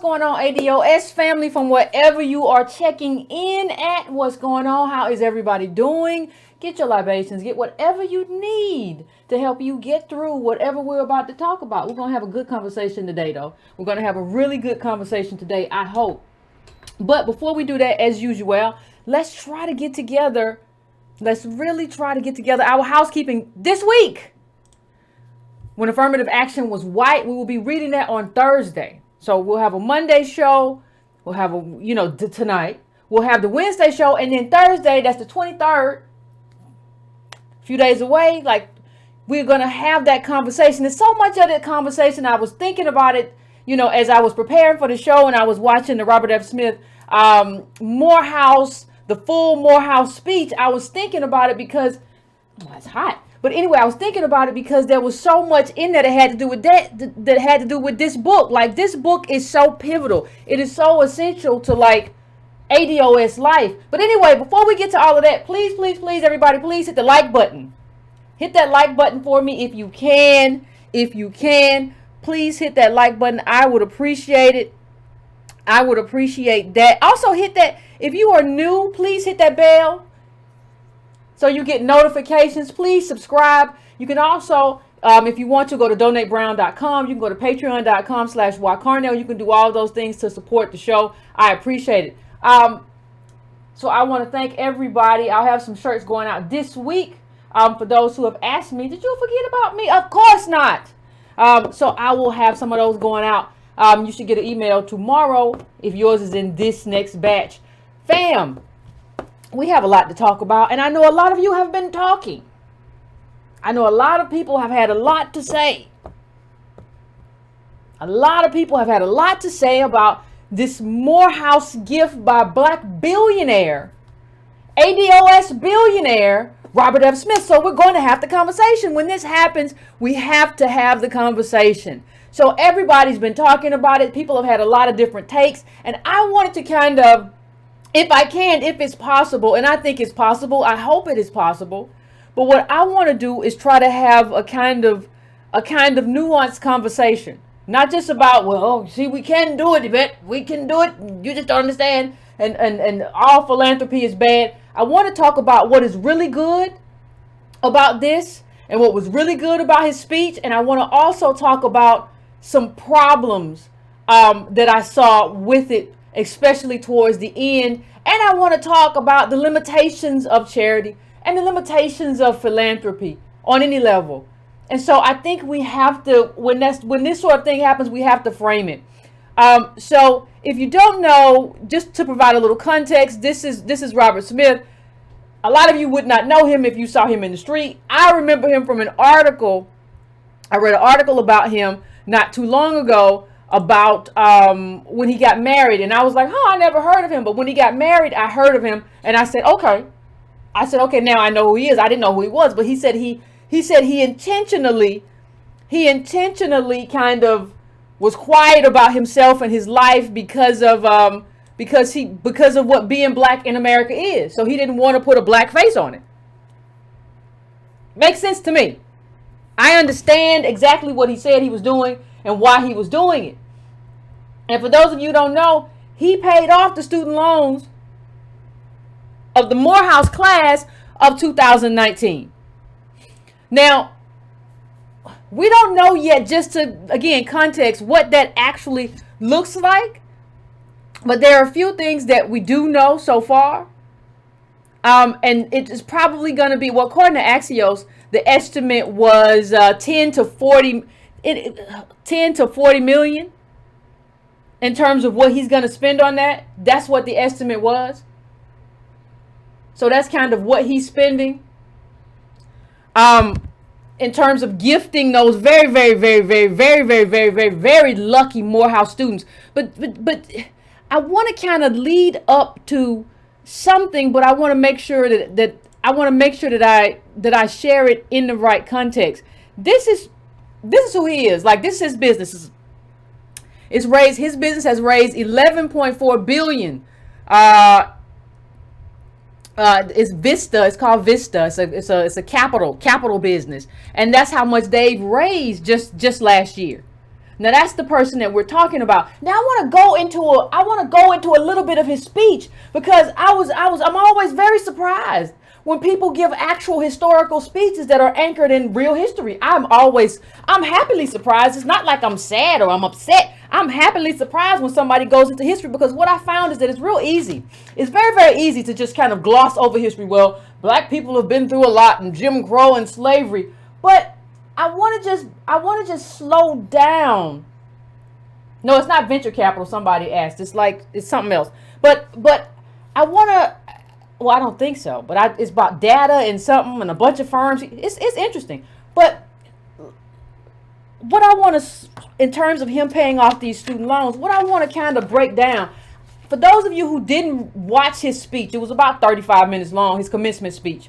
going on, ADOS family, from wherever you are checking in at? What's going on? How is everybody doing? Get your libations, get whatever you need to help you get through whatever we're about to talk about. We're going to have a good conversation today, though. We're going to have a really good conversation today, I hope. But before we do that, as usual, let's try to get together. Let's really try to get together our housekeeping this week. When affirmative action was white, we will be reading that on Thursday. So we'll have a Monday show. We'll have tonight. We'll have the Wednesday show. And then Thursday, that's the 23rd. A few days away. Like, we're going to have that conversation. There's so much of that conversation. I was thinking about it, as I was preparing for the show and I was watching the Robert F. Smith Morehouse, the full Morehouse speech. I was thinking about it because it's hot. But anyway, I was thinking about it because there was so much in there that had to do with that had to do with this book. Like, this book is so pivotal. It is so essential to ADOS life. But anyway, before we get to all of that, please, everybody, please hit the like button. Hit that like button for me if you can. If you can, please hit that like button. I would appreciate it. I would appreciate that. Also, hit that. If you are new, please hit that bell so you get notifications. Please subscribe. You can also, if you want to, go to donatebrown.com. You can go to patreon.com/YCarnell. You can do all those things to support the show. I appreciate it. So I want to thank everybody. I'll have some shirts going out this week. For those who have asked me, did you forget about me? Of course not. So I will have some of those going out. You should get an email tomorrow if yours is in this next batch. Fam, we have a lot to talk about, and I know a lot of you have been talking. I know a lot of people have had a lot to say. A lot of people have had a lot to say about this Morehouse gift by Black billionaire, ADOS billionaire, Robert F. Smith. So we're going to have the conversation. When this happens, we have to have the conversation. So everybody's been talking about it. People have had a lot of different takes. And I wanted to kind of, if I can, if it's possible, and I think it's possible, I hope it is possible. But what I want to do is try to have a kind of nuanced conversation. Not just about, well, see, we can do it, Yvette. We can do it. You just don't understand. And all philanthropy is bad. I want to talk about what is really good about this and what was really good about his speech. And I want to also talk about some problems that I saw with it, especially towards the end. And I want to talk about the limitations of charity and the limitations of philanthropy on any level. And so I think we have to, when this sort of thing happens, we have to frame it. So if you don't know, just to provide a little context, this is Robert Smith. A lot of you would not know him if you saw him in the street. I remember him from an article. I read an article about him not too long ago about when he got married. And I was like, I never heard of him. But when he got married, I heard of him. And I said, okay. Now I know who he is. I didn't know who he was. But he said he intentionally kind of was quiet about himself and his life because of what being black in America is. So he didn't want to put a black face on it. Makes sense to me. I understand exactly what he said he was doing and why he was doing it. And for those of you who don't know, he paid off the student loans of the Morehouse class of 2019. Now, we don't know yet, just to, again, context, what that actually looks like. But there are a few things that we do know so far. And it is probably going to be, well, according to Axios, the estimate was 10 to 40 million in terms of what he's going to spend on that. That's what the estimate was. So that's kind of what he's spending. In terms of gifting those very, very, very, very, very, very, very, very, very lucky Morehouse students. But I want to kind of lead up to something, but I want to make sure that I share it in the right context. This is who he is. Like, this is his business. His business has raised $11.4 billion. It's Vista. It's called Vista. It's a capital business, and that's how much they've raised just last year. Now that's the person that we're talking about. Now I want to go into a little bit of his speech, because I'm always very surprised when people give actual historical speeches that are anchored in real history. I'm happily surprised. It's not like I'm sad or I'm upset. I'm happily surprised when somebody goes into history, because what I found is that it's real easy. It's very, very easy to just kind of gloss over history. Well, black people have been through a lot, and Jim Crow and slavery. But I want to just slow down. No, it's not venture capital, somebody asked. It's something else. But I want to, well, I don't think so, but it's about data and something and a bunch of firms. It's interesting. But what I want to, in terms of him paying off these student loans, what I want to kind of break down, for those of you who didn't watch his speech, it was about 35 minutes long, his commencement speech.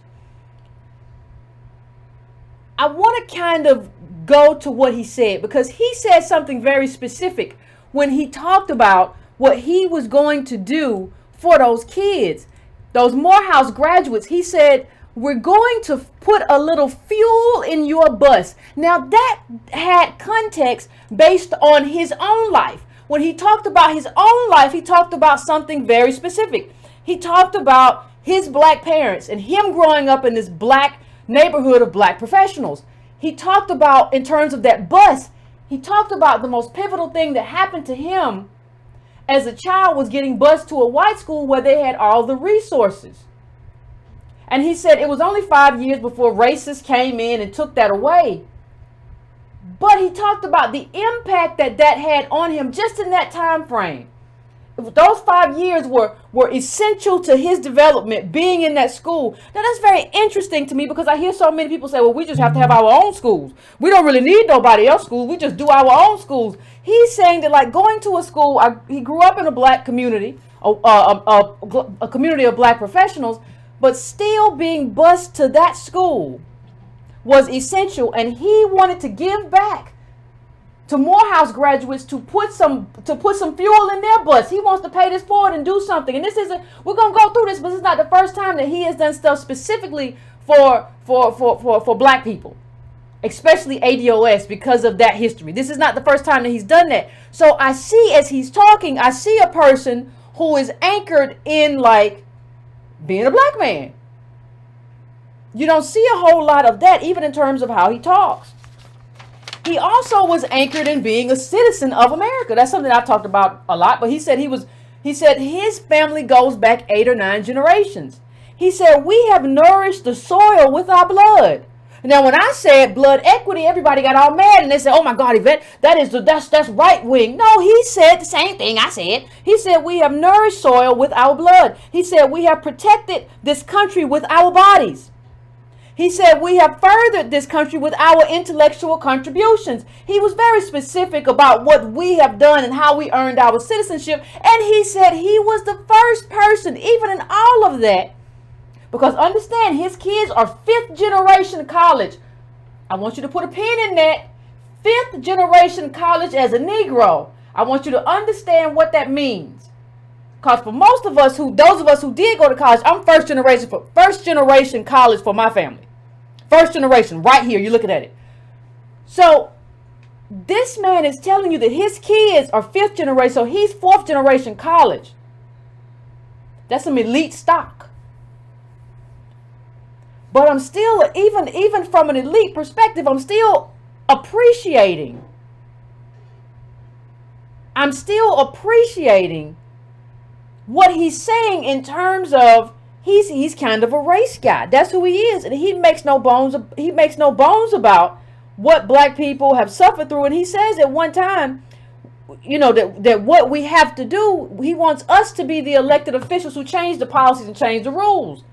I want to kind of go to what he said, because he said something very specific when he talked about what he was going to do for those kids, those Morehouse graduates. He said, we're going to put a little fuel in your bus. Now that had context based on his own life. When he talked about his own life, he talked about something very specific. He talked about his black parents and him growing up in this black neighborhood of black professionals. He talked about, in terms of that bus, he talked about the most pivotal thing that happened to him as a child was getting bused to a white school where they had all the resources. And he said it was only 5 years before racists came in and took that away. But he talked about the impact that had on him just in that time frame. Those 5 years were essential to his development, being in that school. Now that's very interesting to me, because I hear so many people say, well, we just have to have our own schools. We don't really need nobody else's schools. We just do our own schools. He's saying that, like, going to a school, he grew up in a black community, a community of black professionals, but still being bused to that school was essential. And he wanted to give back to Morehouse graduates to put some fuel in their bus. He wants to pay this forward and do something. And this isn't, we're going to go through this, but it's not the first time that he has done stuff specifically for black people, especially ADOS, because of that history. This is not the first time that he's done that. So I see, as he's talking, I see a person who is anchored in, like, being a black man. You don't see a whole lot of that, even in terms of how he talks. He also was anchored in being a citizen of America. That's something I've talked about a lot, but he said his family goes back 8 or 9 generations. He said, we have nourished the soil with our blood. Now, when I said blood equity, everybody got all mad and they said, oh my God, Yvette, that's right wing. No, he said the same thing I said. He said, we have nourished soil with our blood. He said, we have protected this country with our bodies. He said, we have furthered this country with our intellectual contributions. He was very specific about what we have done and how we earned our citizenship. And he said he was the first person, even in all of that, because understand, his kids are 5th generation college. I want you to put a pin in that. 5th generation college as a Negro. I want you to understand what that means. Because for most of us, those of us who did go to college, I'm first generation college for my family. First generation, right here, you're looking at it. So this man is telling you that his kids are 5th generation, so he's 4th generation college. That's some elite stock. But I'm still, even from an elite perspective, I'm still appreciating. What he's saying in terms of he's kind of a race guy. That's who he is, and he makes no bones about what black people have suffered through. And he says at one time, you know, that what we have to do, he wants us to be the elected officials who change the policies and change the rules.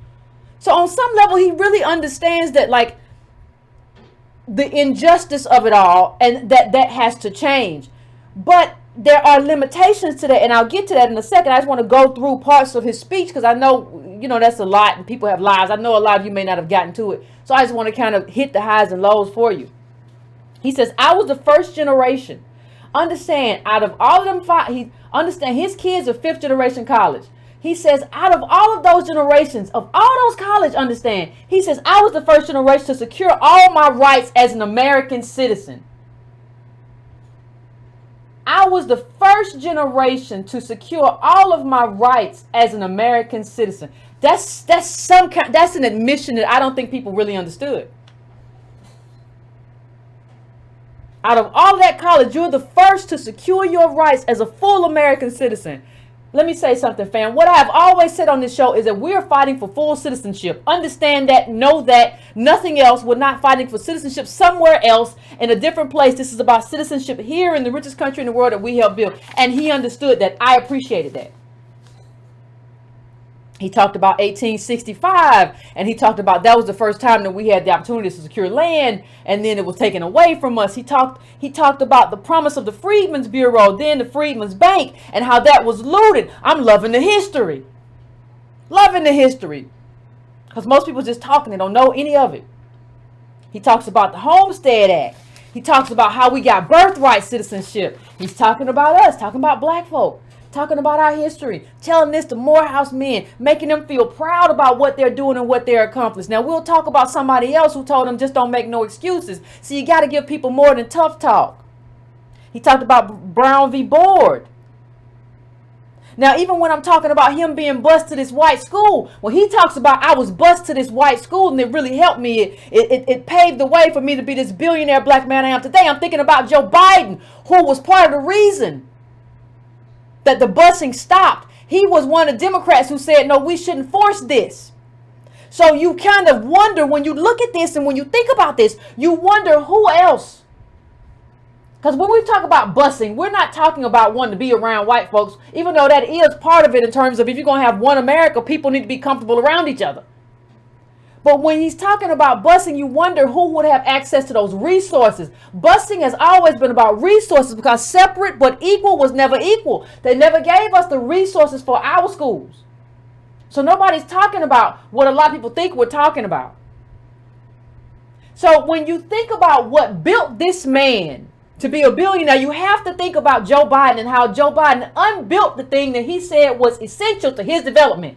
So on some level, he really understands that, like, the injustice of it all, and that has to change. But there are limitations to that, and I'll get to that in a second. I just want to go through parts of his speech, because I know, you know, that's a lot, and people have lives. I know a lot of you may not have gotten to it. So I just want to kind of hit the highs and lows for you. He says, I was the first generation. Understand, out of all of them, understand his kids are 5th generation college. He says, out of all of those generations, of all those college, understand, he says, I was the first generation to secure all my rights as an American citizen. I was the first generation to secure all of my rights as an American citizen. That's an admission that I don't think people really understood. Out of all that college, you're the first to secure your rights as a full American citizen. Let me say something, fam. What I have always said on this show is that we're fighting for full citizenship. Understand that, know that, nothing else. We're not fighting for citizenship somewhere else in a different place. This is about citizenship here in the richest country in the world that we helped build. And he understood that. I appreciated that. He talked about 1865, and he talked about that was the first time that we had the opportunity to secure land, and then it was taken away from us. He talked about the promise of the Freedmen's Bureau, then the Freedmen's Bank, and how that was looted. I'm loving the history. Loving the history. Because most people just talking, they don't know any of it. He talks about the Homestead Act. He talks about how we got birthright citizenship. He's talking about us, talking about black folk. Talking about our history, telling this to Morehouse men, making them feel proud about what they're doing and what they're accomplished. Now, we'll talk about somebody else who told them just don't make no excuses. So you got to give people more than tough talk. He talked about Brown v. Board. Now, even when I'm talking about him being bused to this white school, when he talks about I was bused to this white school and it really helped me, it paved the way for me to be this billionaire black man I am today. I'm thinking about Joe Biden, who was part of the reason that the busing stopped. He was one of the Democrats who said, no, we shouldn't force this. So you kind of wonder when you look at this and when you think about this, you wonder who else. Because when we talk about busing, we're not talking about wanting to be around white folks, even though that is part of it in terms of if you're going to have one America, people need to be comfortable around each other. But when he's talking about busing, you wonder who would have access to those resources. Busing has always been about resources because separate but equal was never equal. They never gave us the resources for our schools. So nobody's talking about what a lot of people think we're talking about. So when you think about what built this man to be a billionaire, you have to think about Joe Biden and how Joe Biden unbuilt the thing that he said was essential to his development.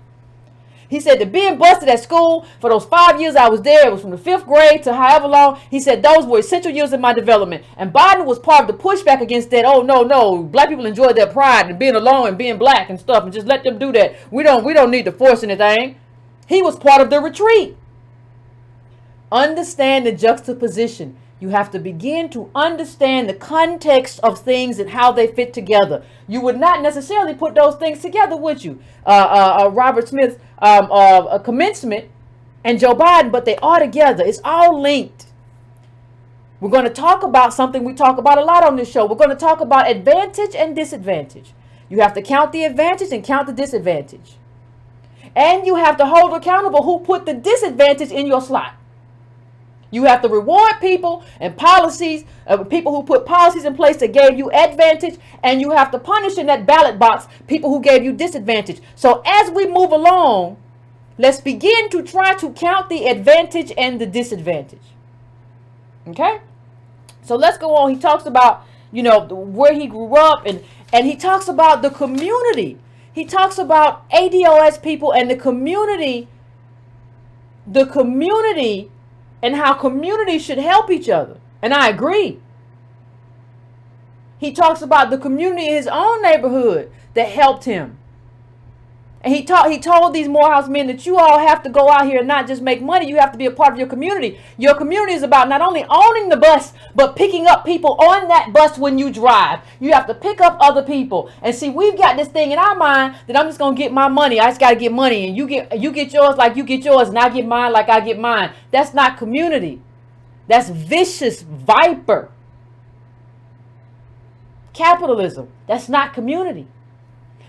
He said that being busted at school for those 5 years I was there, it was from the 5th grade to however long. He said those were essential years in my development. And Biden was part of the pushback against that. Oh, no, black people enjoy their pride and being alone and being black and stuff and just let them do that. We don't need to force anything. He was part of the retreat. Understand the juxtaposition. You have to begin to understand the context of things and how they fit together. You would not necessarily put those things together, would you? Robert Smith's commencement and Joe Biden, but they are together. It's all linked. We're going to talk about something we talk about a lot on this show. We're going to talk about advantage and disadvantage. You have to count the advantage and count the disadvantage. And you have to hold accountable who put the disadvantage in your slot. You have to reward people and policies, people who put policies in place that gave you advantage, and you have to punish in that ballot box people who gave you disadvantage. So as we move along, let's begin to try to count the advantage and the disadvantage. Okay? So let's go on. He talks about, where he grew up, and he talks about the community. He talks about ADOS people and the community and how communities should help each other. And I agree. He talks about the community in his own neighborhood that helped him. And he told these Morehouse men that you all have to go out here and not just make money. You have to be a part of your community. Your community is about not only owning the bus, but picking up people on that bus when you drive. You have to pick up other people. And see, we've got this thing in our mind that I'm just going to get my money. I just got to get money. And you get yours like you get yours, and I get mine like I get mine. That's not community. That's vicious viper. Capitalism. That's not community.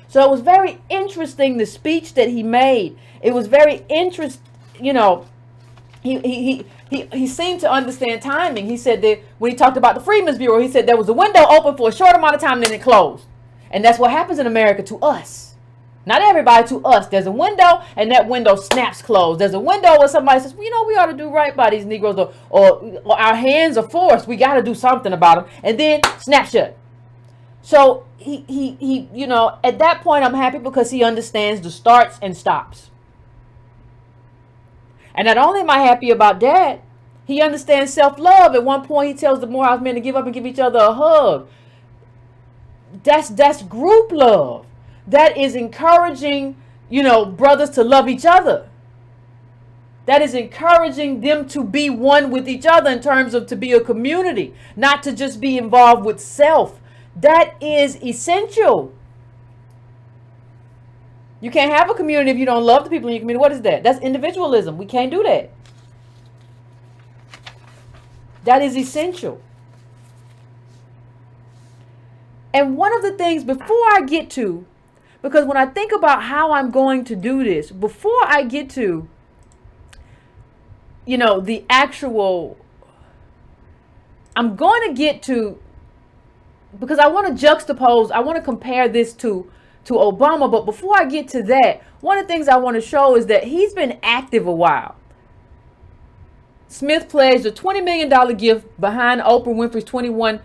So it was very interesting, the speech that he made. It was very interesting, he seemed to understand timing. He said that when he talked about the Freedmen's Bureau, he said there was a window open for a short amount of time and then it closed. And that's what happens in America to us. Not everybody, to us. There's a window and that window snaps closed. There's a window where somebody says, we ought to do right by these Negroes, or our hands are forced. We got to do something about them. And then snap shut. So he at that point, I'm happy because he understands the starts and stops. And not only am I happy about that, he understands self-love. At one point, he tells the Morehouse men to give up and give each other a hug. That's group love. That is encouraging, brothers to love each other. That is encouraging them to be one with each other in terms of to be a community, not to just be involved with self. That is essential. You can't have a community if you don't love the people in your community. What is that? That's individualism. We can't do that. That is essential. And one of the things before I get to, because when I think about how I'm going to do this, before I get to, the actual, I'm going to get to, because I want to juxtapose, I want to compare this to Obama. But before I get to that, one of the things I want to show is that he's been active a while. Smith pledged a $20 million gift behind Oprah Winfrey's $21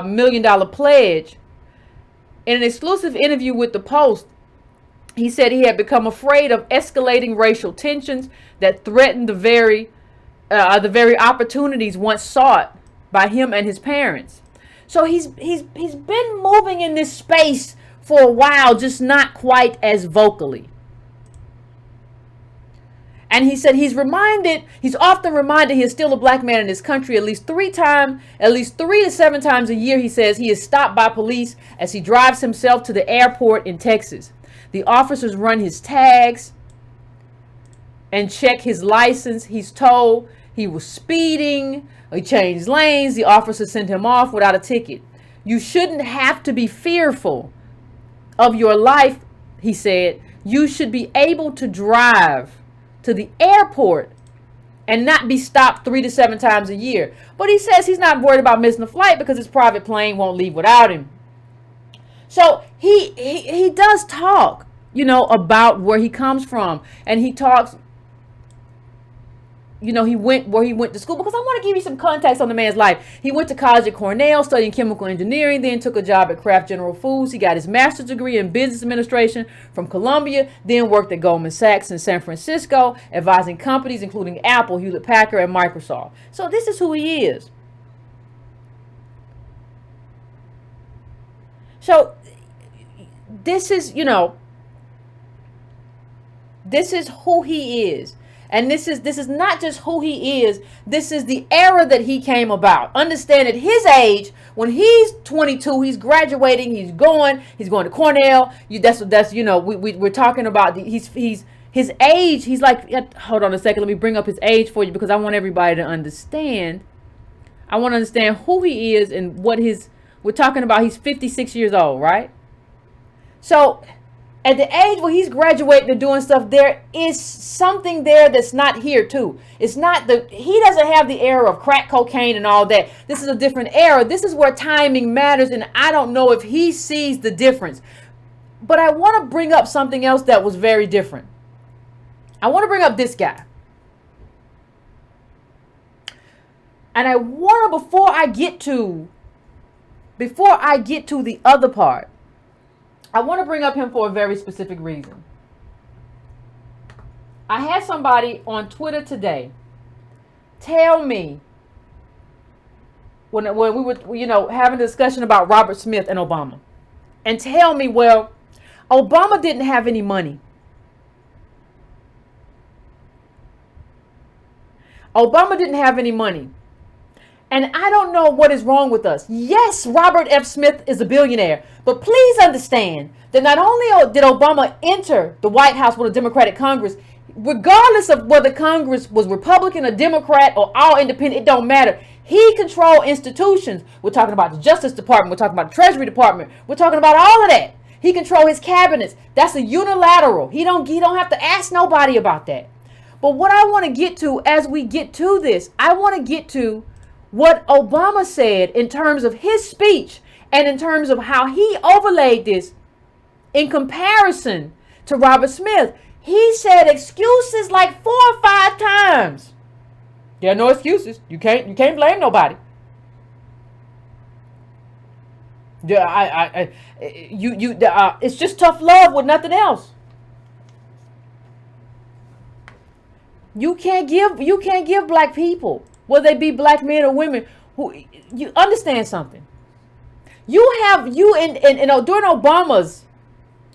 million pledge. In an exclusive interview with the Post, he said he had become afraid of escalating racial tensions that threatened the very opportunities once sought by him and his parents. So he's been moving in this space for a while, just not quite as vocally. And he said he's often reminded he is still a black man in this country at least 3 to 7 times a year. He says he is stopped by police as he drives himself to the airport in Texas. The officers run his tags and check his license. He's told he was speeding. He changed lanes. The officer sent him off without a ticket. You shouldn't have to be fearful of your life, he said. You should be able to drive to the airport and not be stopped 3 to 7 times a year. But he says he's not worried about missing a flight because his private plane won't leave without him. So he does talk, about where he comes from. And he talks, he went to school, because I want to give you some context on the man's life. He went to college at Cornell studying chemical engineering, then took a job at Kraft General Foods. He got his master's degree in business administration from Columbia, then worked at Goldman Sachs in San Francisco, advising companies including Apple, Hewlett Packard, and Microsoft. So this is who he is. So this is, this is who he is. And this is not just who he is. This is the era that he came about. Understand at his age, when he's 22, he's graduating, he's going to Cornell. We're talking about his age. He's like, hold on a second, let me bring up his age for you, because I want everybody to understand. I want to understand who he is and we're talking about. He's 56 years old, right? So at the age where he's graduating and doing stuff, there is something there that's not here too. It's not he doesn't have the era of crack cocaine and all that. This is a different era. This is where timing matters. And I don't know if he sees the difference, but I want to bring up something else that was very different. I want to bring up this guy. And I want to, before I get to the other part, I want to bring up him for a very specific reason. I had somebody on Twitter today tell me, when we were having a discussion about Robert Smith and Obama, and tell me, well, Obama didn't have any money. Obama didn't have any money. And I don't know what is wrong with us. Yes, Robert F. Smith is a billionaire. But please understand that not only did Obama enter the White House with a Democratic Congress, regardless of whether Congress was Republican or Democrat or all independent, it don't matter. He controlled institutions. We're talking about the Justice Department. We're talking about the Treasury Department. We're talking about all of that. He controlled his cabinets. That's a unilateral. He don't have to ask nobody about that. But what I want to get to as we get to this, I want to get to what Obama said in terms of his speech and in terms of how he overlaid this in comparison to Robert Smith. He said excuses like 4 or 5 times. There are no excuses. You can't blame nobody. It's just tough love with nothing else. You can't give black people, whether they be black men or women, who, you understand something. During Obama's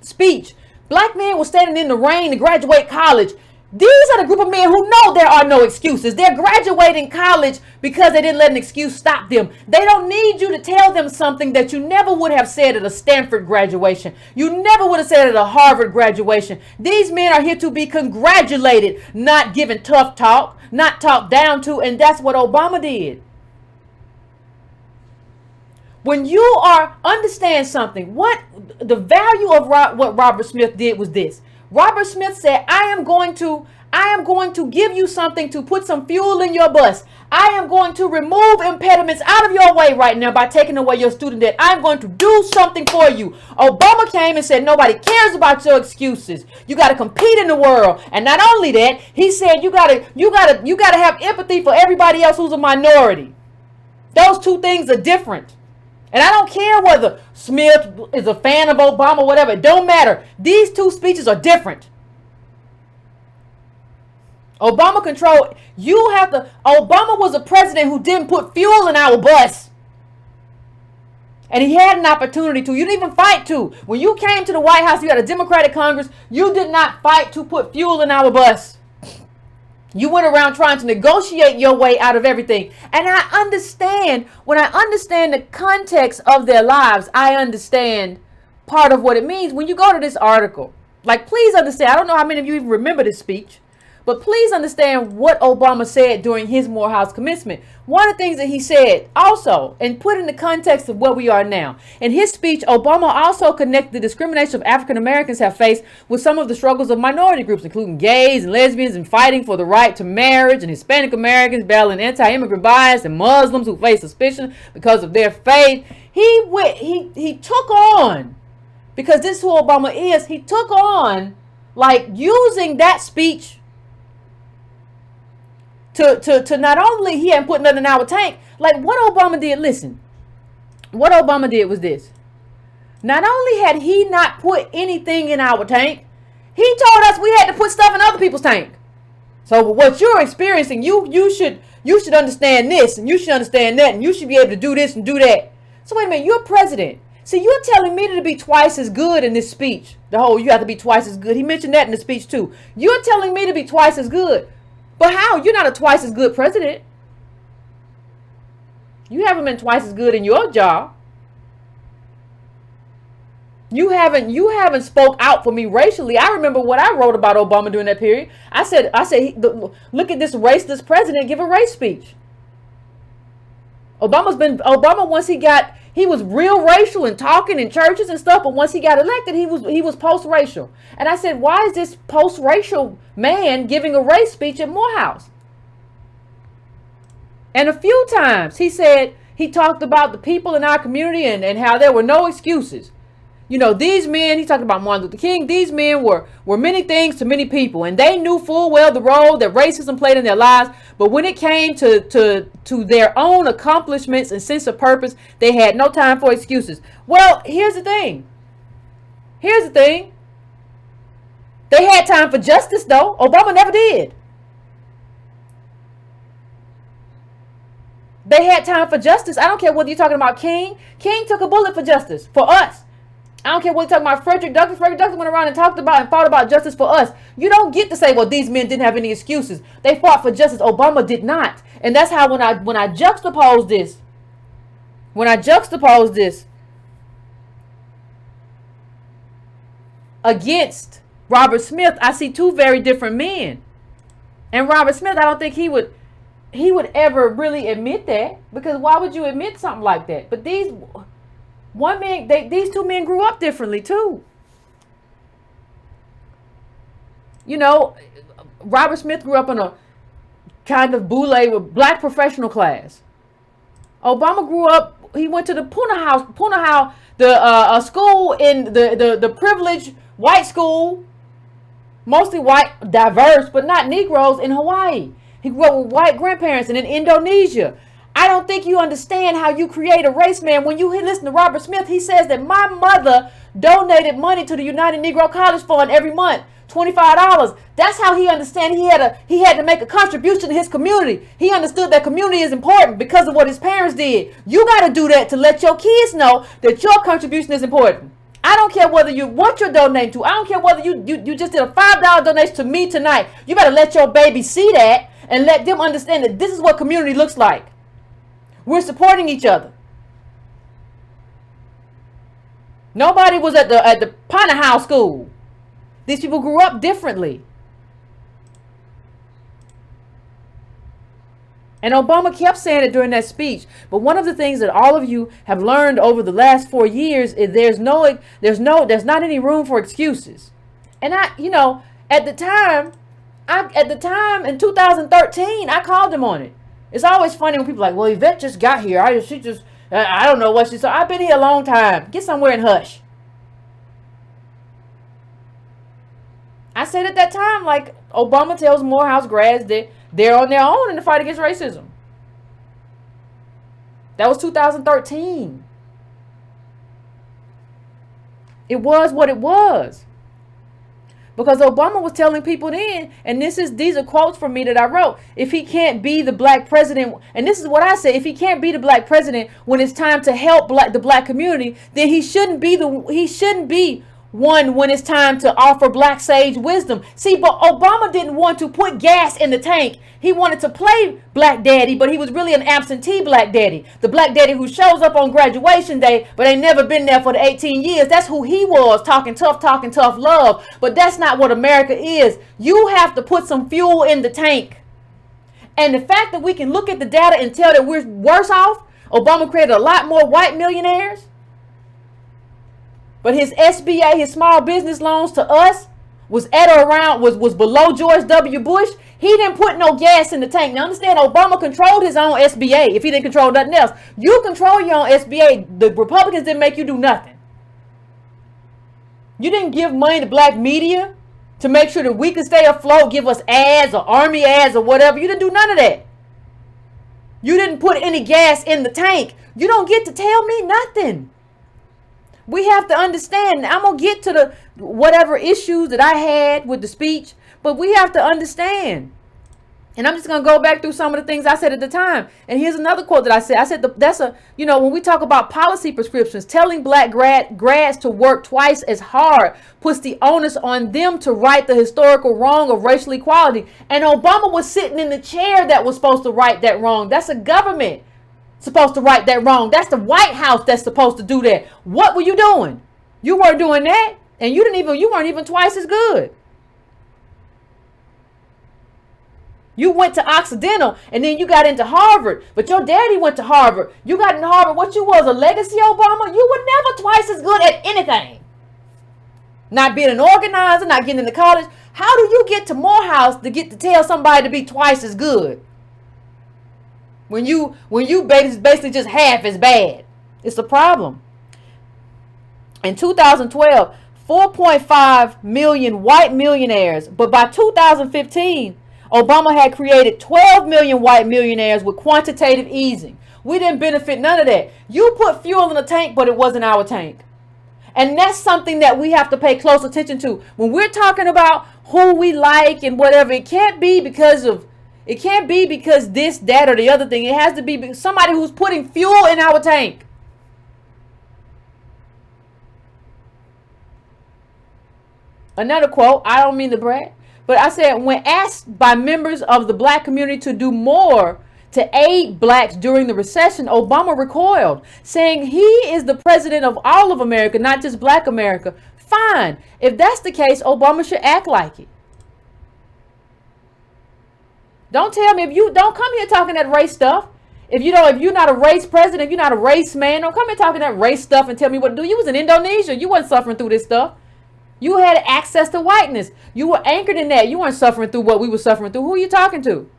speech, black men were standing in the rain to graduate college. These are the group of men who know there are no excuses. They're graduating college because they didn't let an excuse stop them. They don't need you to tell them something that you never would have said at a Stanford graduation. You never would have said at a Harvard graduation. These men are here to be congratulated, not given tough talk, not talked down to, and that's what Obama did. When you understand something, what the value of what Robert Smith did was this. Robert Smith said, I am going to give you something to put some fuel in your bus. I am going to remove impediments out of your way right now by taking away your student debt. I'm going to do something for you. Obama came and said, nobody cares about your excuses. You got to compete in the world. And not only that, he said, you got to have empathy for everybody else who's a minority. Those two things are different. And I don't care whether Smith is a fan of Obama or whatever. It don't matter. These two speeches are different. Obama was a president who didn't put fuel in our bus. And he had an opportunity to. You didn't even fight to. When you came to the White House, you had a Democratic Congress. You did not fight to put fuel in our bus. You went around trying to negotiate your way out of everything. And I understand, when I understand the context of their lives, I understand part of what it means. When you go to this article, like, please understand, I don't know how many of you even remember this speech, but please understand what Obama said during his Morehouse commencement. One of the things that he said also, and put in the context of where we are now. In his speech, Obama also connected the discrimination of African Americans have faced with some of the struggles of minority groups, including gays and lesbians, and fighting for the right to marriage, and Hispanic Americans battling anti-immigrant bias, and Muslims who face suspicion because of their faith. He took on, because this is who Obama is, he took on, like, using that speech to not only he hadn't put nothing in our tank, like what Obama did, listen, what Obama did was this. Not only had he not put anything in our tank, he told us we had to put stuff in other people's tank. So what you're experiencing, you should understand this, and you should understand that, and you should be able to do this and do that. So wait a minute, you're president. See, you're telling me to be twice as good in this speech. The whole you have to be twice as good. He mentioned that in the speech too. You're telling me to be twice as good. But how? You're not a twice as good president. You haven't been twice as good in your job. You haven't spoke out for me racially. I remember what I wrote about Obama during that period. I said, look at this racist president give a race speech. Obama once he was real racial and talking in churches and stuff, but once he got elected, he was post-racial. And I said, why is this post-racial man giving a race speech at Morehouse? And a few times he talked about the people in our community and how there were no excuses. You know, these men, he talked about Martin Luther King, these men were many things to many people, and they knew full well the role that racism played in their lives. But when it came to their own accomplishments and sense of purpose, they had no time for excuses. Well, here's the thing. They had time for justice, though. Obama never did. They had time for justice. I don't care whether you're talking about King. King took a bullet for justice, for us. I don't care what you're talking about. Frederick Douglass went around and talked about and fought about justice for us. You don't get to say, well, these men didn't have any excuses. They fought for justice. Obama did not. And that's how when I juxtapose this against Robert Smith, I see two very different men. And Robert Smith, I don't think he would ever really admit that, because why would you admit something like that? But these two men grew up differently too. You know, Robert Smith grew up in a kind of boule with black professional class. Obama grew up, he went to the Morehouse, the school in the privileged white school, mostly white, diverse, but not Negroes, in Hawaii. He grew up with white grandparents and in Indonesia. I don't think you understand how you create a race, man. When you listen to Robert Smith, he says that my mother donated money to the United Negro College Fund every month, $25. That's how he understand he had to make a contribution to his community. He understood that community is important because of what his parents did. You got to do that to let your kids know that your contribution is important. I don't care whether what you're donating to. I don't care whether you just did a $5 donation to me tonight. You better let your baby see that and let them understand that this is what community looks like. We're supporting each other. Nobody was at the Pine House school. These people grew up differently. And Obama kept saying it during that speech. But one of the things that all of you have learned over the last 4 years is there's not any room for excuses. And at the time in 2013, I called him on it. It's always funny when people are like, well, Yvette just got here. I don't know what she said. I've been here a long time. Get somewhere and hush. I said at that time, like, Obama tells Morehouse grads that they're on their own in the fight against racism. That was 2013. It was what it was. Because Obama was telling people then, and these are quotes from me that I wrote, if he can't be the black president, and this is what I say, if he can't be the black president when it's time to help the black community, then he shouldn't be one when it's time to offer black sage wisdom. See, but Obama didn't want to put gas in the tank. He wanted to play black daddy, but he was really an absentee black daddy. The black daddy who shows up on graduation day, but ain't never been there for the 18 years. That's who he was, talking tough love. But that's not what America is. You have to put some fuel in the tank. And the fact that we can look at the data and tell that we're worse off, Obama created a lot more white millionaires. But his SBA, his small business loans to us was at or around, was below George W. Bush. He didn't put no gas in the tank. Now understand, Obama controlled his own SBA if he didn't control nothing else. You control your own SBA. The Republicans didn't make you do nothing. You didn't give money to black media to make sure that we could stay afloat, give us ads or army ads or whatever. You didn't do none of that. You didn't put any gas in the tank. You don't get to tell me nothing. We have to understand. I'm going to get to the whatever issues that I had with the speech, but we have to understand. And I'm just going to go back through some of the things I said at the time. And here's another quote that I said. I said, when we talk about policy prescriptions, telling black grads to work twice as hard puts the onus on them to right the historical wrong of racial equality. And Obama was sitting in the chair that was supposed to right that wrong. That's a government supposed to right that wrong. That's the White House that's supposed to do that. What were you doing? You weren't doing that, and you weren't even twice as good. You went to Occidental and then you got into Harvard, but your daddy went to Harvard. You got into Harvard. What you was, a legacy Obama? You were never twice as good at anything. Not being an organizer, not getting into college. How do you get to Morehouse to get to tell somebody to be twice as good? When you basically just half as bad. It's a problem. In 2012, 4.5 million white millionaires, but by 2015, Obama had created 12 million white millionaires with quantitative easing. We didn't benefit none of that. You put fuel in the tank, but it wasn't our tank. And that's something that we have to pay close attention to. When we're talking about who we like and whatever, it can't be because this, that, or the other thing. It has to be somebody who's putting fuel in our tank. Another quote, I don't mean to brag, but I said, when asked by members of the black community to do more to aid blacks during the recession, Obama recoiled, saying he is the president of all of America, not just black America. Fine. If that's the case, Obama should act like it. Don't tell me, don't come here talking that race stuff. If you're not a race president, if you're not a race man, don't come here talking that race stuff and tell me what to do. You was in Indonesia. You wasn't suffering through this stuff. You had access to whiteness. You were anchored in that. You weren't suffering through what we were suffering through. Who are you talking to?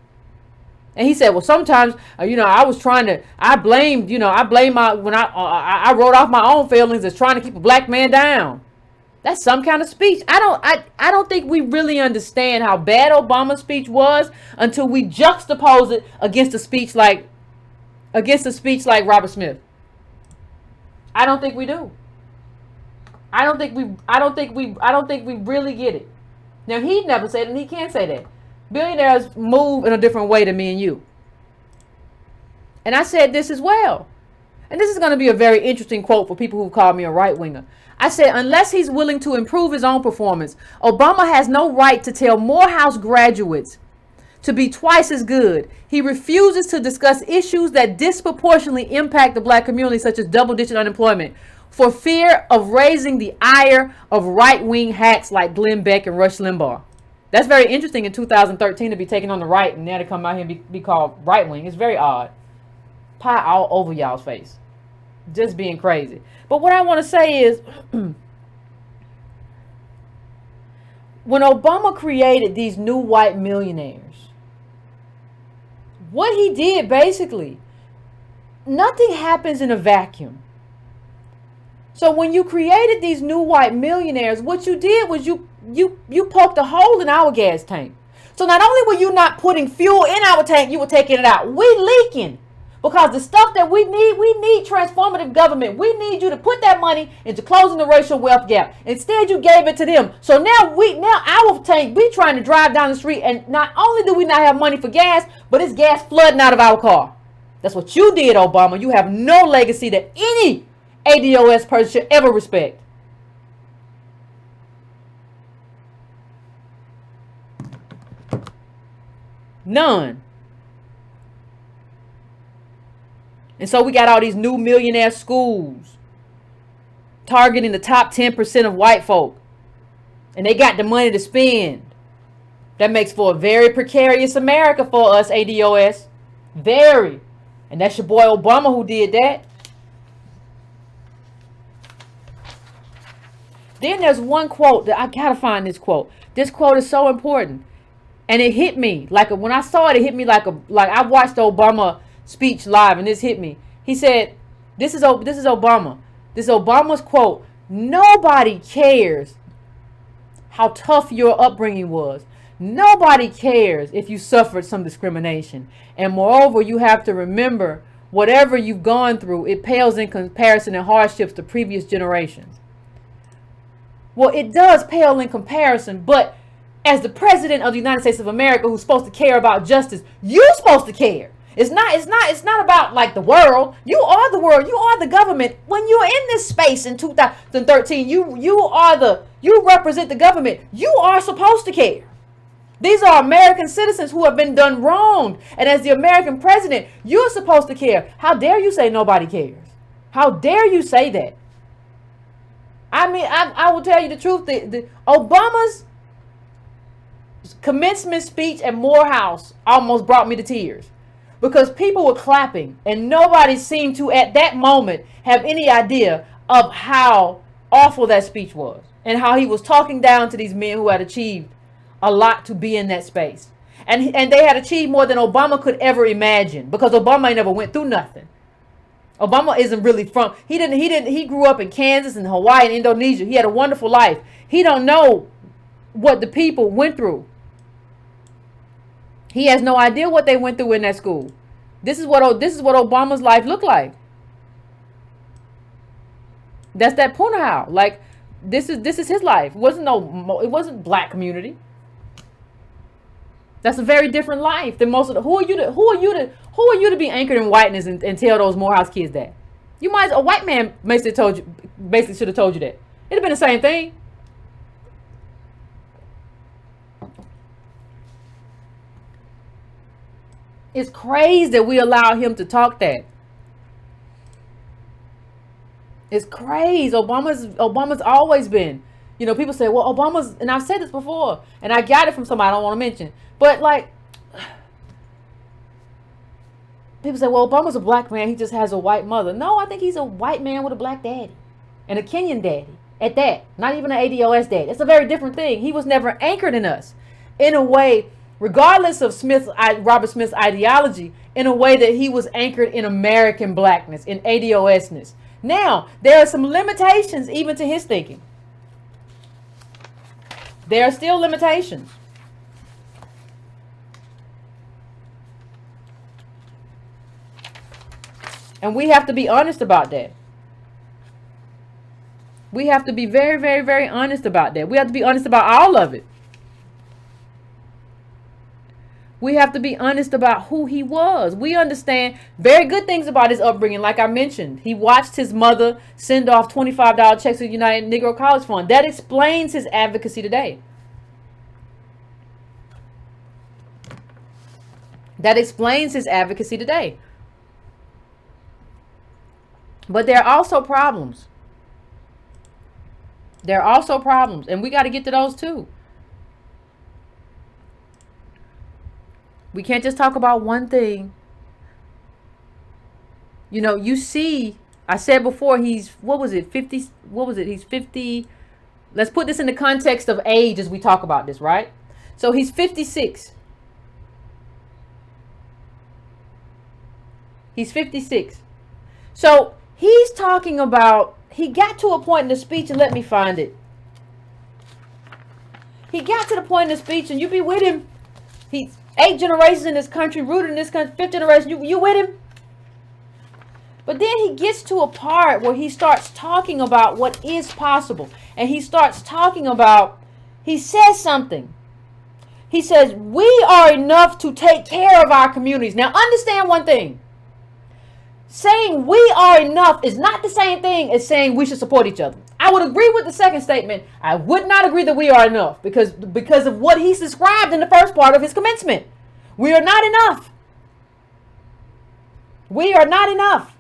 And he said, well, sometimes, I was trying to, I wrote off my own feelings as trying to keep a black man down. That's some kind of speech. I don't think we really understand how bad Obama's speech was until we juxtapose it against a speech like against a speech like Robert Smith? I don't think we do. I don't think we really get it. Now, he never said it, and he can't say that. Billionaires move in a different way than me and you. And I said this as well. And this is going to be a very interesting quote for people who call me a right-winger. I said, unless he's willing to improve his own performance, Obama has no right to tell Morehouse graduates to be twice as good. He refuses to discuss issues that disproportionately impact the black community, such as double-digit unemployment, for fear of raising the ire of right-wing hacks like Glenn Beck and Rush Limbaugh. That's very interesting in 2013 to be taken on the right and now to come out here and be called right-wing. It's very odd. Pie all over y'all's face. Just being crazy. But what I want to say is, when Obama created these new white millionaires, what he did basically, nothing happens in a vacuum. So when you created these new white millionaires, what you did was you poked a hole in our gas tank. So not only were you not putting fuel in our tank, you were taking it out. We leaking. Because the stuff that we need transformative government. We need you to put that money into closing the racial wealth gap. Instead, you gave it to them. So now our tank, we trying to drive down the street, and not only do we not have money for gas, but it's gas flooding out of our car. That's what you did, Obama. You have no legacy that any ADOS person should ever respect. None. And so we got all these new millionaire schools targeting the top 10% of white folk. And they got the money to spend. That makes for a very precarious America for us, ADOS. Very. And that's your boy Obama who did that. Then there's one quote that I gotta find this quote. This quote is so important. And it hit me. When I saw it, it hit me like I watched the Obama speech live, and this hit me. He said, this is Obama. This is Obama's quote. Nobody cares how tough your upbringing was. Nobody cares if you suffered some discrimination. And moreover, you have to remember, whatever you've gone through, it pales in comparison and hardships to previous generations. Well, it does pale in comparison, but as the president of the United States of America, who's supposed to care about justice, you're supposed to care. It's not about like the world. You are the world. You are the government. When you're in this space in 2013, you represent the government. You are supposed to care. These are American citizens who have been done wrong. And as the American president, you're supposed to care. How dare you say nobody cares? How dare you say that? I mean, I will tell you the truth. Obama's commencement speech at Morehouse almost brought me to tears. Because people were clapping and nobody seemed to, at that moment, have any idea of how awful that speech was. And how he was talking down to these men who had achieved a lot to be in that space. And they had achieved more than Obama could ever imagine. Because Obama never went through nothing. Obama isn't really from, he grew up in Kansas and Hawaii and Indonesia. He had a wonderful life. He don't know what the people went through. He has no idea what they went through in that school. This is what Obama's life looked like. That's that Punahou. Like this is his life. It wasn't black community. That's a very different life than most of the. Who are you to be anchored in whiteness and tell those Morehouse kids that? A white man basically should have told you that. It'd have been the same thing. It's crazy that we allow him to talk that. It's crazy. Obama's always been. People say, well, Obama's, and I've said this before, and I got it from somebody I don't want to mention. But people say, well, Obama's a black man. He just has a white mother. No, I think he's a white man with a black daddy. And a Kenyan daddy. At that. Not even an ADOS daddy. It's a very different thing. He was never anchored in us. In a way, regardless of Robert Smith's ideology, in a way that he was anchored in American blackness, in ADOSness. Now, there are some limitations even to his thinking. There are still limitations. And we have to be honest about that. We have to be very, very, very honest about that. We have to be honest about all of it. We have to be honest about who he was. We understand very good things about his upbringing. Like I mentioned, he watched his mother send off $25 checks to the United Negro College Fund. That explains his advocacy today. That explains his advocacy today. But there are also problems. There are also problems, and we got to get to those too. We can't just talk about one thing. You know, you see, I said before, he's, what was it, 50, what was it, he's 50, let's put this in the context of age as we talk about this, right? So he's 56. He's 56. So he's talking about, he got to a point in the speech, and let me find it. He got to the point in the speech, and you be with him. He's 8 generations in this country, rooted in this country, 5th generation, you with him? But then he gets to a part where he starts talking about what is possible. And he starts talking about, he says something. He says, we are enough to take care of our communities. Now understand one thing. Saying we are enough is not the same thing as saying we should support each other. I would agree with the second statement. I would not agree that we are enough because of what he's described in the first part of his commencement. We are not enough. We are not enough.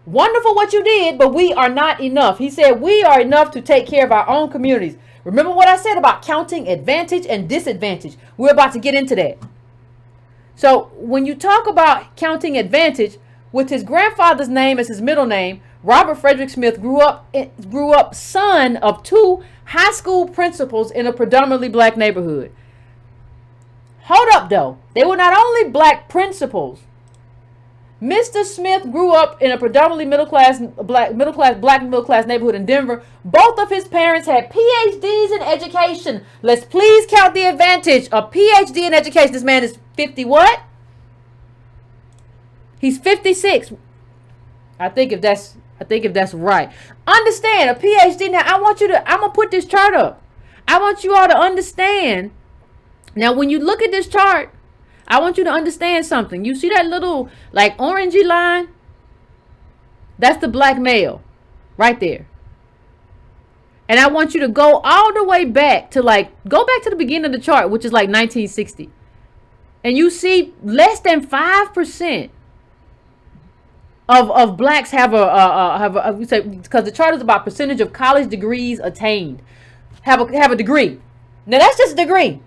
Wonderful what you did, but we are not enough. He said we are enough to take care of our own communities. Remember what I said about counting advantage and disadvantage. We're about to get into that. So when you talk about counting advantage, with his grandfather's name as his middle name, Robert Frederick Smith grew up son of 2 high school principals in a predominantly black neighborhood. Hold up though. They were not only black principals. Mr. Smith grew up in a predominantly black middle class neighborhood in Denver. Both of his parents had PhDs in education. Let's please count the advantage. A PhD in education. This man is 50 what? He's 56. I think if that's right. Understand a PhD. Now I'm gonna put this chart up. I want you all to understand. Now when you look at this chart, I want you to understand something. You see that little like orangey line? That's the black male right there. And I want you to go all the way back to go back to the beginning of the chart, which is like 1960. And you see less than 5% of blacks have we say, because the chart is about percentage of college degrees attained, have a degree. Now that's just a degree.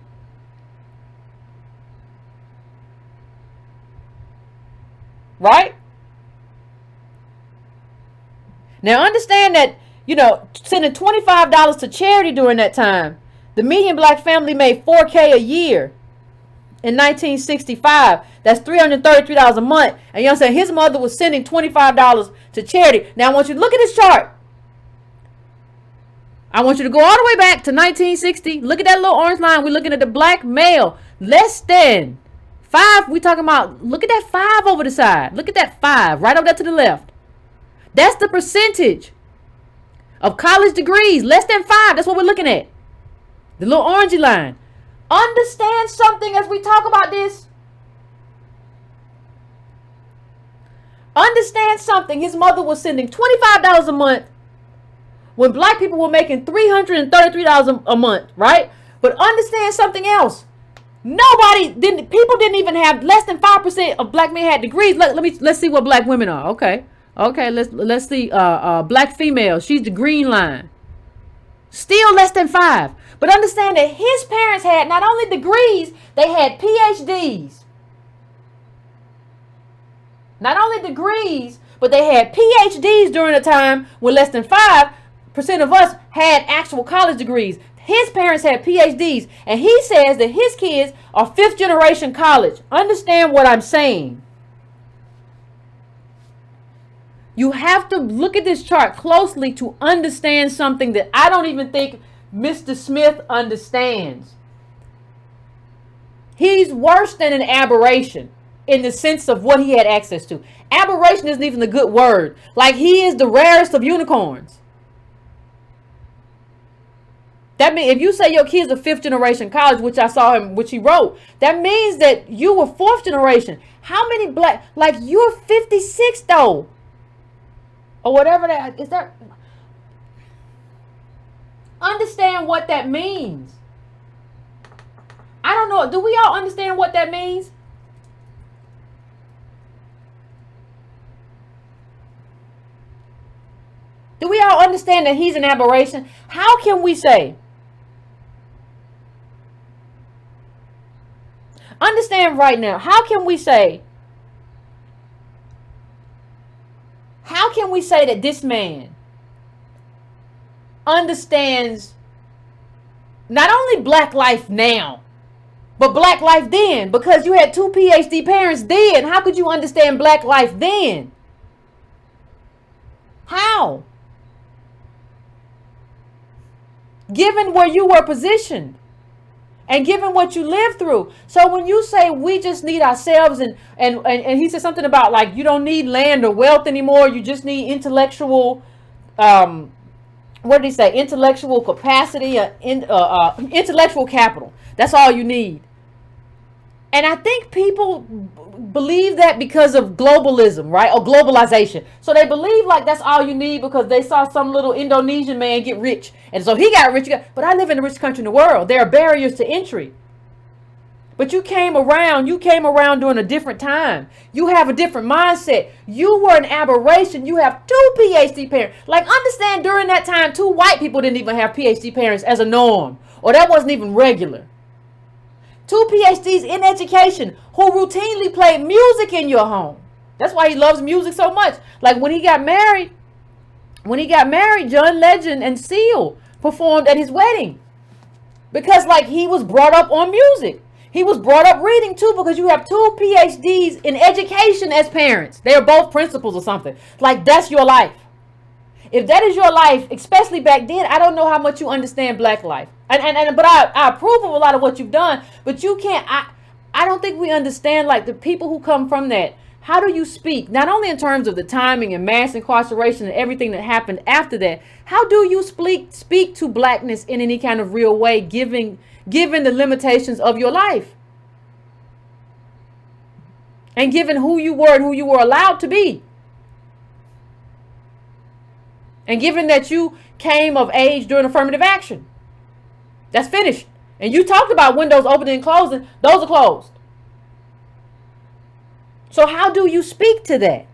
Right? Now understand that, sending $25 to charity during that time, the median black family made $4K a year. In 1965, that's $333 a month. And you know what I'm saying? His mother was sending $25 to charity. Now I want you to look at this chart. I want you to go all the way back to 1960. Look at that little orange line. We're looking at the black male. Less than 5. We talking about, look at that 5 over the side. Look at that 5 right over there to the left. That's the percentage of college degrees. Less than 5. That's what we're looking at. The little orangey line. Understand something as we talk about this. Understand something. His mother was sending $25 a month when black people were making $333 a month, right? But understand something else. People didn't even have, less than 5% of black men had degrees. Let's see what black women are. Okay, let's see. Black female. She's the green line. Still less than 5. But understand that his parents had not only degrees, they had PhDs. Not only degrees, but they had PhDs during a time when less than 5% of us had actual college degrees. His parents had PhDs, and he says that his kids are 5th generation college. Understand what I'm saying. You have to look at this chart closely to understand something that I don't even think Mr. Smith understands. He's worse than an aberration. in the sense of what he had access to. Aberration isn't even a good word. Like, he is the rarest of unicorns. That means if you say your kid's a 5th generation college, which I saw him, which he wrote, that means that you were 4th generation. How many black, like, you're 56 though, or whatever that is. That, understand what that means. I don't know. Do we all understand what that means? Do we all understand that he's an aberration? How can we say? Understand right now. How can we say that this man understands not only black life now, but black life then? Because you had 2 PhD parents then. How could you understand black life then? How? Given where you were positioned and given what you lived through. So when you say we just need ourselves, and he said something about, like, you don't need land or wealth anymore, you just need intellectual, what did he say? Intellectual capacity, intellectual capital. That's all you need. And I think people believe that because of globalism, right? Or globalization. So they believe like that's all you need because they saw some little Indonesian man get rich. And so he got rich. But I live in the richest country in the world. There are barriers to entry. But you came around during a different time. You have a different mindset. You were an aberration. You have 2 PhD parents. Like, understand, during that time, 2 white people didn't even have PhD parents as a norm. Or that wasn't even regular. 2 PhDs in education who routinely played music in your home. That's why he loves music so much. Like, when he got married, John Legend and Seal performed at his wedding. Because, like, he was brought up on music. He was brought up reading too, because you have 2 PhDs in education as parents. They are both principals or something. Like, that's your life. If that is your life, especially back then, I don't know how much you understand black life. But I approve of a lot of what you've done, but you can't, I don't think we understand, like, the people who come from that. How do you speak? Not only in terms of the timing and mass incarceration and everything that happened after that, how do you speak to blackness in any kind of real way, given the limitations of your life? And given who you were and who you were allowed to be. And given that you came of age during affirmative action. That's finished. And you talked about windows opening and closing. Those are closed. So how do you speak to that?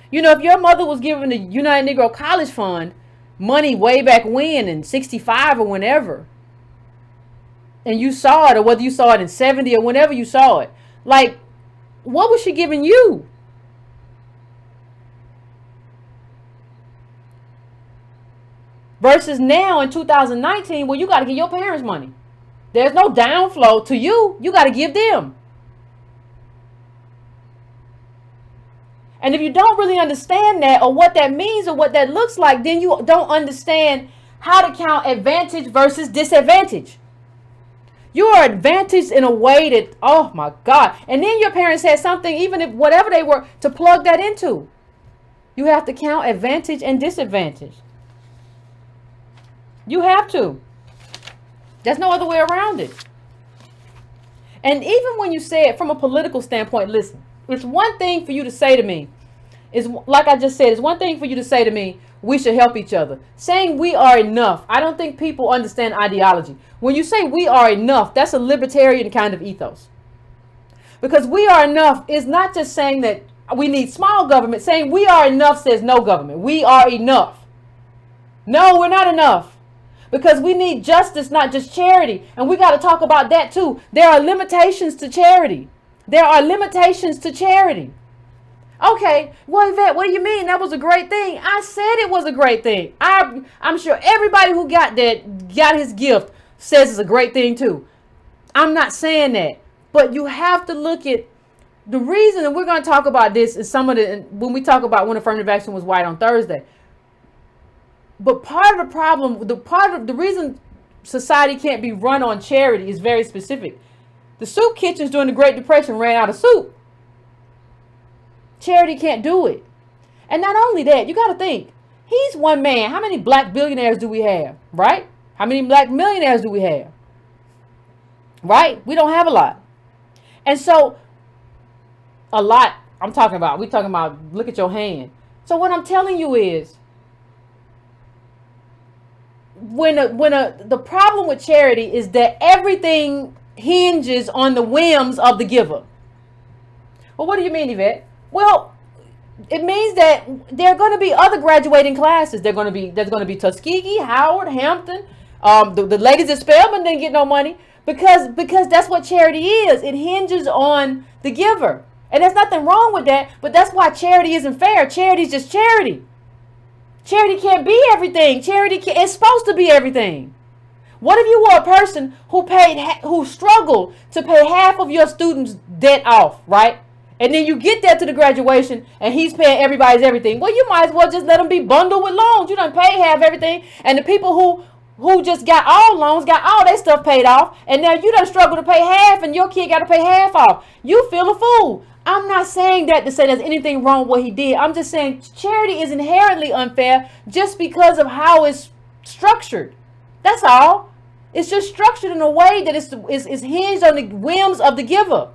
You know, if your mother was giving the United Negro College Fund money way back when, in 65 or whenever, and you saw it, or whether you saw it in 70 or whenever you saw it, like, what was she giving you? Versus now in 2019, well, you got to give your parents money. There's no downflow to you. You got to give them. And if you don't really understand that, or what that means, or what that looks like, then you don't understand how to count advantage versus disadvantage. You are advantaged in a way that, oh my God. And then your parents had something, even if whatever they were, to plug that into. You have to count advantage and disadvantage. You have to. There's no other way around it. And even when you say it from a political standpoint, listen, it's one thing for you to say to me, it's like I just said, it's one thing for you to say to me, we should help each other. Saying we are enough, I don't think people understand ideology. When you say we are enough, that's a libertarian kind of ethos. Because we are enough is not just saying that we need small government. Saying we are enough says no government. We are enough. No, we're not enough. Because we need justice, not just charity. And we got to talk about that too. There are limitations to charity. There are limitations to charity. Okay, well, Yvette, what do you mean? That was a great thing. I said it was a great thing. I'm sure everybody who got his gift says it's a great thing too. I'm not saying that. But you have to look at the reason, and we're going to talk about this is when we talk about when affirmative action was white on Thursday. But part of the problem, the reason society can't be run on charity is very specific. The soup kitchens during the Great Depression ran out of soup. Charity can't do it. And not only that, you got to think, he's one man. How many black billionaires do we have, right? How many black millionaires do we have? Right? We don't have a lot. And so, a lot, we're talking about, look at your hand. So what I'm telling you is, the problem with charity is that everything hinges on the whims of the giver. Well, what do you mean, Yvette? Well, it means that there are going to be other graduating classes. There's going to be Tuskegee, Howard, Hampton. The ladies at Spelman didn't get no money because that's what charity is. It hinges on the giver, and there's nothing wrong with that. But that's why charity isn't fair. Charity is just charity. Charity can't be everything. Charity is supposed to be everything. What if you were a person who struggled to pay half of your students' debt off, right? And then you get that to the graduation and he's paying everybody's everything. Well, you might as well just let them be bundled with loans. You done pay half everything. And the people who just got all loans, got all their stuff paid off. And now you done struggle to pay half and your kid got to pay half off. You feel a fool. I'm not saying that to say there's anything wrong with what he did. I'm just saying charity is inherently unfair just because of how it's structured. That's all. It's just structured in a way that it's hinged on the whims of the giver.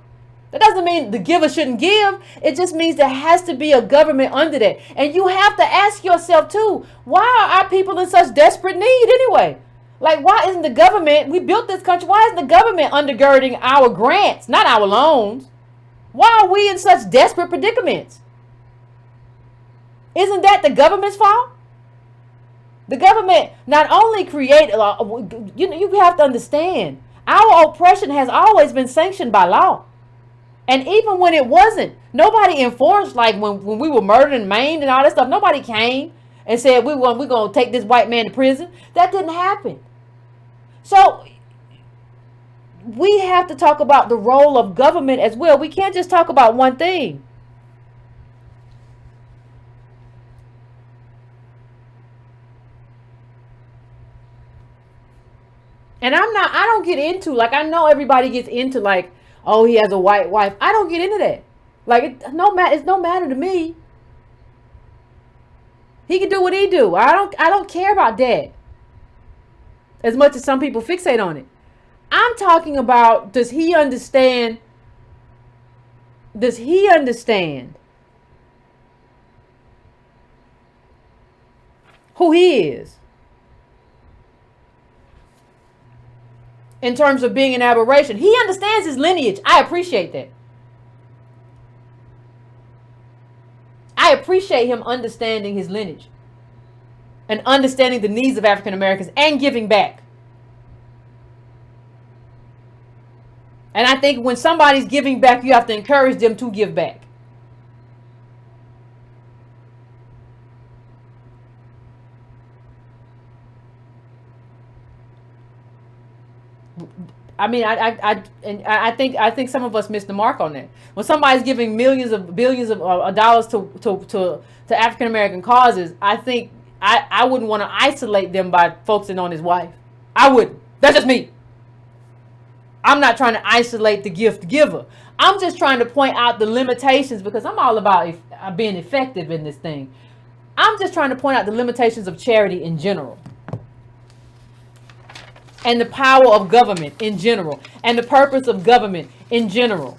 That doesn't mean the giver shouldn't give. It just means there has to be a government under that. And you have to ask yourself too, why are our people in such desperate need anyway? Like, why isn't the government, we built this country, why isn't the government undergirding our grants, not our loans? Why are we in such desperate predicaments? Isn't that the government's fault? The government not only created, you have to understand, our oppression has always been sanctioned by law. And even when it wasn't, nobody enforced, like when we were murdered and maimed and all that stuff, nobody came and said, we're going to take this white man to prison. That didn't happen. So we have to talk about the role of government as well. We can't just talk about one thing. And I don't get into, like, I know everybody gets into, like, oh, he has a white wife. I don't get into that. Like, it's no matter to me. He can do what he do. I don't care about that as much as some people fixate on it. I'm talking about, does he understand who he is in terms of being an aberration? He understands his lineage. I appreciate that. I appreciate him understanding his lineage and understanding the needs of African Americans and giving back. And I think when somebody's giving back, you have to encourage them to give back. I mean, I think some of us miss the mark on that. When somebody's giving billions of dollars to African American causes, I think I wouldn't want to isolate them by focusing on his wife. I wouldn't. That's just me. I'm not trying to isolate the gift giver. I'm just trying to point out the limitations, because I'm all about being effective in this thing. I'm just trying to point out the limitations of charity in general, and the power of government in general, and the purpose of government in general.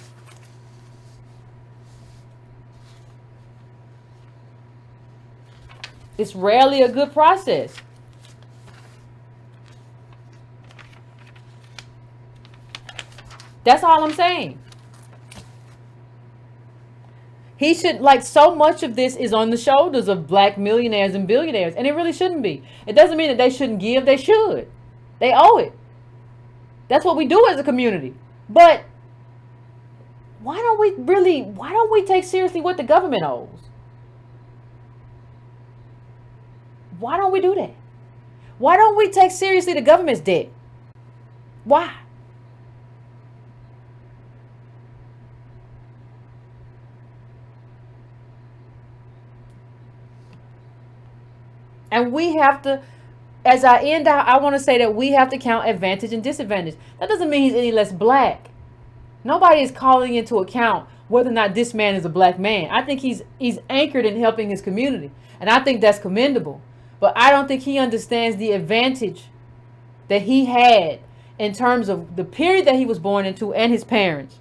It's rarely a good process. That's all I'm saying. He should, like, so much of this is on the shoulders of black millionaires and billionaires, and it really shouldn't be. It doesn't mean that they shouldn't give. They should. They owe it. That's what we do as a community. But why don't we take seriously what the government owes? Why don't we do that? Why don't we take seriously the government's debt? Why? And we have to, as I end out, I want to say that we have to count advantage and disadvantage. That doesn't mean he's any less black. Nobody is calling into account whether or not this man is a black man. I think he's anchored in helping his community, and I think that's commendable. But I don't think he understands the advantage that he had in terms of the period that he was born into and his parents.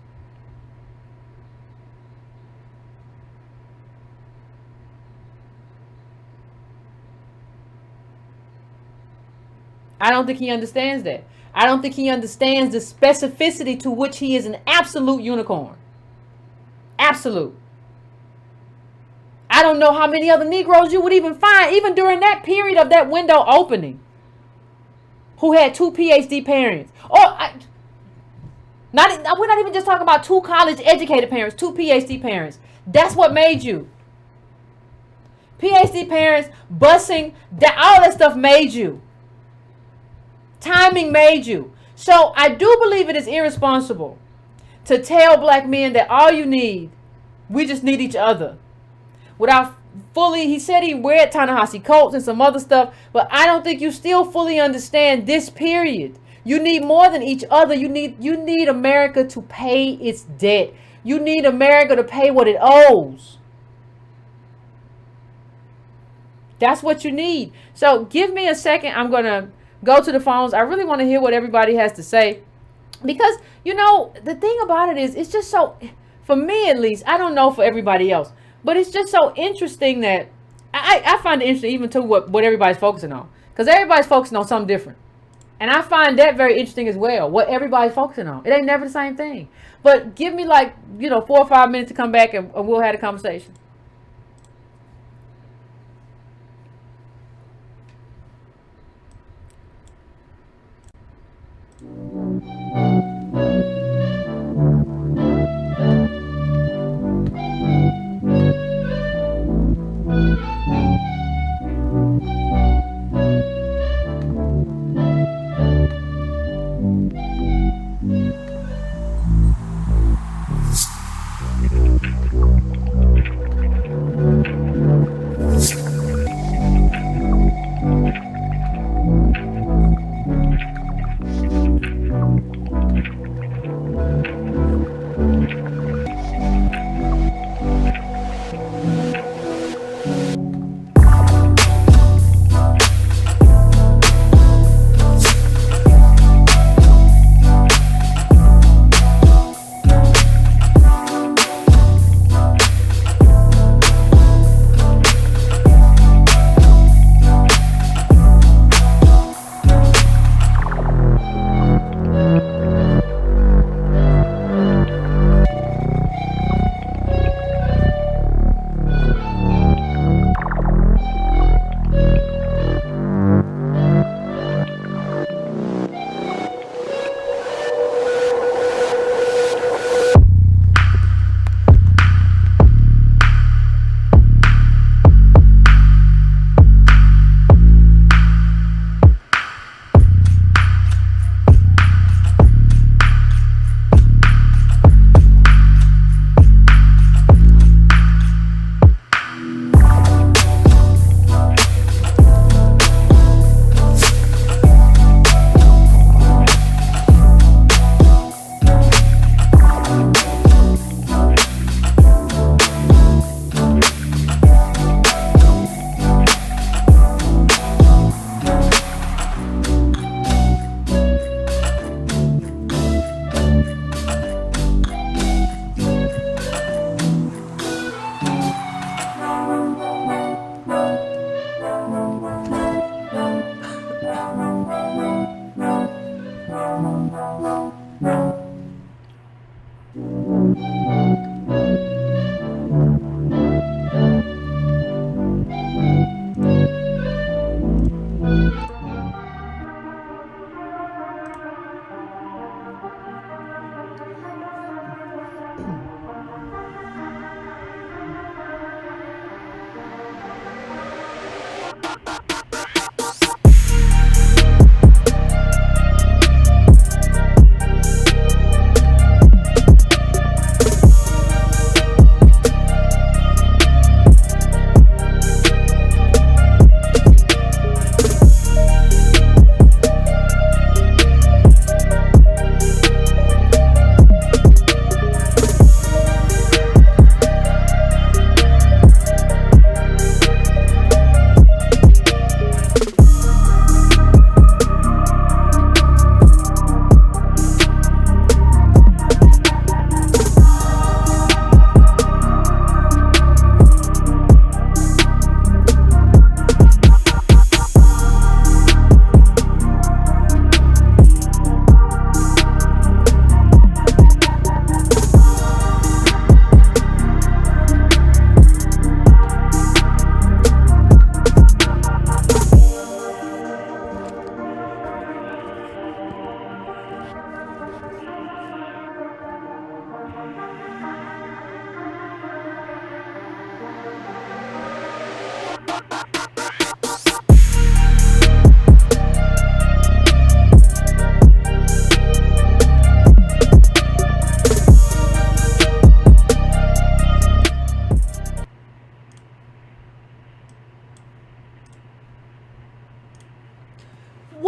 I don't think he understands that. I don't think he understands the specificity to which he is an absolute unicorn. Absolute. I don't know how many other Negroes you would even find, even during that period of that window opening, who had 2 PhD parents. We're not even just talking about 2 college educated parents, 2 PhD parents. That's what made you. PhD parents, busing, all that stuff made you. Timing made you. So I do believe it is irresponsible to tell black men that all you need, we just need each other. Without fully, he said he wear Ta-Nehisi coats and some other stuff, but I don't think you still fully understand this period. You need more than each other. You need America to pay its debt. You need America to pay what it owes. That's what you need. So give me a second. I'm going to go to the phones. I really want to hear what everybody has to say. Because, the thing about it is, it's just so, for me at least, I don't know for everybody else, but it's just so interesting that, I find it interesting even to what everybody's focusing on. Because everybody's focusing on something different. And I find that very interesting as well, what everybody's focusing on. It ain't never the same thing. But give me 4 or 5 minutes to come back and we'll have a conversation.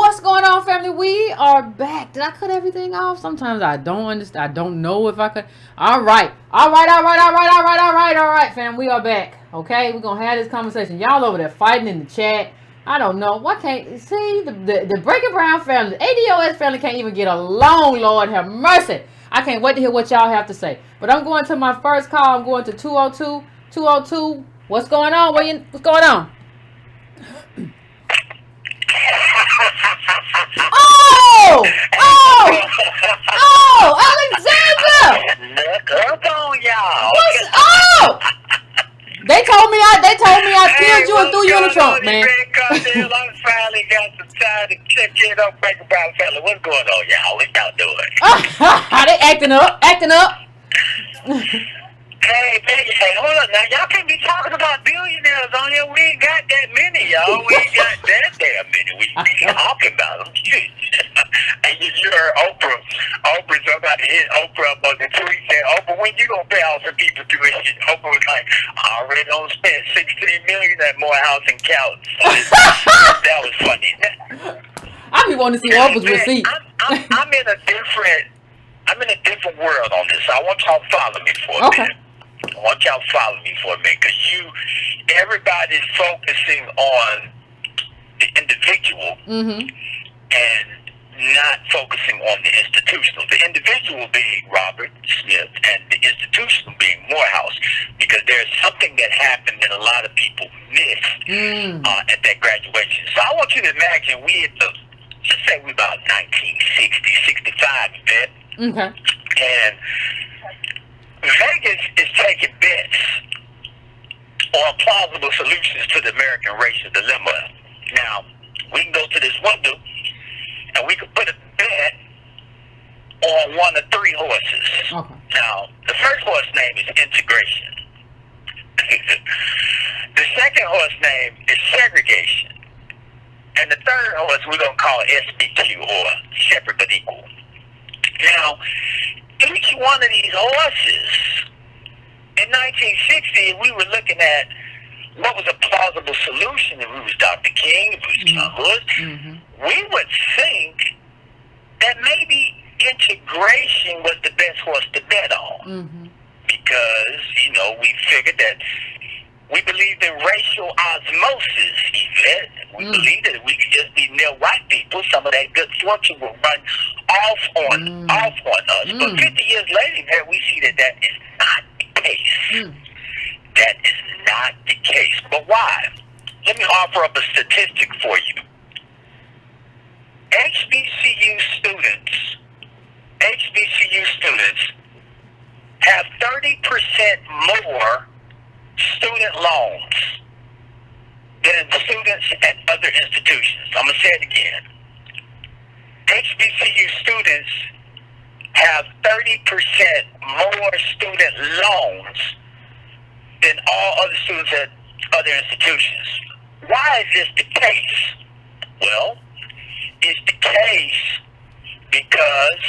What's going on, family? We are back. Did I cut everything off? Sometimes I don't understand. I don't know if I could. All right, fam. We are back. Okay, we're gonna have this conversation. Y'all over there fighting in the chat. I don't know. Why can't see the Breaking Brown family, ADOS family can't even get along. Lord have mercy. I can't wait to hear what y'all have to say. But I'm going to my first call. I'm going to 202. What's going on? What's going on? Alexander! Look on y'all. What's up? They told me I killed you and threw you in the trunk, man. I finally got some time to check in on Breaking Brown family. What's going on, y'all? What y'all doing? They acting up. Hey, hold on now. Y'all can't be talking about billionaires on here. We ain't got that many, y'all. We ain't got that damn many. We be talking about them. And you heard Oprah, somebody hit Oprah up on the tweet saying, Oprah, when you gonna pay off some people tuition? Oprah was like, I already don't spend $16 million at Morehouse and Couch. That was funny. I be wanting to see Oprah's receipt. I'm in a different world on this. So I want y'all to follow me for a minute. I want y'all to follow me for a minute, because everybody's focusing on the individual and not focusing on the institutional. The individual being Robert Smith and the institutional being Morehouse, because there's something that happened that a lot of people missed at that graduation. So I want you to imagine let's say we about 1960, 65, Yvette. Okay. And Vegas is taking bets on plausible solutions to the American racial dilemma. Now, we can go to this window and we can put a bet on one of three horses. Okay. Now, the first horse name is integration. The second horse name is segregation. And the third horse we're going to call SBQ, or separate but equal. Now, each one of these horses, in 1960, we were looking at what was a plausible solution. If we was Dr. King, if we was John Lewis, we would think that maybe integration was the best horse to bet on. Because, we figured that we believed in racial osmosis, Yvette. We believed that if we could just be near white people, some of that good fortune would run off on us. But 50 years later, we see that is not the case. That is not the case. But why? Let me offer up a statistic for you. HBCU students have 30% more student loans than students at other institutions. I'm going to say it again. HBCU students have 30% more student loans than all other students at other institutions. Why is this the case? Well, it's the case because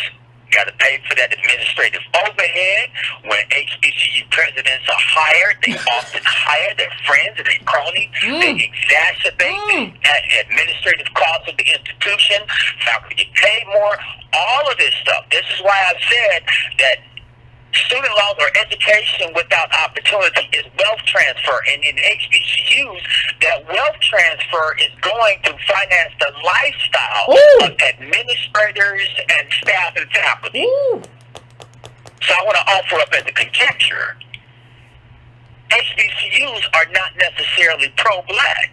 you got to pay for that administrative overhead. When HBCU presidents are hired, they often hire their friends and their cronies. They exacerbate the administrative costs of the institution. Faculty get paid more. All of this stuff. This is why I've said that student loans or education without opportunity is wealth transfer. And in HBCUs, that wealth transfer is going to finance the lifestyle of administrators and staff and faculty. So I want to offer up as a conjecture, HBCUs are not necessarily pro-black.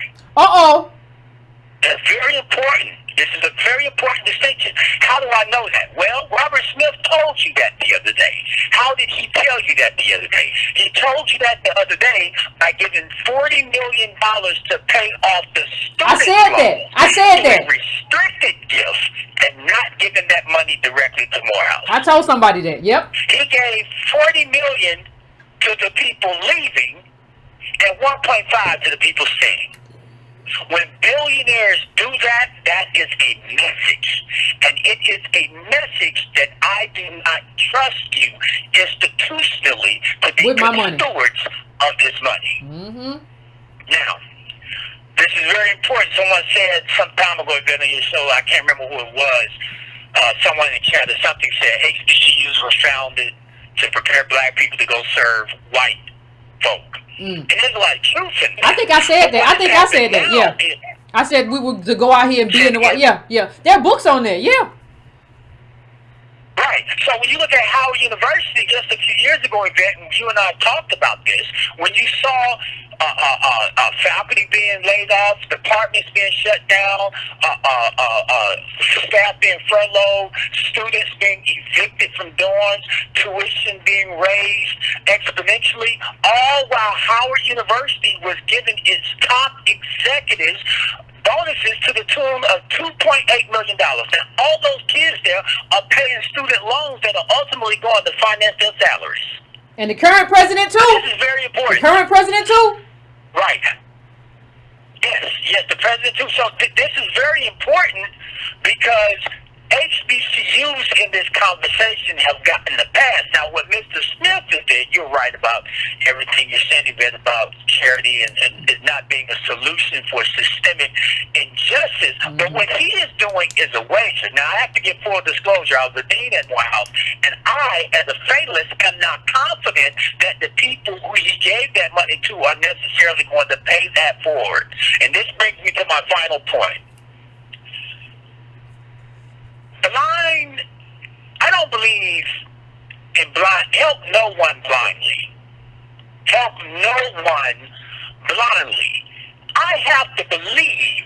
That's very important. This is a very important distinction. How do I know that? Well, Robert Smith told you that the other day. How did he tell you that the other day? He told you that the other day by giving $40 million to pay off the student loans. I said that. Restricted gift and not giving that money directly to Morehouse. I told somebody that. Yep. He gave $40 million to the people leaving and 1.5 to the people staying. When billionaires do that, that is a message. And it is a message that I do not trust you institutionally to be good stewards of this money. Now, the This is very important. Someone said some time ago, Yvette, on your show, I can't remember who it was, someone in the chat or something said HBCUs were founded to prepare black people to go serve white folk. And there's a lot of truth in that. I think I said that. Yeah. I said we were to go out here and be in the white. Yeah. There are books on there. Yeah. Right. So when you look at Howard University just a few years ago, Yvette, and you and I talked about this, when you saw faculty being laid off, departments being shut down, staff being furloughed, students being evicted from dorms, tuition being raised exponentially, all while Howard University was giving its top executives bonuses to the tune of $2.8 million. Now, all those kids there are paying student loans that are ultimately going to finance their salaries. And the current president, too? This is very important. The current president, too? Right. Yes, the president, too. So this is very important because HBCUs in this conversation have gotten the pass. Now, what Mr. Smith did, you're right about everything you're saying about charity and it not being a solution for systemic injustice. Mm-hmm. But what he is doing is a wager. Now, I have to give full disclosure. I was a dean at Morehouse, and I, as a fatalist, am not confident that the people who he gave that money to are necessarily going to pay that forward. And this brings me to my final point. I don't believe in help no one blindly. Help no one blindly. I have to believe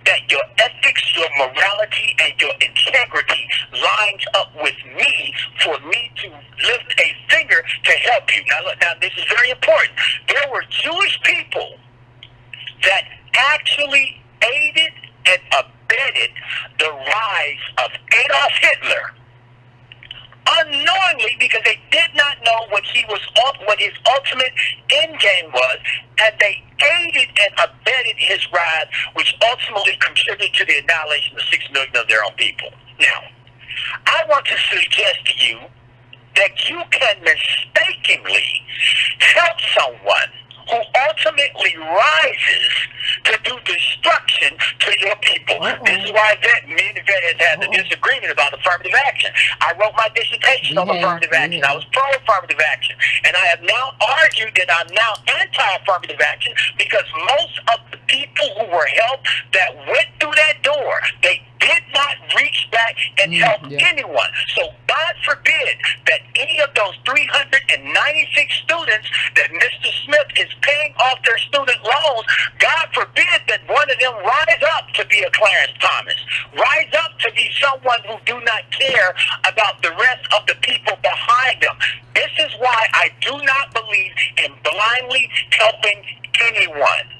that your ethics, your morality, and your integrity lines up with me for me to lift a finger to help you. Now this is very important. There were Jewish people that actually aided and abetted the rise of Adolf Hitler unknowingly because they did not know what his ultimate end game was, and they aided and abetted his rise, which ultimately contributed to the annihilation of 6 million of their own people. Now, I want to suggest to you that you can mistakenly help someone who ultimately rises to do destruction to your people. This is why me and Yvette has had a disagreement about affirmative action. I wrote my dissertation on affirmative action. I was pro-affirmative action. And I have now argued that I'm now anti-affirmative action because most of the people who were helped that went through that door, they did not reach back and help anyone. So God forbid that any of those 396 students that Mr. Smith is paying off their student loans, God forbid that one of them rise up to be a Clarence Thomas, rise up to be someone who do not care about the rest of the people behind them. This is why I do not believe in blindly helping anyone.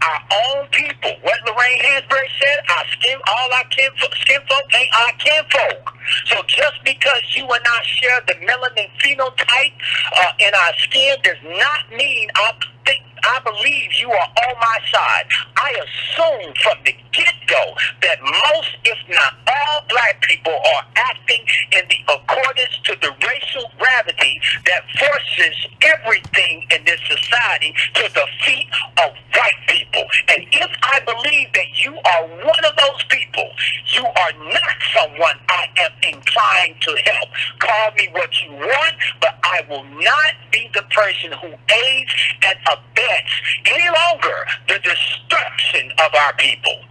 Our own people, what Lorraine Hansberry said, all our skin folk ain't our kinfolk. So just because you and I share the melanin phenotype in our skin does not mean I believe you are on my side. I assume from the get-go that most, if not all, black people are acting in the accordance to the racial gravity that forces everything in this society to the feet of white people. And if I believe that you are one of those people, you are not someone I am inclined to help. Call me what you want, but I will not be the person who aids and abets any longer the destruction of our people.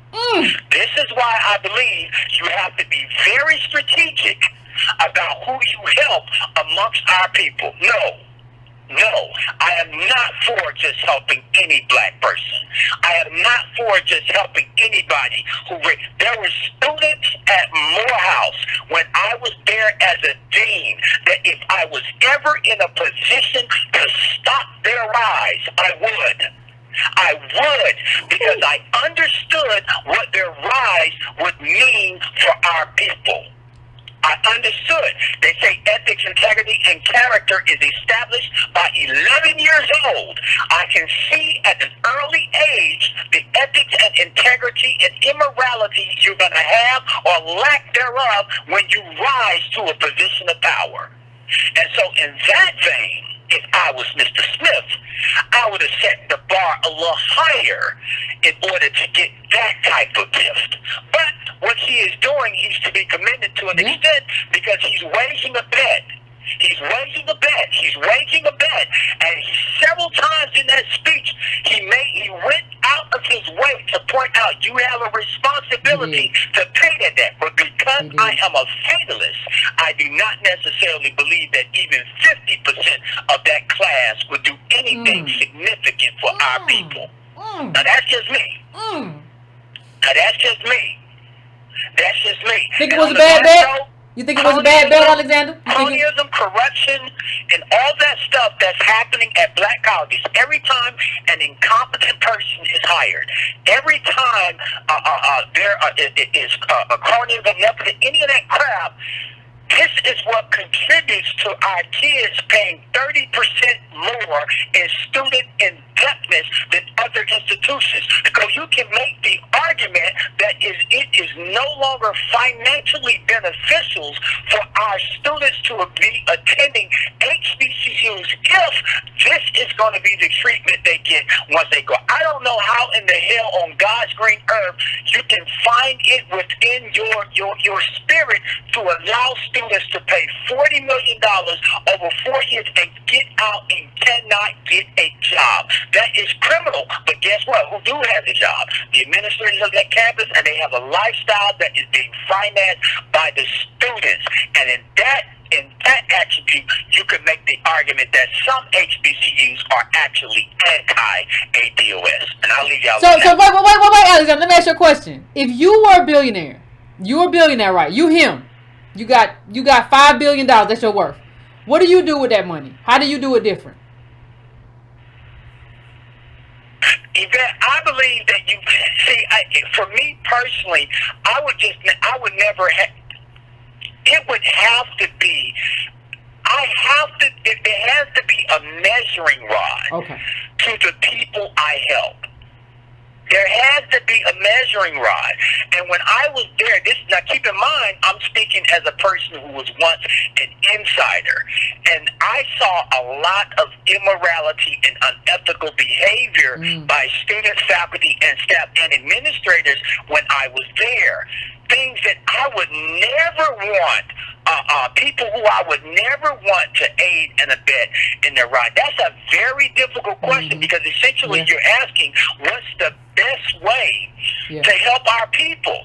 This is why I believe you have to be very strategic about who you help amongst our people. No, I am not for just helping any black person. I am not for just helping anybody there were students at Morehouse when I was there as a dean that if I was ever in a position to stop their rise, I would, because I understood what their rise would mean for our people. I understood. They say ethics, integrity, and character is established by 11 years old. I can see at an early age the ethics and integrity and immorality you're going to have or lack thereof when you rise to a position of power. And so in that vein, if I was Mr. Smith, I would have set the bar a little higher in order to get that type of gift. But what he is doing, he's to be commended to an extent because he's waging a bet. He's waging a bet. He's waging a bet. And several times in that speech, he went out of his way to point out you have a responsibility to pay that debt. But because I am a fatalist, I do not necessarily believe that even 50% of that class would do anything significant for our people. Now that's just me. Now that's just me. That's just me. Think it was a bad bet? You think it was a bad bet, Alexander? Cronyism, corruption, and all that stuff that's happening at black colleges. Every time an incompetent person is hired, every time there is cronyism, nepotism, any of that crap, this is what contributes to our kids paying 30% more in student indebtedness than other institutions. Because you can make the argument that it is no longer financially beneficial for our students to be attending HBCUs if this is going to be the treatment they get once they go. I don't know how in the hell on God's green earth you can find it within your spirit to allow students to pay $40 million over 4 years and get out and cannot get a job. That is criminal. But guess what? Who do have a job? The administrators of that campus, and they have a lifestyle that is being financed by the students. And in that attribute, you could make the argument that some HBCUs are actually anti-ADOS. And I'll leave y'all with that. So wait, Alexander, let me ask you a question. If you were a billionaire, right? You him. You got $5 billion. That's your worth. What do you do with that money? How do you do it different? Yvette, I believe that you see. For me personally, I would never have. It would have to be. There has to be a measuring rod to the people I help. There has to be a measuring rod. And when I was there, now keep in mind, I'm speaking as a person who was once an insider. And I saw a lot of immorality and unethical behavior by students, faculty, and staff and administrators when I was there. Things that I would never want, people who I would never want to aid and abet in their ride. That's a very difficult question because essentially you're asking what's the best way to help our people.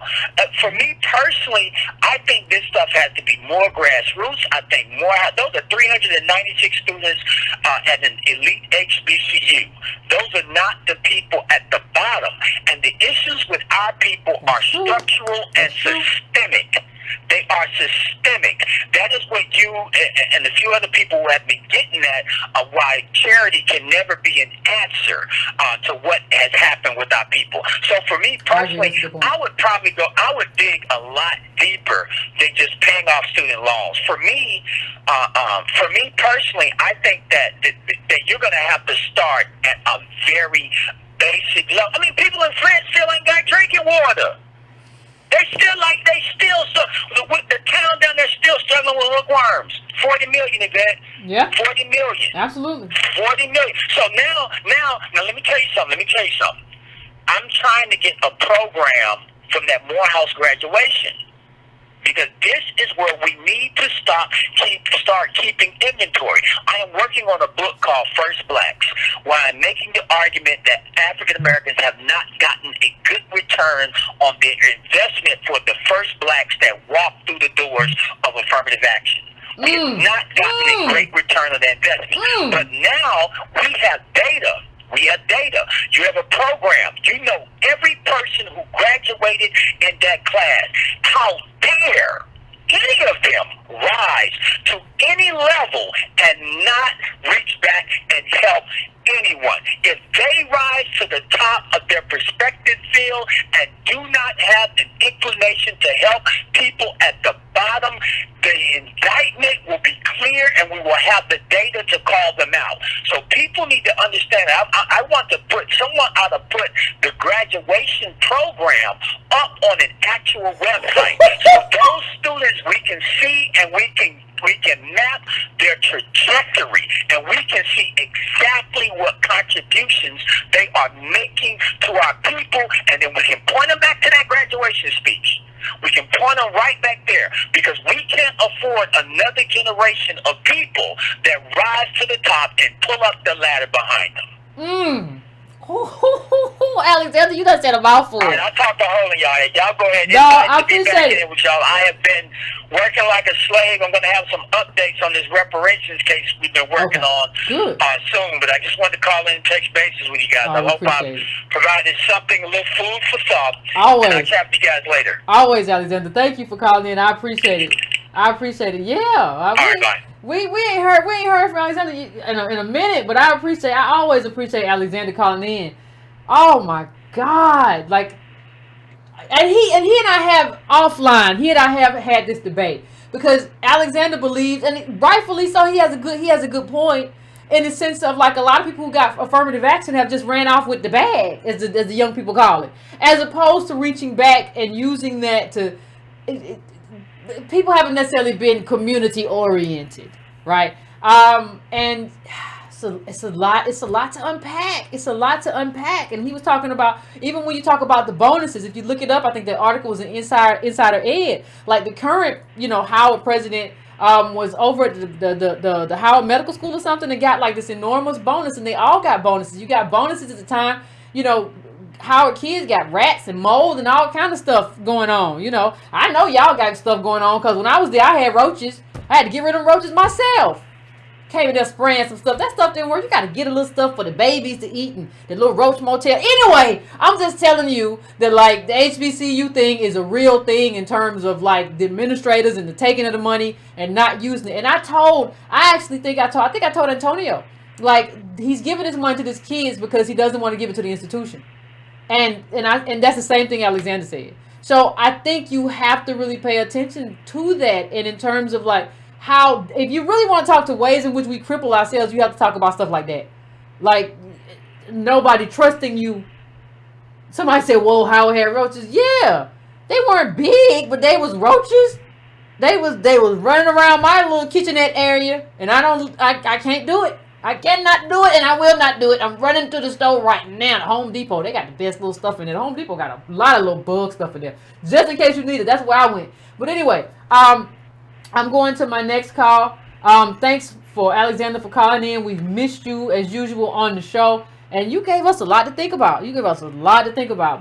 For me personally, I think this stuff has to be more grassroots. I think those are 396 students at an elite HBCU. Those are not the people at the bottom. And the issues with our people are structural and systemic. They are systemic. That is what you and a few other people who have been getting at why charity can never be an answer to what has happened with our people. So for me personally, I would dig a lot deeper than just paying off student loans. For me personally, I think that you're going to have to start at a very basic level. I mean, people in France still ain't got drinking water. The town down there still struggling with hookworms. 40 million, Yvette. Yeah. 40 million. Absolutely. 40 million. So now, let me tell you something. I'm trying to get a program from that Morehouse graduation. Because this is where we need to start keeping inventory. I am working on a book called First Blacks, where I'm making the argument that African Americans have not gotten a good return on their investment for the first blacks that walked through the doors of affirmative action. We have not gotten a great return on their investment. But now we have data. You have a program. You know every person who graduated in that class. How dare any of them rise to any level and not reach back and help anyone? If they rise to the top of their prospective field and do not have an inclination to help people at the bottom, the indictment will be clear and we will have the data to call them out. So people need to understand. I want to someone ought to put the graduation program up on an actual website. So those students we can see and we can map their trajectory and we can contributions they are making to our people, and then we can point them back to that graduation speech. We can point them right back there, because we can't afford another generation of people that rise to the top and pull up the ladder behind them. Alexander, you done said a mouthful. All right, I'll talk to all of y'all. Y'all go ahead. No, I appreciate it. With y'all. I have been working like a slave. I'm going to have some updates on this reparations case we've been working on soon. But I just wanted to call in and touch bases with you guys. I hope I've provided something, a little food for thought. Always. And I'll chat with you guys later. Always, Alexander. Thank you for calling in. I appreciate it. Yeah. All right, bye. We ain't heard from Alexander in a minute, but I always appreciate Alexander calling in. Oh my God. Like, and he and I have offline, he and I have had this debate, because Alexander believes, and rightfully so, he has a good point, in the sense of, like, a lot of people who got affirmative action have just ran off with the bag, as the young people call it, as opposed to reaching back and using that to people haven't necessarily been community oriented, right? And so it's a lot to unpack. And he was talking about, even when you talk about the bonuses, if you look it up, I think the article was an Insider Ed, like the current, Howard president was over at the Howard Medical School or something, and got like this enormous bonus, and they all got bonuses. You got bonuses at the time, Howard kids got rats and mold and all kind of stuff going on. I know y'all got stuff going on, because when I was there, I had roaches. I had to get rid of them roaches myself. Came in there spraying some stuff. That stuff didn't work. You got to get a little stuff for the babies to eat and the little roach motel. Anyway, I'm just telling you that, like, the HBCU thing is a real thing in terms of, like, the administrators and the taking of the money and not using it. And I told Antonio, like, he's giving his money to his kids because he doesn't want to give it to the institution. And that's the same thing Alexander said. So I think you have to really pay attention to that. And in terms of, like, how, if you really want to talk to ways in which we cripple ourselves, you have to talk about stuff like that. Like, nobody trusting you. Somebody said, whoa, Howard had roaches. Yeah, they weren't big, but they was roaches. They was running around my little kitchenette area, and I can't do it. I cannot do it, and I will not do it. I'm running to the store right now. The Home Depot, they got the best little stuff in there. The Home Depot got a lot of little bug stuff in there, just in case you need it. That's where I went. But anyway, I'm going to my next call. Thanks for Alexander for calling in. We've missed you as usual on the show, and you gave us a lot to think about.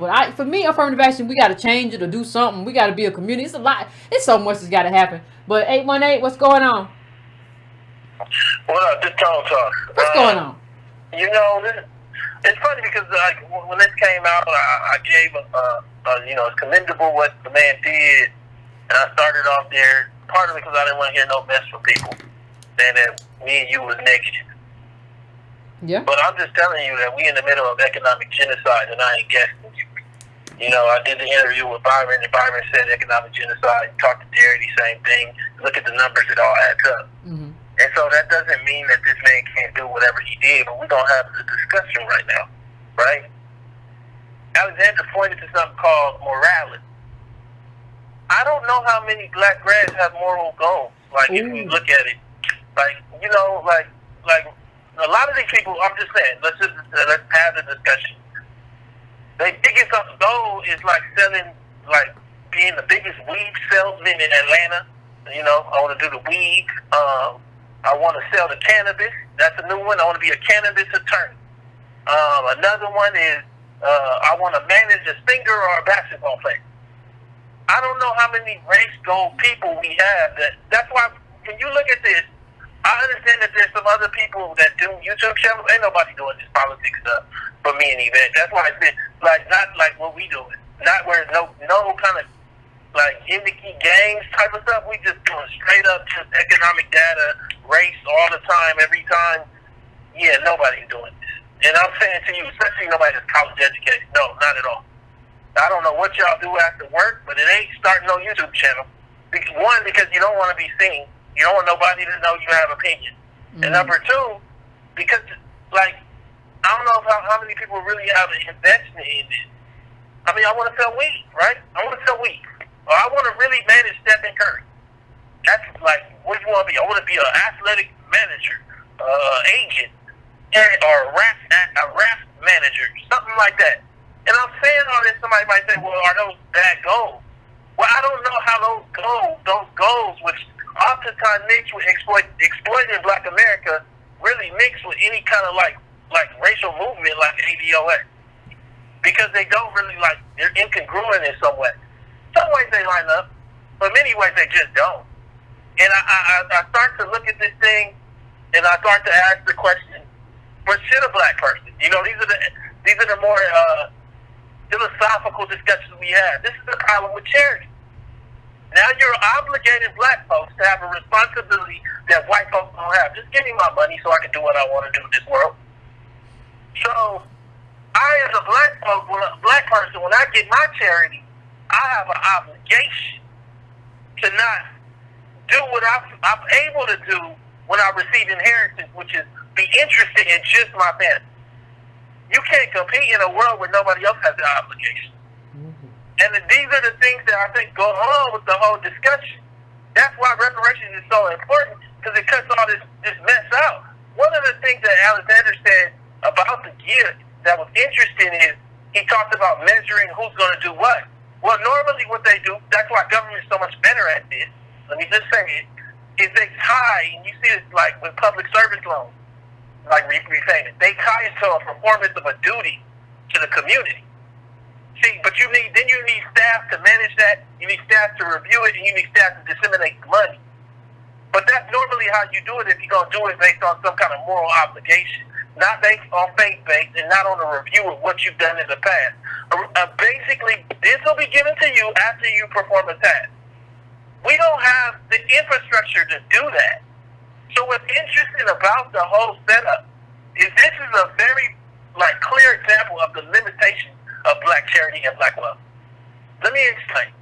But for me, affirmative action, we got to change it or do something. We got to be a community. It's a lot. It's so much that's got to happen. But 818, what's going on? What up? This Tone Talk. What's going on? It's funny because, like, when this came out, I gave it's commendable what the man did, and I started off there. Partly because I didn't want to hear no mess from people saying that me and you was negative. Yeah. But I'm just telling you that we in the middle of economic genocide, and I ain't guessing you. I did the interview with Byron, and Byron said economic genocide. Talked to Charity, same thing. Look at the numbers; it all adds up. Mm-hmm. And so that doesn't mean that this man can't do whatever he did, but we don't have the discussion right now, right? Alexander pointed to something called morality. I don't know how many black grads have moral goals. Like, if you look at it, like, like a lot of these people, I'm just saying, let's have the discussion. Their biggest goal is, like, selling, like, being the biggest weed salesman in Atlanta. I want to do the weed. I want to sell the cannabis. That's a new one. I want to be a cannabis attorney. Another one is I want to manage a singer or a basketball player. I don't know how many race goal people we have. That's why when you look at this, I understand that there's some other people that do YouTube channels. Ain't nobody doing this politics stuff but me and Yvette. That's why it's been like not like what we doing. Not where no kind of like gimmicky games type of stuff. We just doing straight up just economic data, race all the time, every time. Yeah, nobody's doing this. And I'm saying to you, especially nobody that's college educated. No, not at all. I don't know what y'all do after work, but it ain't starting no YouTube channel. One, because you don't want to be seen. You don't want nobody to know you have opinion. Mm-hmm. And number two, because, like, I don't know how many people really have an investment in this. I mean, I want to sell weed, right? I want to sell weed. Or I want to really manage Stephen Curry. That's like, what do you want to be? I want to be an athletic manager, agent. or a rap manager, something like that. And I'm saying all this, somebody might say, well, are those bad goals? Well, I don't know how those goals, which oftentimes mix with exploiting Black America, really mix with any kind of like racial movement like ADOS. Because they don't really they're incongruent in some way. Some ways they line up, but many ways they just don't. And I start to look at this thing, and I start to ask the question, what should a Black person? You know, these are the more philosophical discussions we have. This is the problem with charity. Now you're obligating Black folks to have a responsibility that white folks don't have. Just give me my money so I can do what I want to do in this world. So I, as a Black person, when I get my charity, I have an obligation to not do what I'm able to do when I receive inheritance, which is be interested in just my family. You can't compete in a world where nobody else has the obligation. And these are the things that I think go on with the whole discussion. That's why reparations is so important, because it cuts all this mess out. One of the things that Alexander said about the gift that was interesting is he talked about measuring who's going to do what. Well, normally what they do, that's why government is so much better at this, let me just say it, is they tie, and you see it like with public service loans, like repayment, they tie it to a performance of a duty to the community. See, but you need staff to manage that, you need staff to review it, and you need staff to disseminate the money. But that's normally how you do it if you're going to do it based on some kind of moral obligation, not based on faith-based and not on a review of what you've done in the past. Basically, this will be given to you after you perform a task. We don't have the infrastructure to do that. So what's interesting about the whole setup is this is a very clear example of the limitation of Black charity and Black wealth. Let me explain.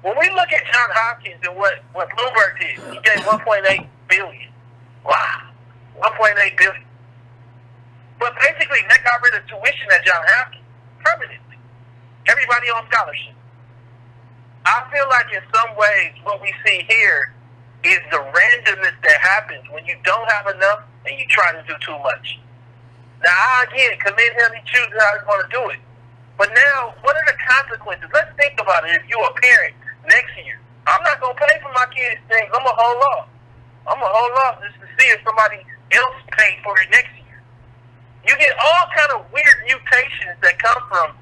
When we look at John Hopkins and what Bloomberg did, he gave $1.8 billion. Wow, $1.8 billion. But basically, they got rid of tuition at John Hopkins permanently. Everybody on scholarship. I feel like in some ways what we see here is the randomness that happens when you don't have enough and you try to do too much. Now, again, commend him, he chooses how he's going to do it. But now, what are the consequences? Let's think about it. If you're a parent next year, I'm not going to pay for my kids' things. I'm going to hold off. I'm going to hold off just to see if somebody else pays for it next year. You get all kind of weird mutations that come from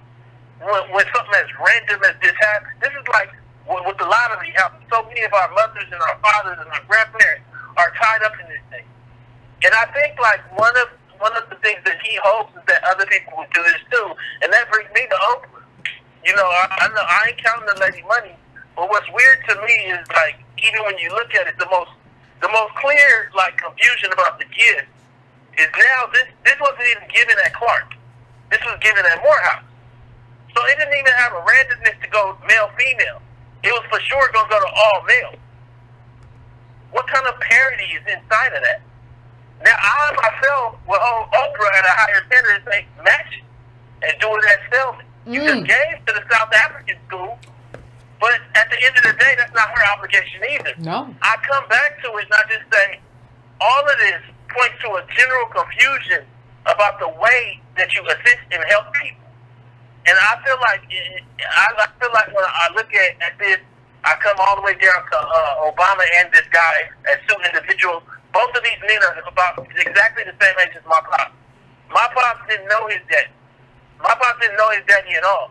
when something as random as this happens. This is like with the lottery happens. So many of our mothers and our fathers and our grandparents are tied up in this thing. And I think one of the things that he hopes is that other people would do this too. And that brings me to Oprah. You know, I know I ain't counting the lady money, but what's weird to me is even when you look at it, the most clear confusion about the gift is now this wasn't even given at Clark. This was given at Morehouse. So it didn't even have a randomness to go male-female. It was for sure going to go to all male. What kind of parity is inside of that? Now, I myself will hold Oprah at a higher standard and say, match it and do it at Selman. You just gave to the South African school, but at the end of the day, that's not her obligation either. No. I come back to it and I just say, all of this points to a general confusion about the way that you assist and help people. And I feel like when I look at this, I come all the way down to Obama and this guy as two individuals. Both of these men are about exactly the same age as my pops. My pops didn't know his daddy. My pops didn't know his daddy at all.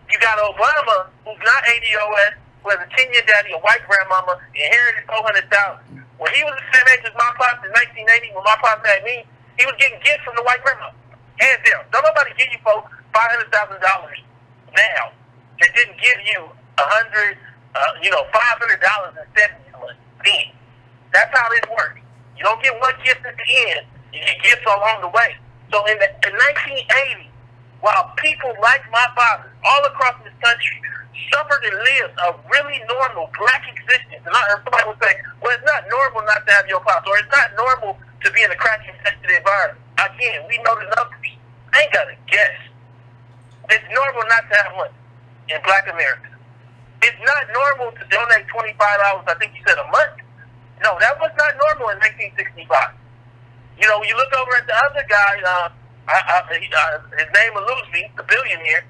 You got Obama, who's not ADOS, who has a 10-year daddy, a white grandmama, inherited $400,000. When he was the same age as my pops in 1980, when my pops had me, he was getting gifts from the white grandma. Hands down. Don't nobody give you folks $500,000 now that didn't give you $500 in 70 months then. That's how this works. You don't get one gift at the end. You get gifts along the way. So in 1980, while people like my father all across this country suffered and lived a really normal Black existence, and somebody would say, well, it's not normal not to have your pops, or it's not normal to be in a crack-infested environment. Again, we know the numbers. I ain't got to guess. It's normal not to have money in Black America. It's not normal to donate $25, I think you said, a month. No, that was not normal in 1965. You know, when you look over at the other guy, his name eludes me, the billionaire.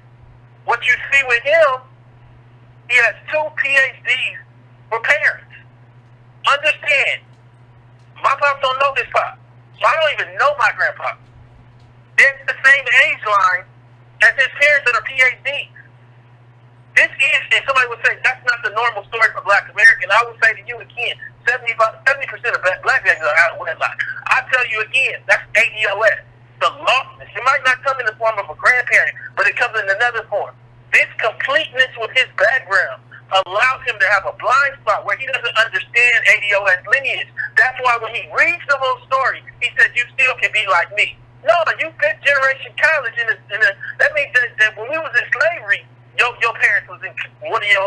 What you see with him, he has 2 PhDs for parents. Understand, my pops don't know his pop. So I don't even know my grandpa. They're the same age line as his parents that are PhDs. This is, and somebody would say, that's not the normal story for Black American. I would say to you again, 70% of Black guys are out of wedlock. I tell you again, that's ADOS. The lostness. It might not come in the form of a grandparent, but it comes in another form. This completeness with his background allows him to have a blind spot where he doesn't understand ADOS lineage. That's why when he reads the whole story, he says, you still can be like me. No, you fifth generation college, that means that when we was in slavery, your parents was in, one of your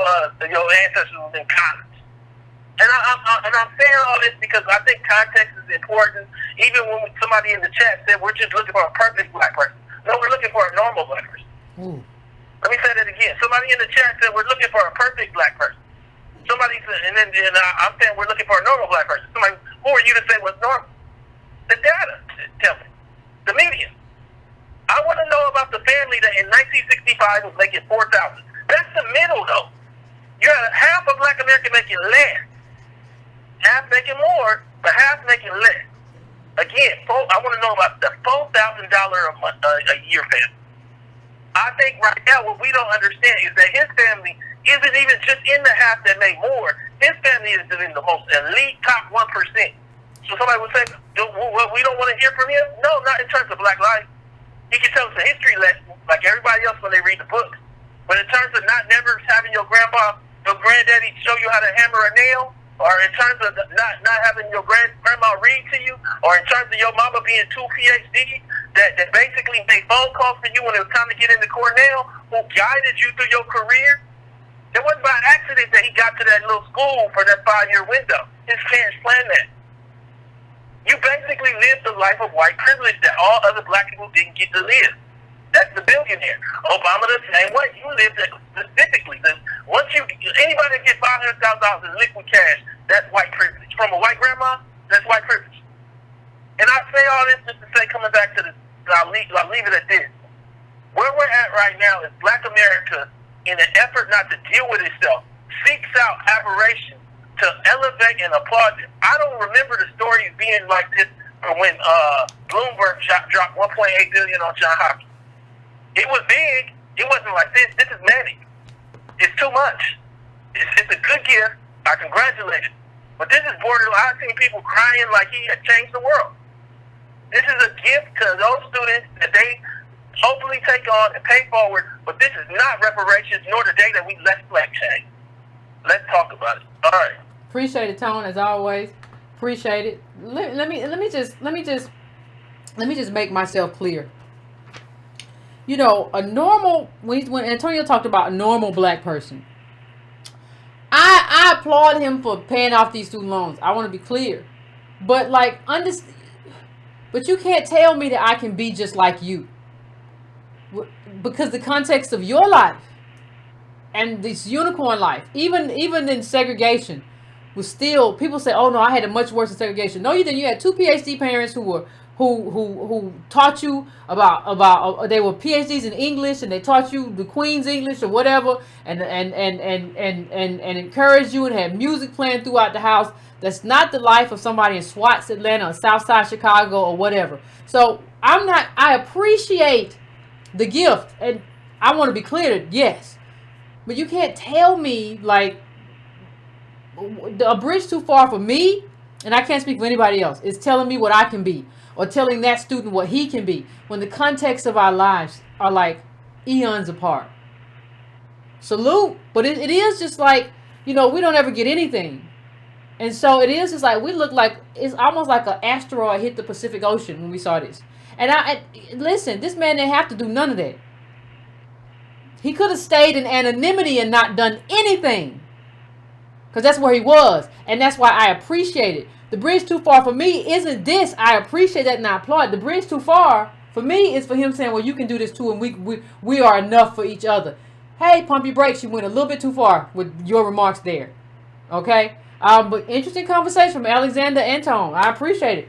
ancestors was in college. And I'm saying all this because I think context is important. Even when somebody in the chat said we're just looking for a perfect Black person. No, we're looking for a normal Black person. Ooh. Let me say that again. Somebody in the chat said we're looking for a perfect Black person. Somebody said, and I'm saying we're looking for a normal Black person. Somebody, who are you to say what's normal? The data tell me. The media. I want to know about the family that in 1965 was making $4,000. That's the middle, though. You had half of Black America making less. Half making more, but half making less. Again, I want to know about the $4,000 a year family. I think right now what we don't understand is that his family isn't even just in the half that make more. His family is in the most elite top 1%. So somebody would say, we don't want to hear from him? No, not in terms of Black life. He can tell us a history lesson like everybody else when they read the books. But in terms of not never having your granddaddy show you how to hammer a nail, or in terms of not having your grandma read to you, or in terms of your mama being 2 PhDs that basically made phone calls for you when it was time to get into Cornell, who guided you through your career, it wasn't by accident that he got to that little school for that 5-year window. His parents planned that. You basically lived the life of white privilege that all other Black people didn't get to live. That's the billionaire. Obama the same way. You lived it specifically. Once anybody that gets $500,000 in liquid cash, that's white privilege. From a white grandma, that's white privilege. And I say all this just to say, coming back to this, I'll leave it at this. Where we're at right now is Black America, in an effort not to deal with itself, seeks out aberration to elevate and applaud it. I don't remember the stories being like this when Bloomberg dropped $1.8 billion on John Hopkins. It was big. It wasn't like this. This is manic. It's too much. It's a good gift. I congratulate it. But this is borderline. I've seen people crying like he had changed the world. This is a gift to those students that they hopefully take on and pay forward. But this is not reparations nor the day that we let Black change. Let's talk about it. All right. Appreciate it, Tone, as always. Appreciate it. Let me just make myself clear. You know, a normal, when Antonio talked about a normal Black person, I applaud him for paying off these student loans. I want to be clear. But but you can't tell me that I can be just like you. Because the context of your life and this unicorn life, even in segregation, was still, people say, oh no, I had it much worse in segregation. No, you didn't. You had 2 PhD parents who taught you about they were PhDs in English, and they taught you the Queen's English or whatever, and encouraged you and had music playing throughout the house. That's not the life of somebody in Swats, Atlanta, or Southside Chicago, or whatever. So I appreciate the gift, and I want to be clear that yes, but you can't tell me like a bridge too far for me, and I can't speak for anybody else, is telling me what I can be, or telling that student what he can be, when the context of our lives are like eons apart. Salute, but it is just like, you know, we don't ever get anything. And so it is just like, we look like, it's almost like an asteroid hit the Pacific Ocean when we saw this. And listen, this man didn't have to do none of that. He could have stayed in anonymity and not done anything. Because that's where he was. And that's why I appreciate it. The bridge too far for me isn't this. I appreciate that and I applaud. The bridge too far for me is for him saying, well, you can do this too, and we are enough for each other. Hey, pump your brakes. You went a little bit too far with your remarks there. Okay? But interesting conversation from Alexander and Tone. I appreciate it.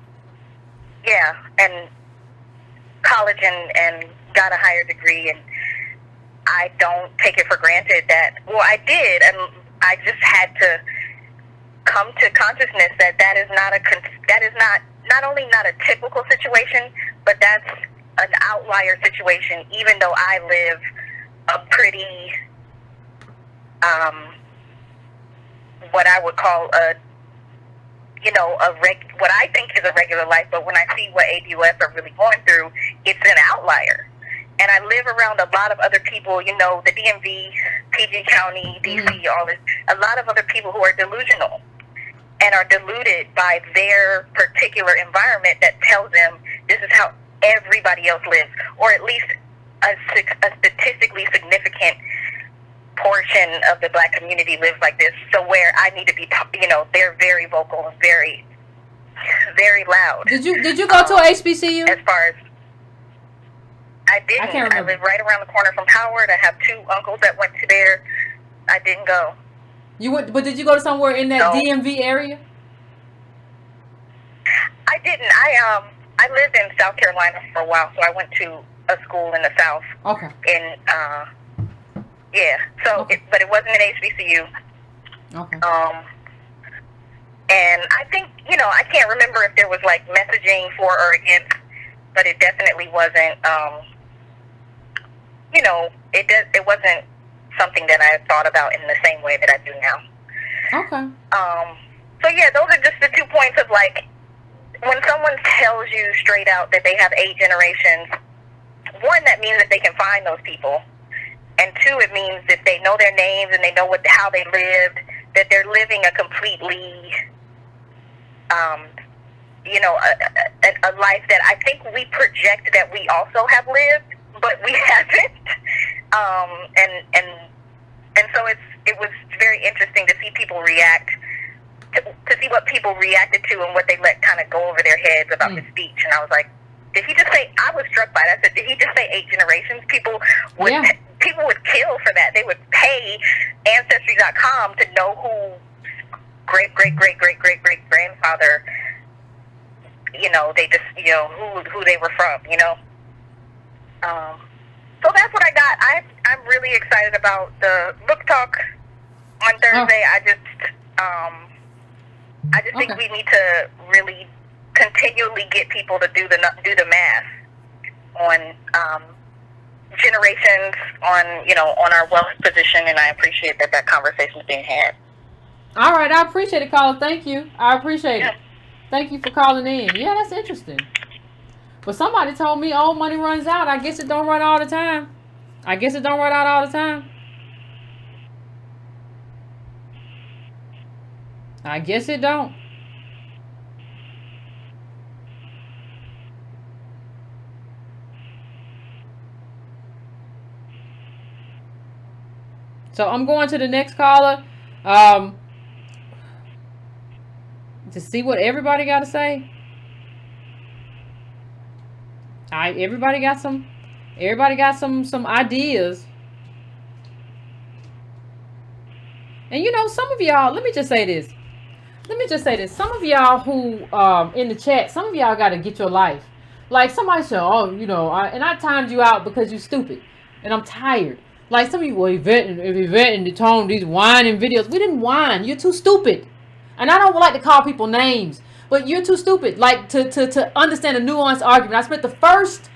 yeah, and college and got a higher degree, and I don't take it for granted that, well, I did, and I just had to come to consciousness that that is not only not a typical situation, but that's an outlier situation, even though I live a pretty, what I would call what I think is a regular life, but when I see what ADOS are really going through, it's an outlier. And I live around a lot of other people, the DMV, PG County, DC, all this, a lot of other people who are delusional and are deluded by their particular environment that tells them this is how everybody else lives, or at least a statistically significant portion of the black community lives like this. So where I need to be, they're very vocal and very, very loud. Did you go to a HBCU? As far as I didn't. I can't remember. I live right around the corner from Howard. I have 2 uncles that went to there. I didn't go. You went, but did you go to somewhere in that DMV area? I didn't. I lived in South Carolina for a while, so I went to a school in the South. Okay. So, okay. But it wasn't an HBCU. Okay. And I think, I can't remember if there was like messaging for or against, but it definitely wasn't, it wasn't something that I thought about in the same way that I do now. Okay. So yeah, those are just the 2 points of like, when someone tells you straight out that they have 8 generations, 1, that means that they can find those people. And 2, it means that they know their names and they know how they lived, that they're living a completely, a life that I think we project that we also have lived, but we haven't. And so it was very interesting to see people react, to see what people reacted to and what they let kind of go over their heads about the speech. And I was like, did he just say, I was struck by that. I said, did he just say 8 generations? People would kill for that. They would pay Ancestry.com to know who great grandfather, they just, who they were from, So that's what I got. I'm really excited about the book talk on Thursday. I just think we need to really continually get people to do the math on generations, on our wealth position, and I appreciate that conversation is being had. All right, I appreciate it, caller. Thank you. I appreciate it. Thank you for calling in. Yeah, that's interesting. But somebody told me old money runs out. I guess it don't run all the time. I guess it don't run out all the time. I guess it don't. So I'm going to the next caller to see what everybody got to say. Everybody got some ideas. And some of y'all, let me just say this. Some of y'all who in the chat, some of y'all got to get your life. Like somebody said, and I timed you out because you stupid and I'm tired. Like some of you, Yvette and the tone, these whining videos. We didn't whine. You're too stupid. And I don't like to call people names, but you're too stupid. Like to understand a nuanced argument. I spent the first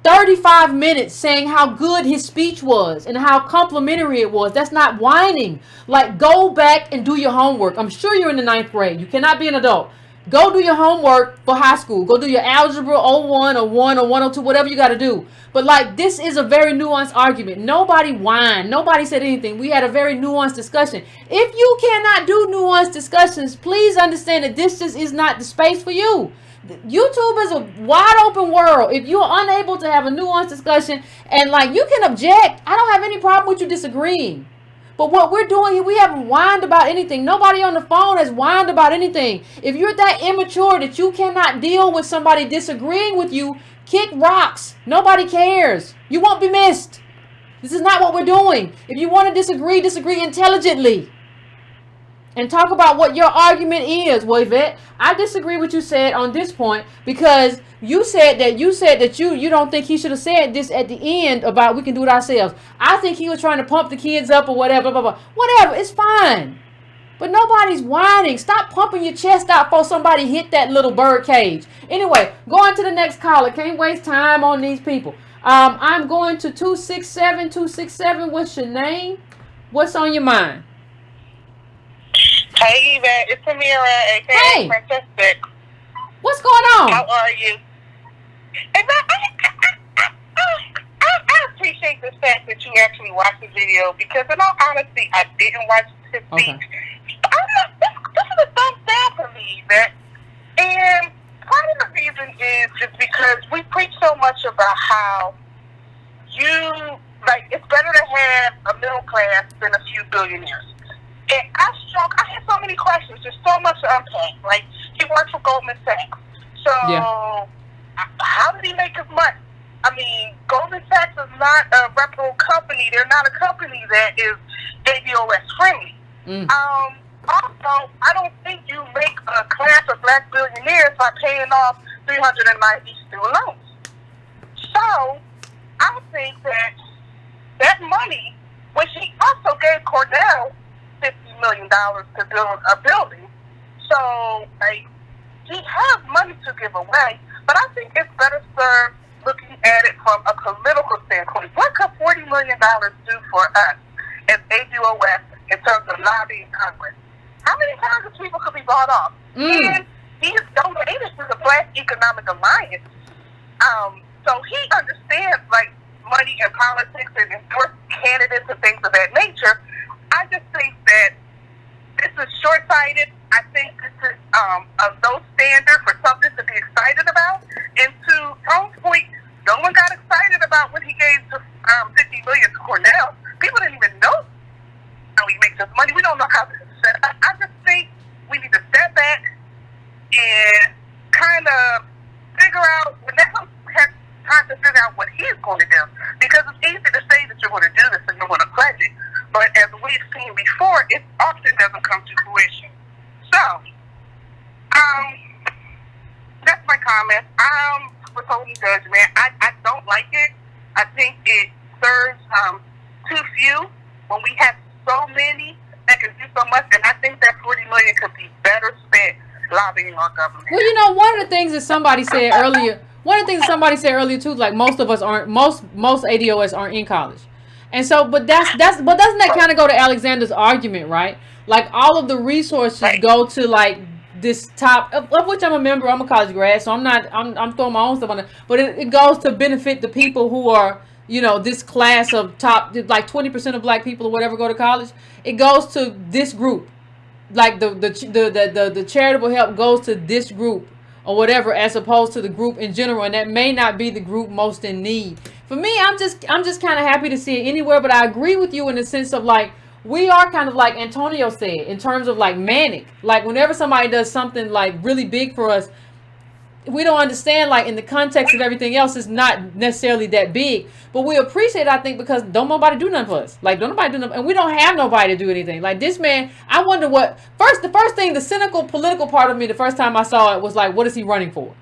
35 minutes saying how good his speech was and how complimentary it was. That's not whining. Like, go back and do your homework. I'm sure you're in the 9th grade. You cannot be an adult. Go do your homework for high school. Go do your algebra 01 or 1 or 102, whatever you got to do. But like, this is a very nuanced argument. Nobody whined. Nobody said anything. We had a very nuanced discussion. If you cannot do nuanced discussions, please understand that this just is not the space for you. YouTube is a wide open world. If you're unable to have a nuanced discussion and like you can object, I don't have any problem with you disagreeing. But what we're doing here, we haven't whined about anything. Nobody on the phone has whined about anything. If you're that immature that you cannot deal with somebody disagreeing with you, kick rocks. Nobody cares. You won't be missed. This is not what we're doing. If you want to disagree, disagree intelligently. and talk about what your argument is. Well, Yvette, I disagree with you said on this point, because you said that you don't think he should have said this at the end about we can do it ourselves. I think he was trying to pump the kids up or whatever, blah, blah, blah. Whatever, it's fine. But nobody's whining. Stop pumping your chest out before somebody hit that little bird cage. Anyway, going to the next caller. Can't waste time on these people. I'm going to 267. 267, what's your name? What's on your mind? Hey, Yvette, it's Amira, aka Hey. Princess Six. What's going on? How are you? Yvette, I appreciate the fact that you actually watched the video, because in all honesty, I didn't watch his speech. This is a thumbs down for me, Yvette. And part of the reason is because we preach so much about how it's better to have a middle class than a few billionaires. And I had so many questions. There's so much to unpack. Like, he worked for Goldman Sachs. So, how did he make his money? I mean, Goldman Sachs is not a reputable company. They're not a company that is ADOS friendly. Also, I don't think you make a class of black billionaires by paying off 390 student loans. So, I think that money, which he also gave Cornell $50 million to build a building. So, he has money to give away, but I think it's better served looking at it from a political standpoint. What could $40 million do for us as ADOS in terms of lobbying Congress? How many Congress people could be bought off? And he's donated to the Black Economic Alliance. So he understands, money and politics and endorse candidates and things of that nature. I just think that this is short-sighted. I think this is a low standard for something to be excited about. And to Tone's point, no one got excited about when he gave $50 million to Cornell. People didn't even know how he makes his money. We don't know how this is set up. I just think we need to step back and kind of figure out, when that comes time to figure out what he's going to do. Because it's easy to say that you're going to do this and you're going to pledge it. But as we've seen before, it often doesn't come to fruition. So, that's my comment. I'm withholding judgment. I don't like it. I think it serves too few when we have so many that can do so much. And I think that $40 million could be better spent lobbying our government. Well, one of the things that somebody said earlier, too, like most of us aren't, most ADOS aren't in college. And so, but doesn't that kind of go to Alexander's argument, right? Like, all of the resources go to this top, of which I'm a member. I'm a college grad, so I'm throwing my own stuff on it. But it goes to benefit the people who are, this class of top, like 20% of black people or whatever go to college. It goes to this group. Like the charitable help goes to this group or whatever, as opposed to the group in general, and that may not be the group most in need. For me, I'm just kind of happy to see it anywhere, but I agree with you in the sense of we are kind of like Antonio said, in terms of manic. Like, whenever somebody does something really big for us, we don't understand, in the context of everything else, it's not necessarily that big. But we appreciate it, I think, because don't nobody do nothing for us. Don't nobody do nothing. And we don't have nobody to do anything. This man, I wonder the first thing, the cynical political part of me, the first time I saw it was what is he running for?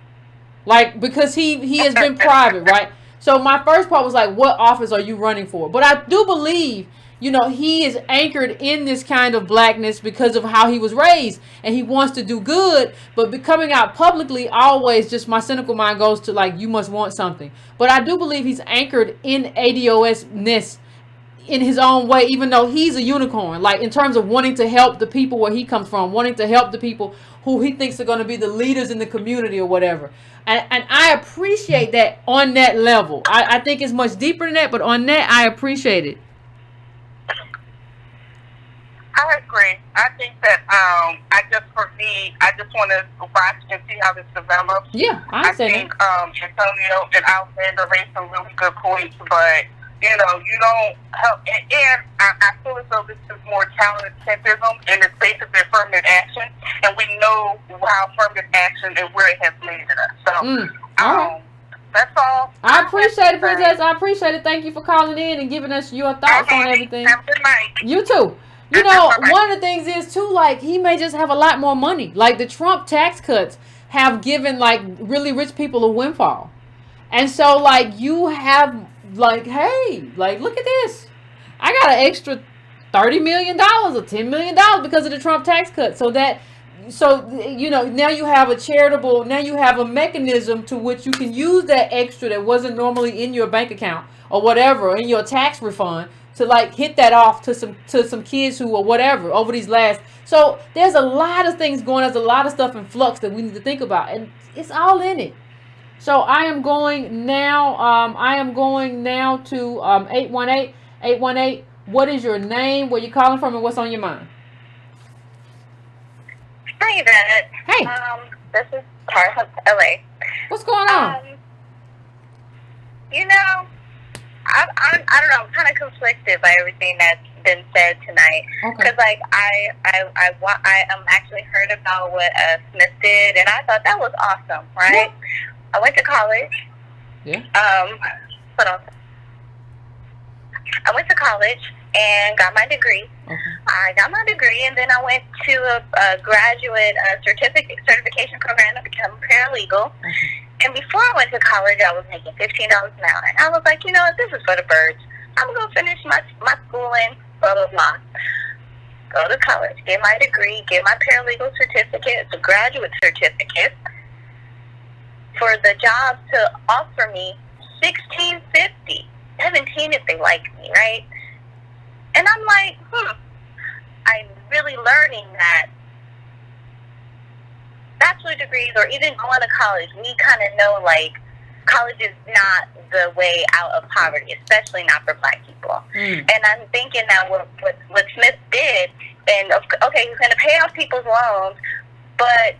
Because he has been private, right? So my first part was what office are you running for? But I do believe, he is anchored in this kind of blackness because of how he was raised, and he wants to do good, but coming out publicly, always just my cynical mind goes to you must want something. But I do believe he's anchored in ADOS-ness in his own way, even though he's a unicorn, in terms of wanting to help the people where he comes from, wanting to help the people who he thinks are going to be the leaders in the community or whatever. And I appreciate that on that level. I think it's much deeper than that, but on that, I appreciate it. I agree. I think that I just want to watch and see how this develops. Yeah, I think Antonio and Alexander raised some really good points, but you don't help. And I feel as though this is more talent centrism, and it's basically affirmative action, and we know how affirmative action and where it has landed us. So, all right. That's all. I appreciate it, Princess. I appreciate it. Thank you for calling in and giving us your thoughts on everything. Have a good night. You too. You know, one of the things is too, like, he may just have a lot more money. Like, the Trump tax cuts have given, like, really rich people a windfall. And so, like, you have, like, hey, like, look at this. I got an extra $30 million or $10 million because of the Trump tax cut. So, you know, now you have now you have a mechanism to which you can use that extra that wasn't normally in your bank account or whatever, in your tax refund, to like hit that off to some kids who or whatever over these last. So there's a lot of things going. There's a lot of stuff in flux that we need to think about, and it's all in it. So I am going now. To 818. What is your name? Where you calling from, and what's on your mind? Hi, Yvette. Hey. This is Tara from LA. What's going on? You know, I don't know. I'm kind of conflicted by everything that's been said tonight. Because, like, I actually heard about what Smith did, and I thought that was awesome, right? Yeah. I went to college. Yeah. Hold on. I went to college and got my degree. Okay. I got my degree, and then I went to a graduate certification program to become a paralegal. Okay. And before I went to college, I was making $15 an hour. And I was like, you know what, this is for the birds. I'm going to finish my schooling, blah, blah, blah. Go to college, get my degree, get my paralegal certificate, the graduate certificate, for the job to offer me $16.50, $17 if they like me, right? And I'm like, I'm really learning that bachelor degrees or even going to college, we kind of know, like, college is not the way out of poverty, especially not for Black people. And I'm thinking that what Smith did, and okay, he's going to pay off people's loans, but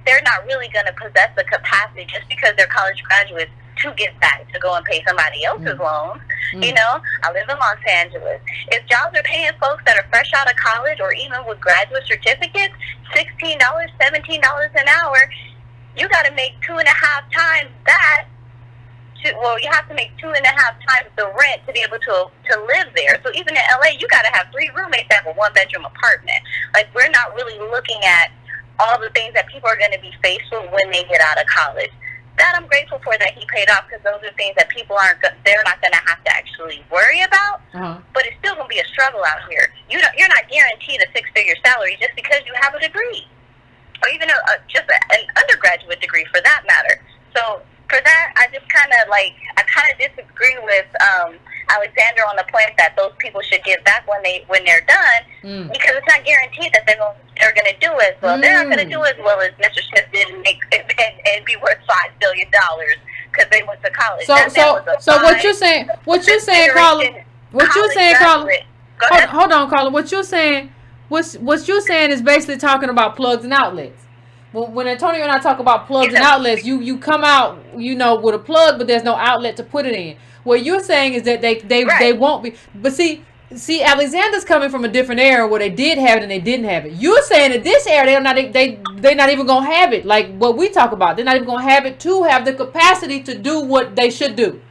they're not really going to possess the capacity just because they're college graduates to give back, to go and pay somebody else's loans. You know, I live in Los Angeles. If jobs are paying folks that are fresh out of college or even with graduate certificates $16, $17 an hour, you got to make 2.5 times that. You have to make 2.5 times the rent to be able to live there. So even in LA, you got to have 3 roommates that have a 1-bedroom apartment. Like, we're not really looking at all the things that people are going to be faced with when they get out of college. That I'm grateful for that he paid off, because those are things that people they're not going to have to actually worry about. But it's still going to be a struggle out here. You're not guaranteed a 6-figure salary just because you have a degree, or even just an undergraduate degree for that matter. So for that, I kind of disagree with Alexander on the point that those people should give back when they're done, because it's not guaranteed that they're going to do as well. They're not going to do as well as Mr. Smith did and be worth $5 billion because they went to college. So what you're saying, Carla? Hold on, Carla. What you're saying is basically talking about plugs and outlets. When Antonio and I talk about plugs and outlets, you come out, you know, with a plug, but there's no outlet to put it in. What you're saying is that they won't be. But see, Alexander's coming from a different era where they did have it and they didn't have it. You're saying that this era they're not even gonna have it. Like what we talk about, they're not even gonna have it to have the capacity to do what they should do.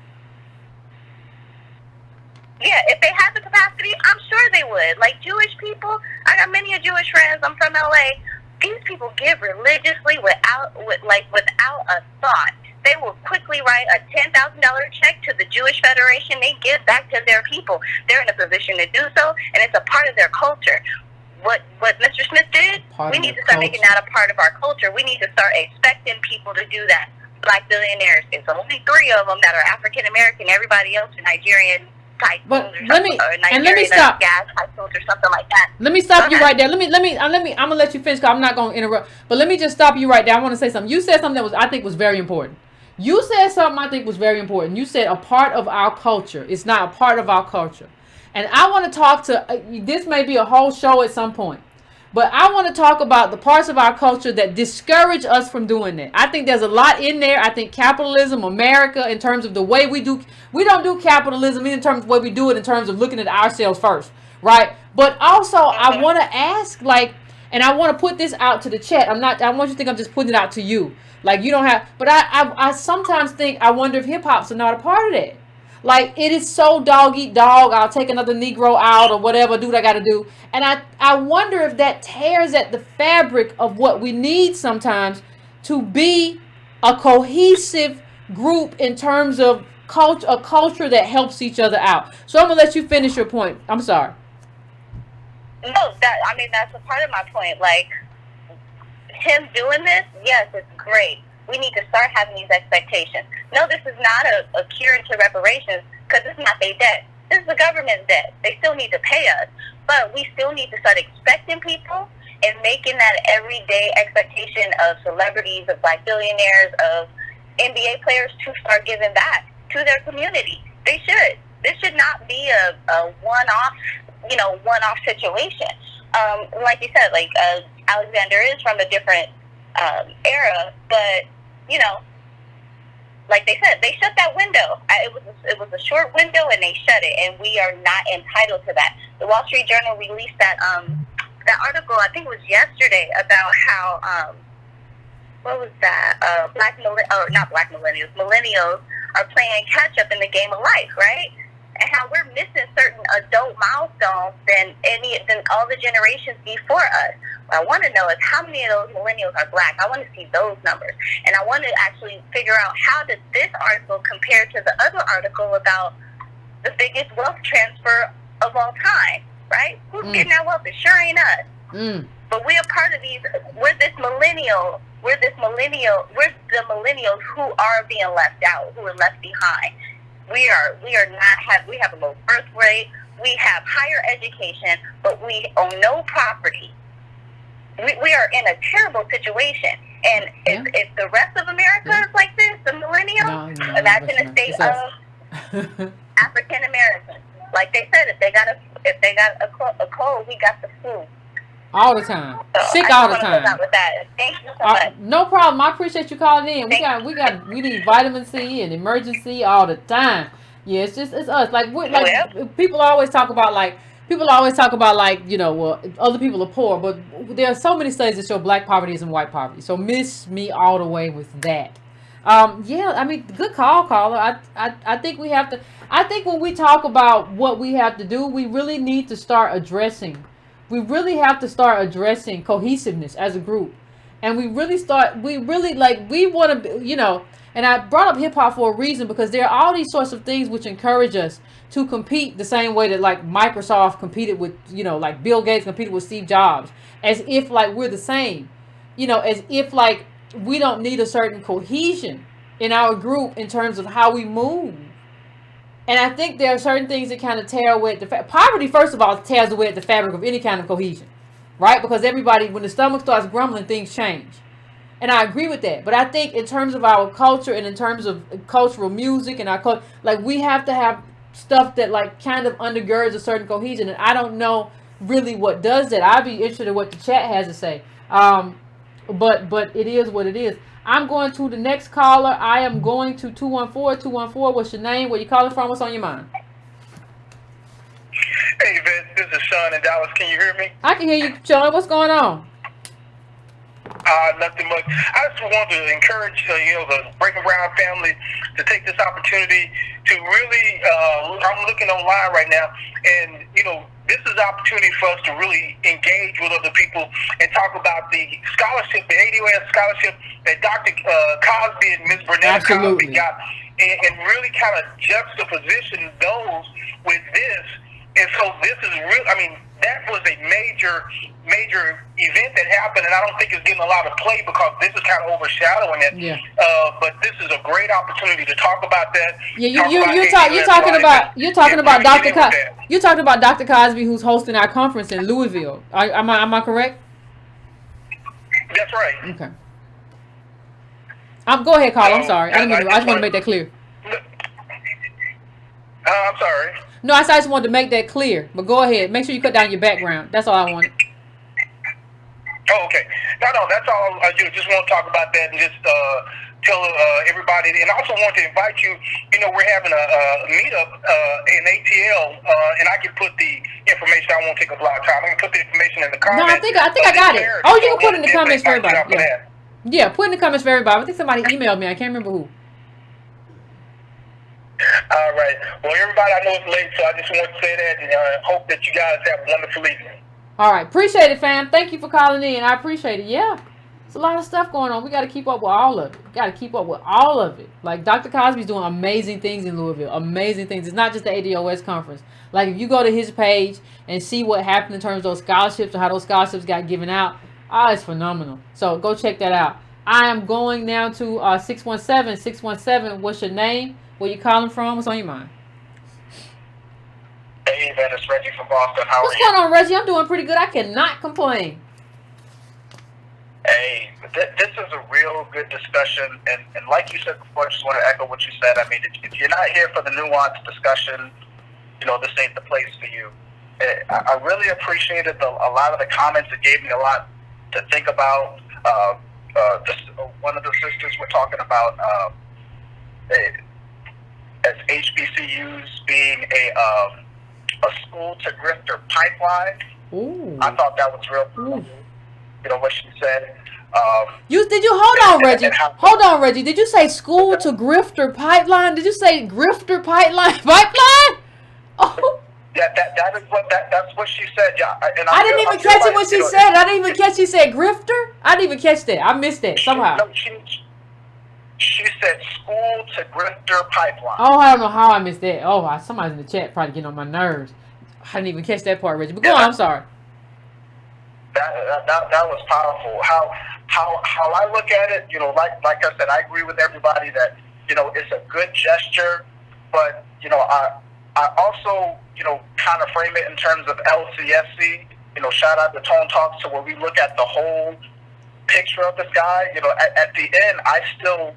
Yeah, if they had the capacity, I'm sure they would. Like Jewish people, I got many Jewish friends. I'm from LA. These people give religiously without a thought. They will quickly write a $10,000 check to the Jewish Federation. They give back to their people. They're in a position to do so, and it's a part of their culture. What Mr. Smith did, we need to start making that a part of our culture. We need to start expecting people to do that. Black billionaires, it's only 3 of them that are African American. Everybody else are Nigerian. But let me stop. Gas tycoons or something like that. Let me stop you right there. Let me. I'm gonna let you finish, because I'm not gonna interrupt. But let me just stop you right there. I want to say something. You said something that I think was very important. You said something I think was very important. You said a part of our culture. It's not a part of our culture. And I want to talk to. This may be a whole show at some point. But I want to talk about the parts of our culture that discourage us from doing that. I think there's a lot in there. I think capitalism, America, in terms of the way we don't do capitalism in terms of the way we do it in terms of looking at ourselves first, right? But also, I want to ask, like, and I want to put this out to the chat. I want you to think I'm just putting it out to you. Like, you don't have, but I sometimes think, I wonder if hip hop's not a part of that. Like, it is so dog eat dog. I'll take another Negro out or whatever, do what I got to do. And I wonder if that tears at the fabric of what we need sometimes to be a cohesive group in terms of a culture that helps each other out. So I'm going to let you finish your point. I'm sorry. No, that's a part of my point. Like, him doing this, yes, it's great. We need to start having these expectations. No, this is not a cure to reparations, because it's not their debt. This is the government's debt. They still need to pay us. But we still need to start expecting people and making that everyday expectation of celebrities, of Black billionaires, of NBA players to start giving back to their community. They should. This should not be a one-off situation. Like you said, like Alexander is from a different era, but like they said, they shut that window. It was a short window, and they shut it, and we are not entitled to that. The Wall Street Journal released that article, I think it was yesterday, about how what was that? Millennials are playing catch up in the game of life, right? And how we're missing certain adult milestones than all the generations before us. What I want to know is how many of those millennials are Black. I want to see those numbers. And I want to actually figure out, how does this article compare to the other article about the biggest wealth transfer of all time, right? Who's getting that wealth? It sure ain't us. But we're part of these, we're the millennials who are being left out, who are left behind. We have a low birth rate, we have higher education, but we own no property. We are in a terrible situation. And if the rest of America is like this, the millennials, imagine the state of African Americans. Like they said, if they got a cold, we got the flu. All the time. So sick all the time. With that. Thank you so much. No problem. I appreciate you calling in. We need vitamin C and emergency all the time. Yeah, it's us. People always talk about other people are poor, but there are so many studies that show Black poverty isn't white poverty. So miss me all the way with that. Good call, caller. I think we have to. I think when we talk about what we have to do, we really need to start addressing. We really have to start addressing cohesiveness as a group. And we want to, and I brought up hip hop for a reason, because there are all these sorts of things which encourage us to compete the same way that like Microsoft competed with, like Bill Gates competed with Steve Jobs, as if like we're the same, as if like we don't need a certain cohesion in our group in terms of how we move. And I think there are certain things that kind of tear away at the poverty. First of all, tears away at the fabric of any kind of cohesion, right? Because everybody, when the stomach starts grumbling, things change. And I agree with that. But I think in terms of our culture and in terms of cultural music and our culture, like we have to have stuff that like kind of undergirds a certain cohesion. And I don't know really what does that. I'd be interested in what the chat has to say. But it is what it is. I'm going to the next caller. I am going to 214. What's your name? Where you calling from? What's on your mind? Hey, Yvette, this is Sean in Dallas. Can you hear me? I can hear you, Sean. What's going on? Nothing much. I just want to encourage, the Breaking Brown family to take this opportunity to really, I'm looking online right now, and, this is an opportunity for us to really engage with other people and talk about the scholarship, the ADOS scholarship that Dr. Cosby and Ms. Burnett Cosby got, and really kind of juxtaposition those with this. And so this is real. That was a major event that happened, and I don't think it's getting a lot of play because this is kind of overshadowing it. Yeah. But this is a great opportunity to talk about that. Yeah, you're talking about Dr. Cosby, who's hosting our conference in Louisville. Am I correct? That's right. Okay. Go ahead, Carl. I'm sorry. I just want to make that clear. I'm sorry. No, I just wanted to make that clear. But go ahead. Make sure you cut down your background. That's all I wanted. Oh, okay. No, that's all I do. Just want to talk about that and just tell everybody. And I also want to invite you. We're having a meetup in ATL, and I can put the information. I won't take a lot of time. I can put the information in the comments. No, I think I got it. Oh, you can put it in the comments for everybody. Yeah, put in the comments for everybody. I think somebody emailed me. I can't remember who. All right. Well, everybody, I know it's late, so I just want to say that and hope that you guys have a wonderful evening. All right. Appreciate it, fam. Thank you for calling in. I appreciate it. Yeah. It's a lot of stuff going on. We got to keep up with all of it. We got to keep up with all of it. Like Dr. Cosby's doing amazing things in Louisville. Amazing things. It's not just the ADOS conference. Like if you go to his page and see what happened in terms of those scholarships and how those scholarships got given out, it's phenomenal. So go check that out. I am going now to 617. 617, what's your name? Where you calling from? What's on your mind? Hey, Yvette, it's Reggie from Boston. How are you? What's going on, Reggie? I'm doing pretty good. I cannot complain. Hey, this is a real good discussion, and like you said before, I just want to echo what you said. I mean, if you're not here for the nuanced discussion, this ain't the place for you. I really appreciated a lot of the comments. It gave me a lot to think about. One of the sisters were talking about as HBCUs being a school to grifter pipeline. Ooh. I thought that was real cool. What she said. Hold on, Reggie. Did you say school to grifter pipeline? Did you say grifter pipeline? Oh. Yeah, that's what she said. Yeah, and I didn't even catch it when she said. I didn't even catch. She said grifter. I didn't even catch that. I missed that somehow. She said school to grifter pipeline. Oh, I don't know how I missed that. Oh, somebody's in the chat probably getting on my nerves. I didn't even catch that part, Reggie. But go on. I'm sorry. That was powerful. How I look at it, like I said, I agree with everybody that it's a good gesture, but I also kind of frame it in terms of LCSC. Shout out to Tone Talks, to where we look at the whole picture of this guy. At the end, I still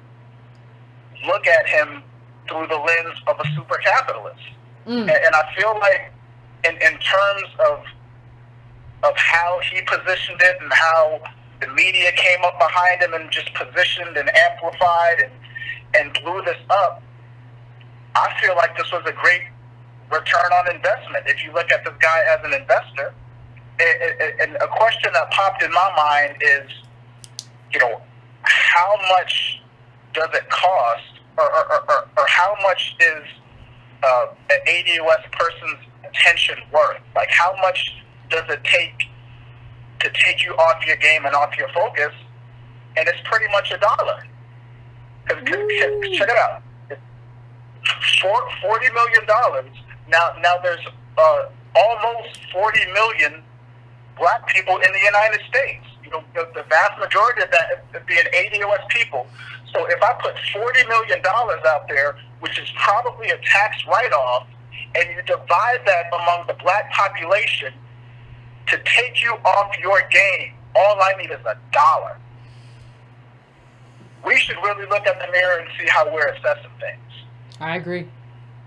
look at him through the lens of a super capitalist, and I feel like in terms of how he positioned it and how the media came up behind him and just positioned and amplified and blew this up, I feel like this was a great return on investment. If you look at this guy as an investor, and a question that popped in my mind is, how much does it cost, or how much is an ADOS person's attention worth? Like, how much does it take to take you off your game and off your focus? And it's pretty much $1. Check it out. $40 million. Now there's almost 40 million black people in the United States. The vast majority of that being ADOS people. So if I put $40 million out there, which is probably a tax write-off, and you divide that among the black population, to take you off your game, all I need is $1. We should really look at the mirror and see how we're assessing things. I agree.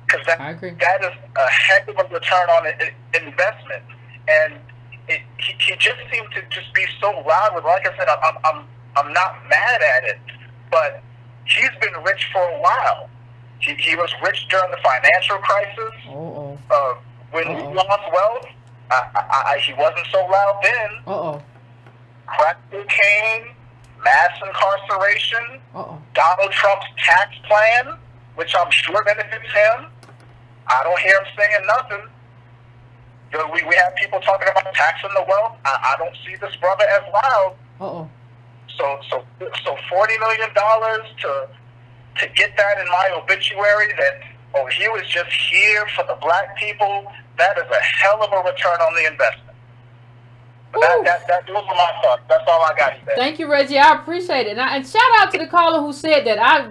Because that is a heck of a return on investment. And he just seemed to just be so loud with, like I said, I'm not mad at it, but he's been rich for a while. He was rich during the financial crisis. When he lost wealth, he wasn't so loud then. Crack cocaine, mass incarceration, Donald Trump's tax plan, which I'm sure benefits him. I don't hear him saying nothing. We have people talking about taxing the wealth. I don't see this brother as loud. So $40 million to get that in my obituary, that he was just here for the black people, that is a hell of a return on the investment. Those are my thoughts. That's all I got today. Thank you, Reggie. I appreciate it. And shout out to the caller who said that. I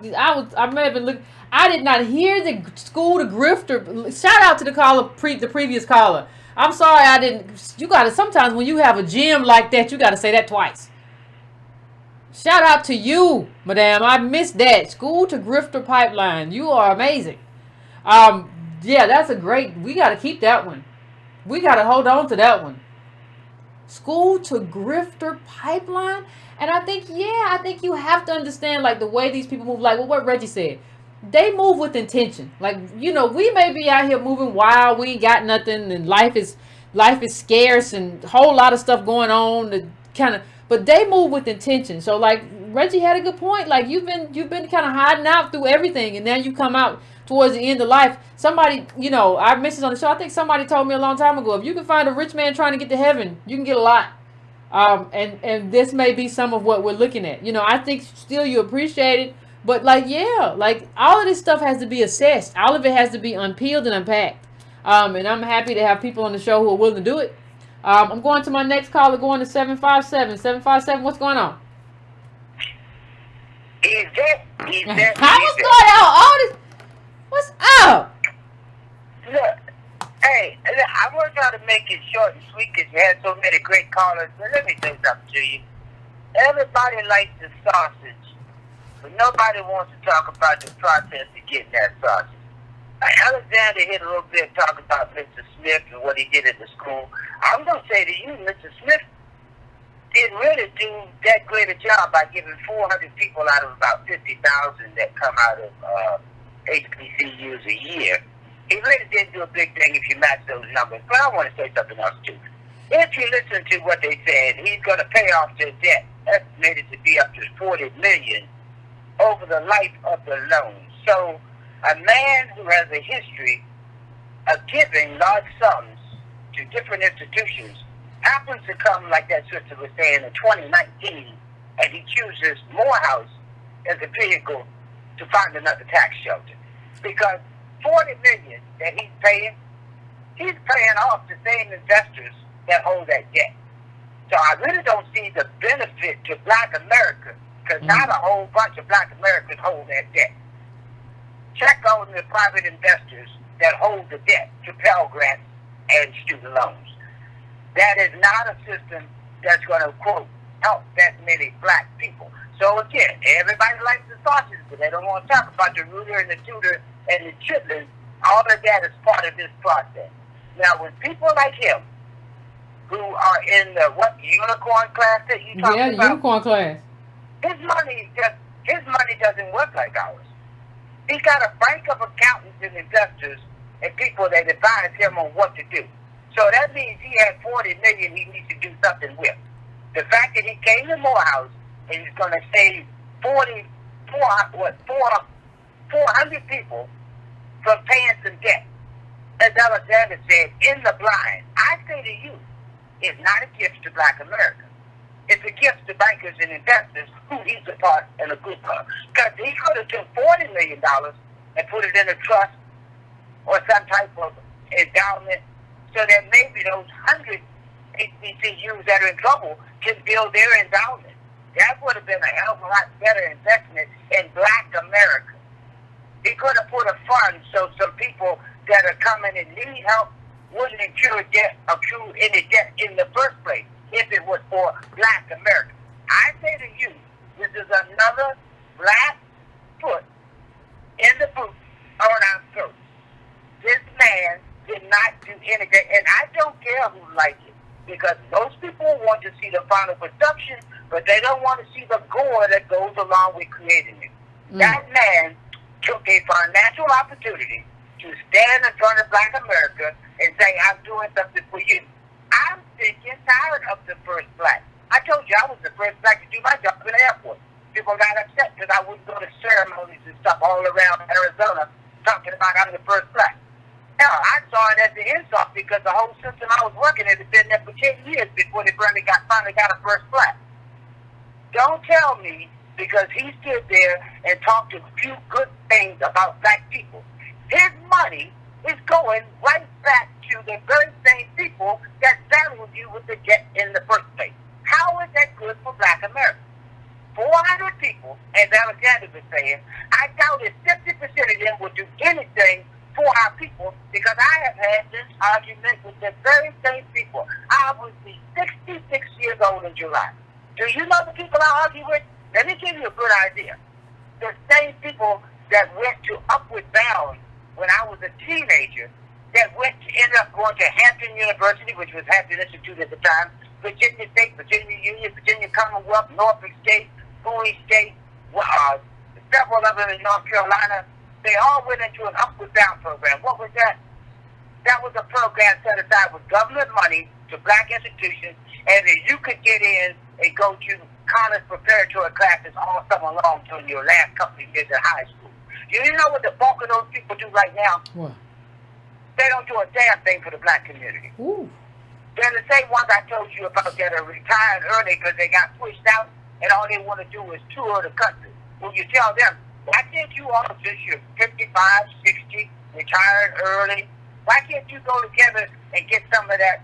may have been looking. I did not hear the school to grifter. Shout out to the caller, the previous caller. I'm sorry I didn't. You got to, sometimes when you have a gem like that, you got to say that twice. Shout out to you, madam. I missed that. School to grifter pipeline. You are amazing. Yeah, that's a great. We got to keep that one. We got to hold on to that one. School to grifter pipeline. And I think you have to understand, like, the way these people move, like what Reggie said. They move with intention. Like, we may be out here moving wild. We ain't got nothing, and life is scarce, and a whole lot of stuff going on. But they move with intention. So, like, Reggie had a good point. Like, you've been kind of hiding out through everything, and now you come out towards the end of life, somebody, you know, I mentioned on the show, I think somebody told me a long time ago, if you can find a rich man trying to get to heaven, you can get a lot. And this may be some of what we're looking at. You know, I think still you appreciate it, but like, yeah, like all of this stuff has to be assessed. All of it has to be unpeeled and unpacked. And I'm happy to have people on the show who are willing to do it. I'm going to my next caller, going to 757. 757, what's going on? Yvette. How was going on? All this, what's up? Look, hey, I want y'all to make it short and sweet because you had so many great callers. But let me say something to you. Everybody likes the sausage, but nobody wants to talk about the process of getting that sausage. Alexander hit a little bit talking about Mr. Smith and what he did at the school. I'm going to say to you, Mr. Smith didn't really do that great a job by giving 400 people out of about 50,000 that come out of HBCUs a year. He really didn't do a big thing if you match those numbers. But I want to say something else too. If you listen to what they said, he's going to pay off their debt, estimated to be up to $40 million over the life of the loan. So a man who has a history of giving large sums to different institutions happens to come, like that sister was saying, in 2019, and he chooses Morehouse as a vehicle to find another tax shelter. Because $40 million that he's paying off the same investors that hold that debt. So I really don't see the benefit to Black America, because not a whole bunch of Black Americans hold that debt. Check on the private investors that hold the debt to Pell Grants and student loans. That is not a system that's going to, quote, help that many Black people. So again, everybody likes the sausage, but they don't want to talk about the ruler and the tutor and the chitlins. All of that is part of this process. Now, when people like him, who are in the unicorn class that you talking about? Yeah, unicorn class. His money doesn't work like ours. He's got a bank of accountants and investors and people that advise him on what to do. So that means he had $40 million he needs to do something with. The fact that he came to Morehouse and he's going to save 400 people from paying some debt. As Alexander said, in the blind. I say to you, it's not a gift to Black America. It's a gift to bankers and investors who he's a part and a group of. Because he could have took $40 million and put it in a trust or some type of endowment so that maybe those 100 HBCUs that are in trouble can build their endowment. That would have been a hell of a lot better investment in Black America. He could have put a fund so some people that are coming and need help wouldn't accrue any debt in the first place if it was for Black America. I say to you, this is another black foot in the boot on our throat. This man did not do anything, and I don't care who likes it, because most people want to see the final production, but they don't want to see the gore that goes along with creating it. That man took a financial opportunity to stand in front of Black America and say, I'm doing something for you. I'm sick and tired of the first Black. I told you I was the first Black to do my job in the airport. People got upset because I wouldn't go to ceremonies and stuff all around Arizona talking about I'm the first Black. Now, I saw it as an insult because the whole system I was working in had been there for 10 years before they finally got a first Black. Don't tell me because he stood there and talked a few good things about Black people. His money is going right back to the very same people that saddled you with the debt in the first place. How is that good for Black America? 400 people, as Alexander was saying, I doubt if 50% of them will do anything for our people, because I have had this argument with the very same people. I will be 66 years old in July. Do you know the people I argue with? Let me give you a good idea. The same people that went to Upward Bound when I was a teenager, that ended up going to Hampton University, which was Hampton Institute at the time, Virginia State, Virginia Union, Virginia Commonwealth, Norfolk State, Bowie State, several of them in North Carolina. They all went into an Upward Bound program. What was that? That was a program set aside with government money to Black institutions, and that you could get in and go to college preparatory classes all summer long during your last couple of years in high school. You know what the bulk of those people do right now? What? They don't do a damn thing for the black community. Ooh. They're the same ones I told you about that are retired early because they got pushed out and all they want to do is tour the country. When you tell them, why can't you all, since you're 55, 60, retired early, why can't you go together and get some of that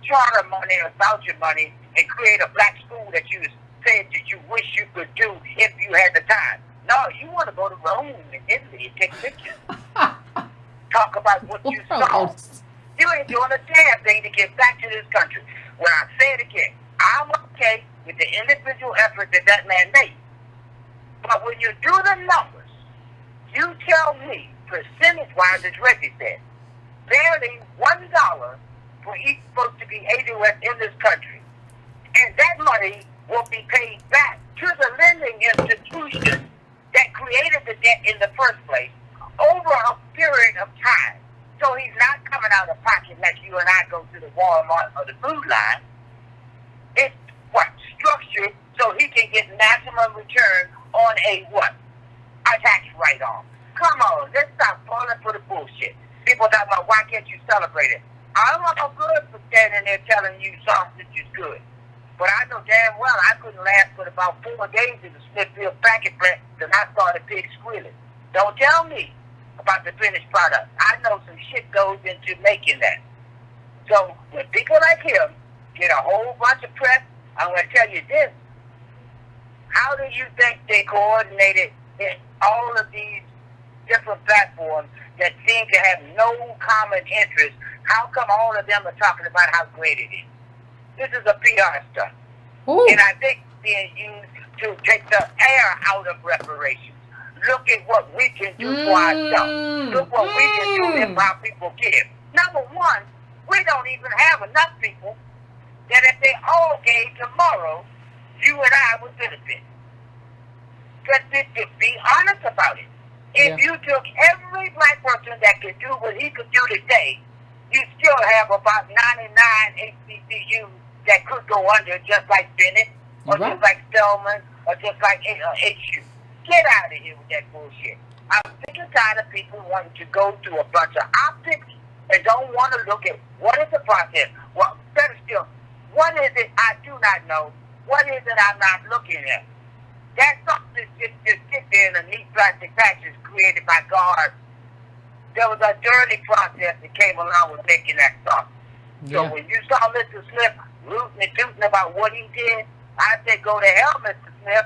charter money or voucher money and create a black school that you said that you wish you could do if you had the time? No, you want to go to Rome and Italy and take pictures. Talk about what you saw. You ain't doing a damn thing to get back to this country. When I say it again, I'm okay with the individual effort that that man made. But when you do the numbers, you tell me, percentage-wise, as Reggie said, barely $1 for each supposed to be ADOS in this country. And that money will be paid back to the lending institution that created the debt in the first place over a period of time. So he's not coming out of pocket like you and I go to the Walmart or the food line. It's what? Structured so he can get maximum return on a what? A tax write-off. Come on, let's stop falling for the bullshit. People talk about why can't you celebrate it? I'm all good for standing there telling you sausage is good. But I know damn well I couldn't last but about 4 days in the Smithfield packet plant because I started pig squealing. Don't tell me about the finished product. I know some shit goes into making that. So when people like him get a whole bunch of press, I'm going to tell you this. How do you think they coordinated in all of these different platforms that seem to have no common interest? How come all of them are talking about how great it is? This is a PR stunt. Ooh. And I think being used to take the air out of reparations. Look at what we can do for ourselves. Look what we can do if our people give. Number one, we don't even have enough people that if they all gave tomorrow, you and I would benefit. But to be honest about it, if you took every black person that could do what he could do today, you still have about 99 HBCUs that could go under, just like Bennett, or just like Spelman, or just like HU. Get out of here with that bullshit. I'm sick and tired of people wanting to go through a bunch of optics and don't want to look at what is the process. Well, better still, what is it I do not know? What is it I'm not looking at? That something just sit there in a neat plastic package created by guards. There was a dirty process that came along with making that stuff. So when you saw Mr. Smith rooting and tooting about what he did, I said, go to hell, Mr. Smith.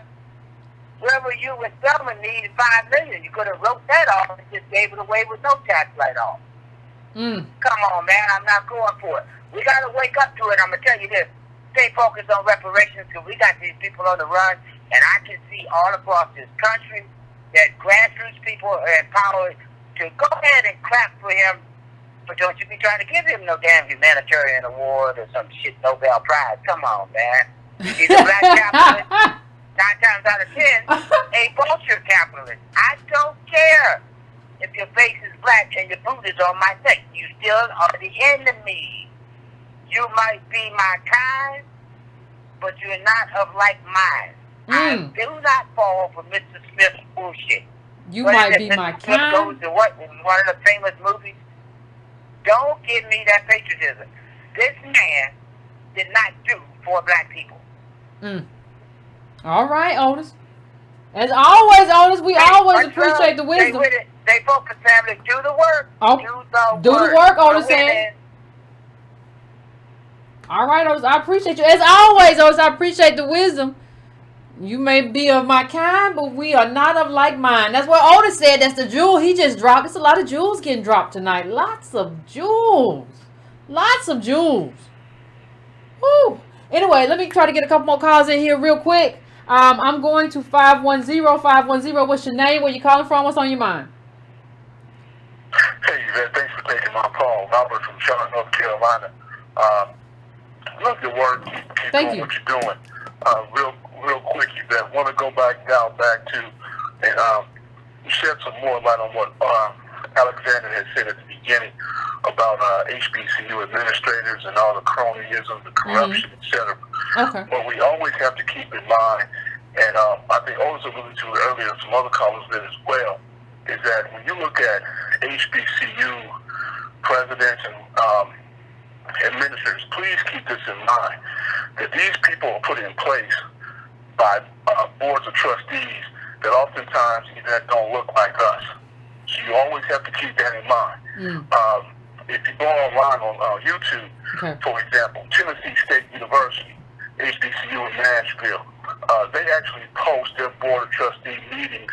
Where were you when Spelman needed $5 million? You could have wrote that off and just gave it away with no tax write-off. Come on, man. I'm not going for it. We got to wake up to it. I'm going to tell you this. Stay focused on reparations because we got these people on the run, and I can see all across this country that grassroots people are empowered to go ahead and clap for him, but don't you be trying to give him no damn humanitarian award or some shit Nobel Prize. Come on, man. He's a black capitalist. 9 times out of 10, a vulture capitalist. I don't care if your face is black and your boot is on my neck. You still are the enemy. You might be my kind, but you're not of like mind. I do not fall for Mr. Smith's bullshit. You might be my kind. Goes to what? In one of the famous movies? Don't give me that patriotism. This man did not do for black people. All right, Otis. As always, Otis, we always appreciate the wisdom. They focus, family. Do the work. Do the work, Otis said. All right, Otis, I appreciate you. As always, Otis, I appreciate the wisdom. You may be of my kind, but we are not of like mind. That's what Otis said. That's the jewel he just dropped. There's a lot of jewels getting dropped tonight. Lots of jewels. Lots of jewels. Woo. Anyway, let me try to get a couple more calls in here real quick. I'm going to 510-510. What's your name? Where you calling from? What's on your mind? Hey, Yvette, thanks for taking my call. Robert from Charlotte, North Carolina. Love your work. Keep doing what you're doing. Real quick, Yvette, want to go back to and shed some more light on what Alexander had said at the beginning about HBCU administrators and all the cronyism, the corruption, etc. Okay. But we always have to keep in mind, and I think Otis alluded to it earlier, some other callers did as well, is that when you look at HBCU presidents and administrators, please keep this in mind, that these people are put in place by boards of trustees that oftentimes that don't look like us. So you always have to keep that in mind. If you go online on YouTube, for example, Tennessee State University, HBCU in Nashville, they actually post their board of trustee meetings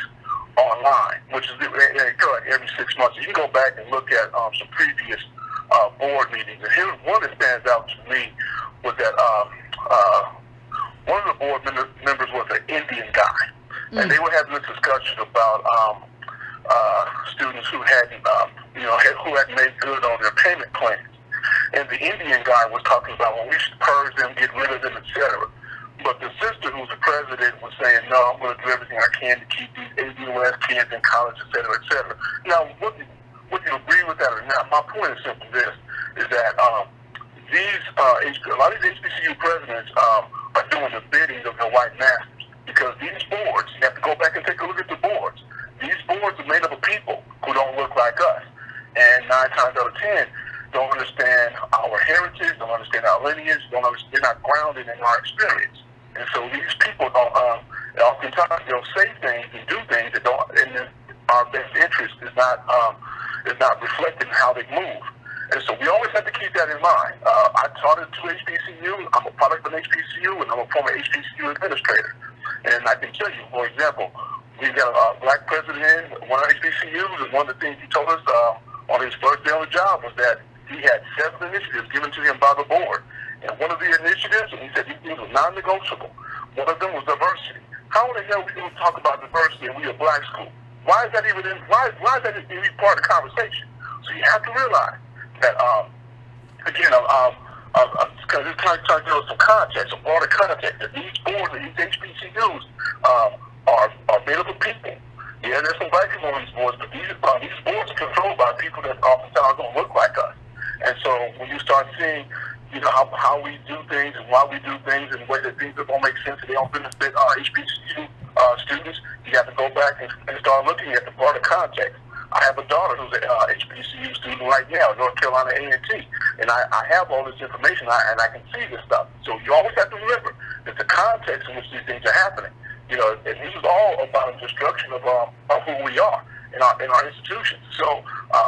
online, which is every 6 months. You can go back and look at some previous board meetings. And here's one that stands out to me was that one of the board members was an Indian guy, and they were having this discussion about students who hadn't, who hadn't made good on their payment plans. And the Indian guy was talking about, well, we should purge them, get rid of them, etc. But the sister, who's the president, was saying, no, I'm going to do everything I can to keep these ADOS kids in college, etc., etc. Now, whether you agree with that or not, my point is simply this, is that a lot of these HBCU presidents are doing the bidding of their white masters, because these boards, you have to go back and take a look at the boards. These boards are made up of people who don't look like us, and 9 times out of 10 don't understand our heritage, don't understand our lineage, they're not grounded in our experience. And so these people don't, oftentimes they'll say things and do things that don't, and our best interest is not reflected in how they move. And so we always have to keep that in mind. I taught at 2 HBCU. I'm a product of an HBCU, and I'm a former HBCU administrator. And I can tell you, for example, we've got a black president in one of our HBCUs, and one of the things he told us on his first day on the job was that he had 7 initiatives given to him by the board. And one of the initiatives, and he said these things were non-negotiable. One of them was diversity. How in the hell are we going to talk about diversity and we a black school? Why is that even why is that even part of the conversation? So you have to realize that, again, because it's trying to give us some context, some broader context, that these boards, these HBCUs, are made up of people. Yeah, there's some black people on these boards, but these boards are controlled by people that oftentimes don't look like us. And so when you start seeing, how we do things and why we do things and whether things that don't make sense and they don't benefit HBCU students, you have to go back and start looking at the broader context. I have a daughter who's an HBCU student right now, North Carolina A&T, and I have all this information and I can see this stuff. So you always have to remember that the context in which these things are happening. And this is all about destruction of who we are in our institutions. So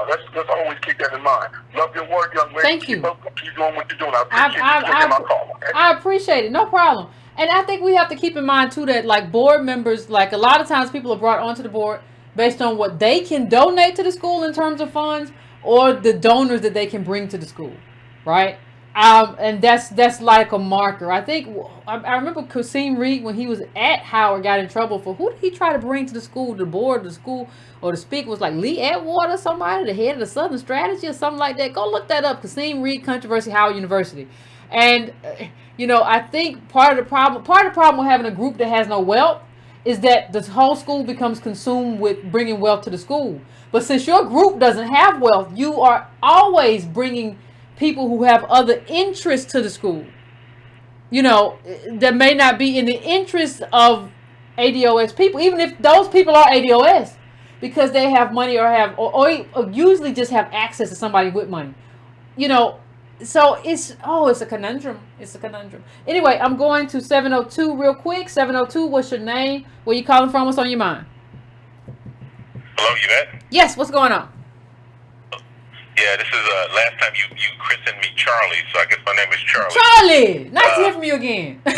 let's always keep that in mind. Love your work, young lady. Thank you. Keep doing what you're doing. I appreciate you taking my call. Okay? I appreciate it. No problem. And I think we have to keep in mind, too, that, like, board members, like, a lot of times people are brought onto the board based on what they can donate to the school in terms of funds or the donors that they can bring to the school, right? And that's like a marker. I think I remember Kasim Reed, when he was at Howard, got in trouble for who did he try to bring to the school, the board of the school, or the speaker was like Lee Atwater, somebody, the head of the Southern Strategy or something like that. Go look that up. Kasim Reed controversy, Howard University. And I think part of the problem with having a group that has no wealth is that the whole school becomes consumed with bringing wealth to the school. But since your group doesn't have wealth, you are always bringing people who have other interests to the school, that may not be in the interest of ADOS people, even if those people are ADOS, because they have money or usually just have access to somebody with money, So it's a conundrum. It's a conundrum. Anyway, I'm going to 702 real quick. 702, what's your name? Where you calling from? What's on your mind? Hello, Yvette? Yes, what's going on? Yeah, this is last time you christened me Charlie, so I guess my name is Charlie. Charlie! Nice to hear from you again. Yeah.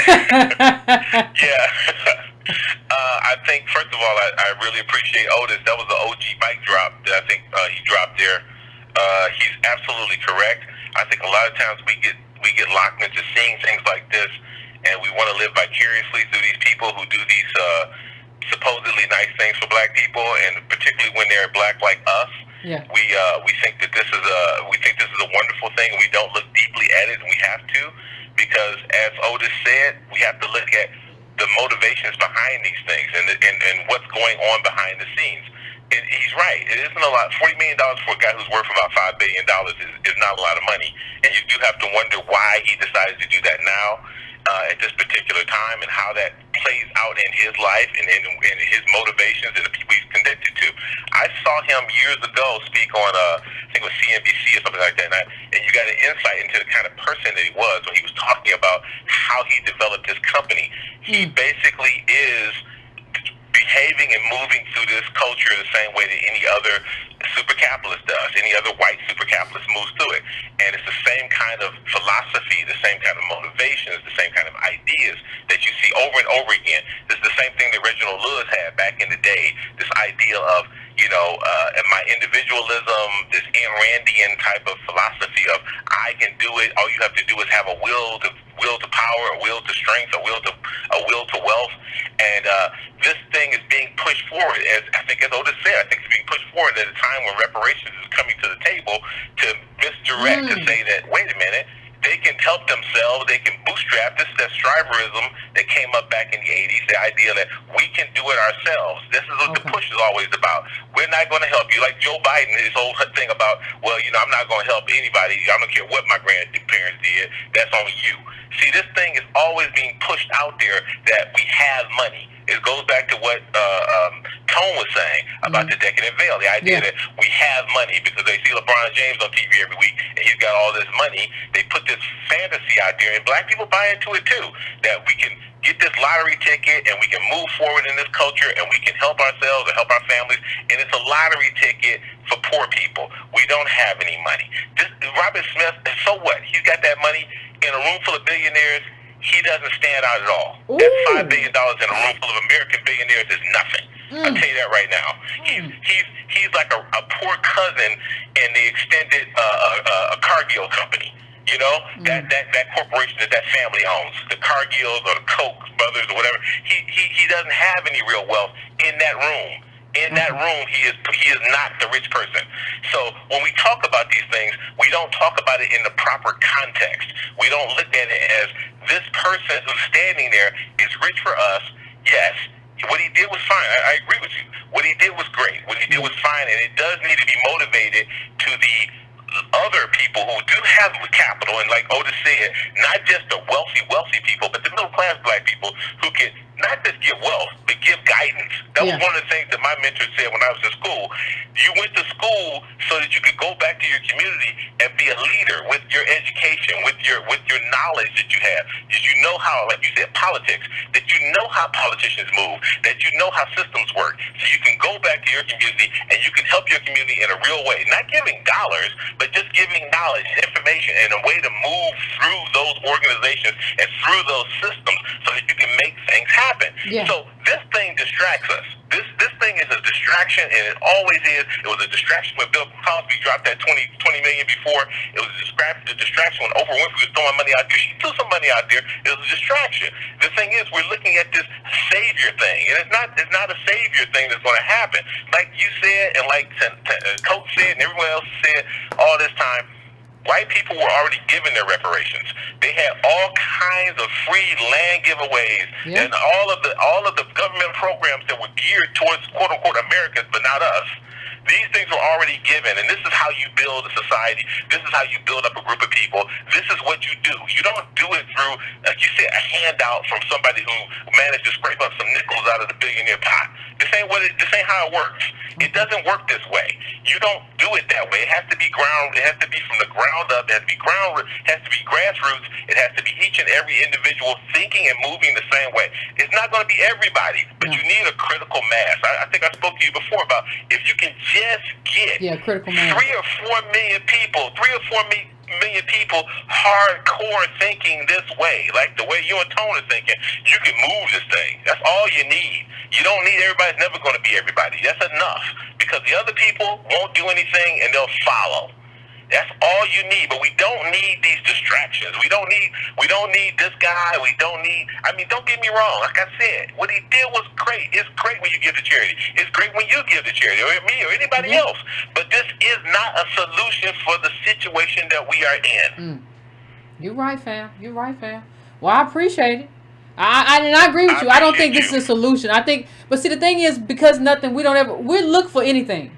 I think, first of all, I really appreciate Otis. That was the OG mic drop that I think he dropped there. He's absolutely correct. I think a lot of times we get locked into seeing things like this, and we want to live vicariously through these people who do these supposedly nice things for black people, and particularly when they're black like us. Yeah. We think that this is a wonderful thing, and we don't look deeply at it, and we have to, because as Otis said, we have to look at the motivations behind these things and what's going on behind the scenes. He's right. It isn't a lot. $40 million for a guy who's worth about $5 billion is not a lot of money, and you do have to wonder why he decided to do that now. at this particular time, and how that plays out in his life and in his motivations and the people he's connected to. I saw him years ago speak on, I think it was CNBC or something like that, and you got an insight into the kind of person that he was when he was talking about how he developed his company. He basically is behaving and moving through this culture the same way that any other super capitalist does, any other white super capitalist moves through it. And it's the same kind of philosophy, the same kind of motivations, the same kind of ideas that you see over and over again. This is the same thing that Reginald Lewis had back in the day, this idea of, my individualism, this Ayn Randian type of philosophy of I can do it, all you have to do is have a will to power, a will to strength, a will to wealth. And this thing is being pushed forward, as Otis said, I think it's being pushed forward at a time when reparations is coming to the table to misdirect, to say that, wait a minute, they can help themselves, they can bootstrap. This is that striverism that came up back in the 80s, the idea that we can do it ourselves. This is what the push is always about. We're not going to help you. Like Joe Biden, his whole thing about, I'm not going to help anybody. I don't care what my grandparents did. That's on you. See, this thing is always being pushed out there that we have money. It goes back to what Tone was saying about the decadent veil, the idea that we have money because they see LeBron James on TV every week and he's got all this money. They put this fantasy out there, and black people buy into it too, that we can get this lottery ticket and we can move forward in this culture and we can help ourselves and help our families, and it's a lottery ticket for poor people. We don't have any money. Robert Smith, so what? He's got that money in a room full of billionaires. He doesn't stand out at all. Ooh. That $5 billion in a room full of American billionaires is nothing. I'll tell you that right now. He's like a poor cousin in the extended Cargill company. That corporation that family owns, the Cargills or the Koch brothers or whatever. He doesn't have any real wealth in that room. In that room, he is not the rich person. So when we talk about these things, we don't talk about it in the proper context. We don't look at it as this person who's standing there is rich for us. Yes, what he did was fine. I agree with you. What he did was great. What he did was fine, and it does need to be motivated to the other people who do have capital, and like Otis said, not just the wealthy people, but the middle class black people who can not just give wealth, but give guidance. That was one of the things that my mentor said when I was in school. You went to school so that you could go back to your community and be a leader with your education, with your knowledge that you have. That you know how, like you said, politics, that you know how politicians move, that you know how systems work. So you can go back to your community and you can help your community in a real way. Not giving dollars, but just giving knowledge, information, and a way to move through those organizations and through those systems so that you can make things happen. Yeah. So this thing distracts us. This thing is a distraction, and it always is. It was a distraction when Bill Cosby dropped that $20 million before. It was a distraction when Oprah Winfrey was throwing money out there. She threw some money out there. It was a distraction. The thing is, we're looking at this savior thing, and it's not a savior thing that's going to happen. Like you said, and like Coach said, and everyone else said all this time, white people were already given their reparations. They had all kinds of free land giveaways and all of the government programs that were geared towards quote unquote Americans, but not us. These things were already given, and this is how you build a society. This is how you build up a group of people. This is what you do. You don't do it through, like you said, a handout from somebody who managed to scrape up some nickels out of the billionaire pot. This ain't how it works. It doesn't work this way. You don't do it that way. It has to be from the ground up. It has to be grassroots. It has to be each and every individual thinking and moving the same way. It's not going to be everybody, but you need a critical mass. I think I spoke to you before about if you can just get critical mass. 3 or 4 million people hardcore thinking this way, like the way you and Tone are thinking, you can move this thing. That's all you need. You don't need everybody. It's never going to be everybody. That's enough, because the other people won't do anything and they'll follow. That's all you need. But we don't need these distractions. We don't need this guy. Don't get me wrong. Like I said, what he did was great. It's great when you give to charity. It's great when you give to charity, or me, or anybody else. But this is not a solution for the situation that we are in. You're right, fam. Well, I appreciate it. I agree with you. I don't think this is a solution. But see, the thing is, because we look for anything.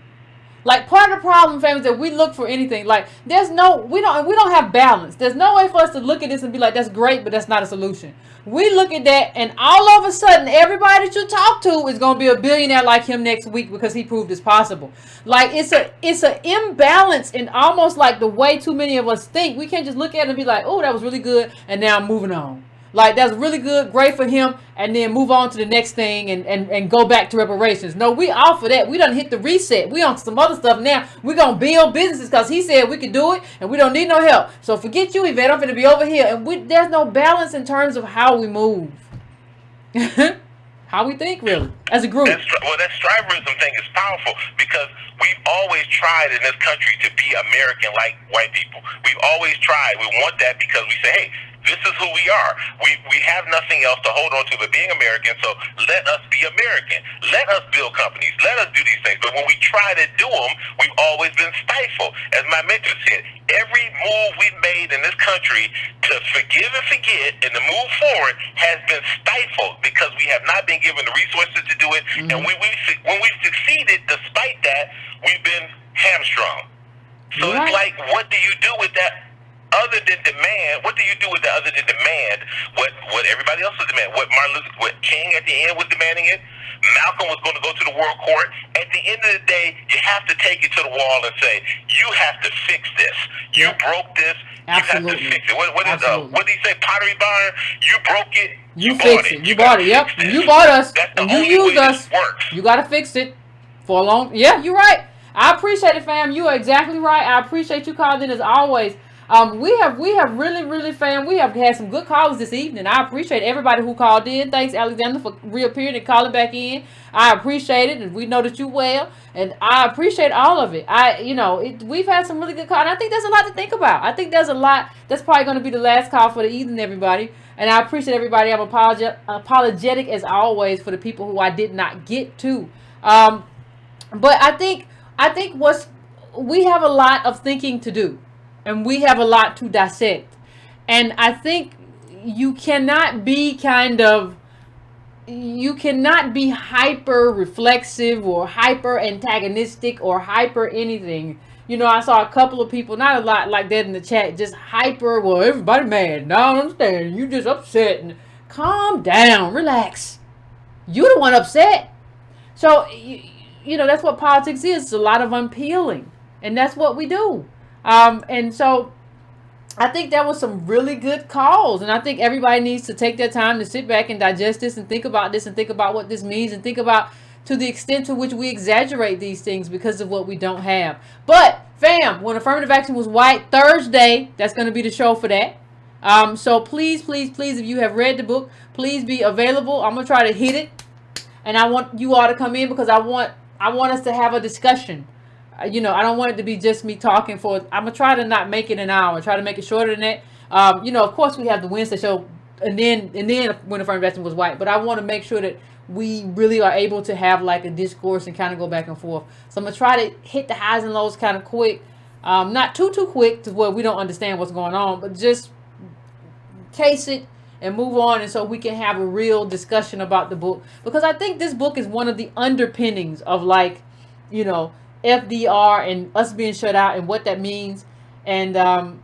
Like, part of the problem, fam, is that we look for anything. Like, we don't have balance. There's no way for us to look at this and be like, that's great, but that's not a solution. We look at that, and all of a sudden, everybody that you talk to is gonna be a billionaire like him next week because he proved it's possible. Like, it's an imbalance in almost like the way too many of us think. We can't just look at it and be like, oh, that was really good, and now I'm moving on. Like, that's really good, great for him, and then move on to the next thing and go back to reparations. No, we off of that. We done hit the reset. We on some other stuff now. We gonna build businesses because he said we could do it, and we don't need no help. So forget you, Yvette. I'm finna be over here. And there's no balance in terms of how we move. How we think, really, as a group. That striverism thing is powerful because we've always tried in this country to be American like white people. We've always tried. We want that because we say, hey, this is who we are. We have nothing else to hold on to but being American, so let us be American. Let us build companies. Let us do these things. But when we try to do them, we've always been stifled. As my mentor said, every move we've made in this country to forgive and forget and to move forward has been stifled because we have not been given the resources to do it. Mm-hmm. And when we've succeeded, despite that, we've been hamstrung. So It's like, what do you do with that? Other than demand, what do you do with that other than demand what everybody else was demanding? What King at the end was demanding it? Malcolm was going to go to the World Court. At the end of the day, you have to take it to the wall and say, you have to fix this. You broke this. Absolutely. You have to fix it. What did he say? Pottery barn? You broke it. You fix it. You bought it. Yep. You bought us. And you used us. You got to fix it for a long. Yeah, you're right. I appreciate it, fam. You are exactly right. I appreciate you calling in as always. We have really, fam, we have had some good callers this evening. I appreciate everybody who called in. Thanks, Alexander, for reappearing and calling back in. I appreciate it, and we know that you well, and I appreciate all of it. We've had some really good calls, and I think there's a lot to think about. I think there's a lot. That's probably going to be the last call for the evening, everybody. And I appreciate everybody. I'm apologetic as always for the people who I did not get to. But I think we have a lot of thinking to do. And we have a lot to dissect. And I think you cannot be hyper reflexive or hyper antagonistic or hyper anything. I saw a couple of people, not a lot like that in the chat, just hyper, well, everybody mad. No, I don't understand. You just upset. And calm down, relax. You the one upset. So, that's what politics is. It's a lot of unpeeling. And that's what we do. And so I think there was some really good calls, and I think everybody needs to take their time to sit back and digest this and think about this and think about what this means and think about to the extent to which we exaggerate these things because of what we don't have. But fam, when affirmative action was white, Thursday, that's going to be the show for that. So please, if you have read the book, please be available. I'm going to try to hit it, and I want you all to come in because I want us to have a discussion. I don't want it to be just me talking I'm going to try to not make it an hour, try to make it shorter than that. Of course we have the Wednesday show and then when affirmative action was white, but I want to make sure that we really are able to have like a discourse and kind of go back and forth. So I'm going to try to hit the highs and lows kind of quick. Not too quick to where we don't understand what's going on, but just case it and move on, and so we can have a real discussion about the book. Because I think this book is one of the underpinnings of FDR and us being shut out and what that means. And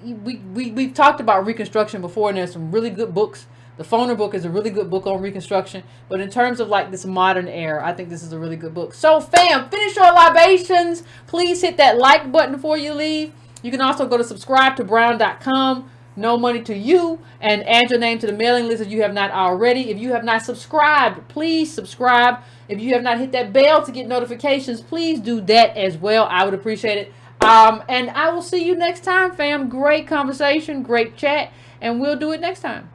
we've talked about Reconstruction before, and there's some really good books. The Foner book is a really good book on Reconstruction. But in terms of like this modern era, I think this is a really good book. So fam, finish your libations. Please hit that like button before you leave. You can also go to subscribetobrown.com. No money to you, and add your name to the mailing list if you have not already. If you have not subscribed, please subscribe. If you have not hit that bell to get notifications, please do that as well. I would appreciate it. And I will see you next time, fam. Great conversation, great chat, and we'll do it next time.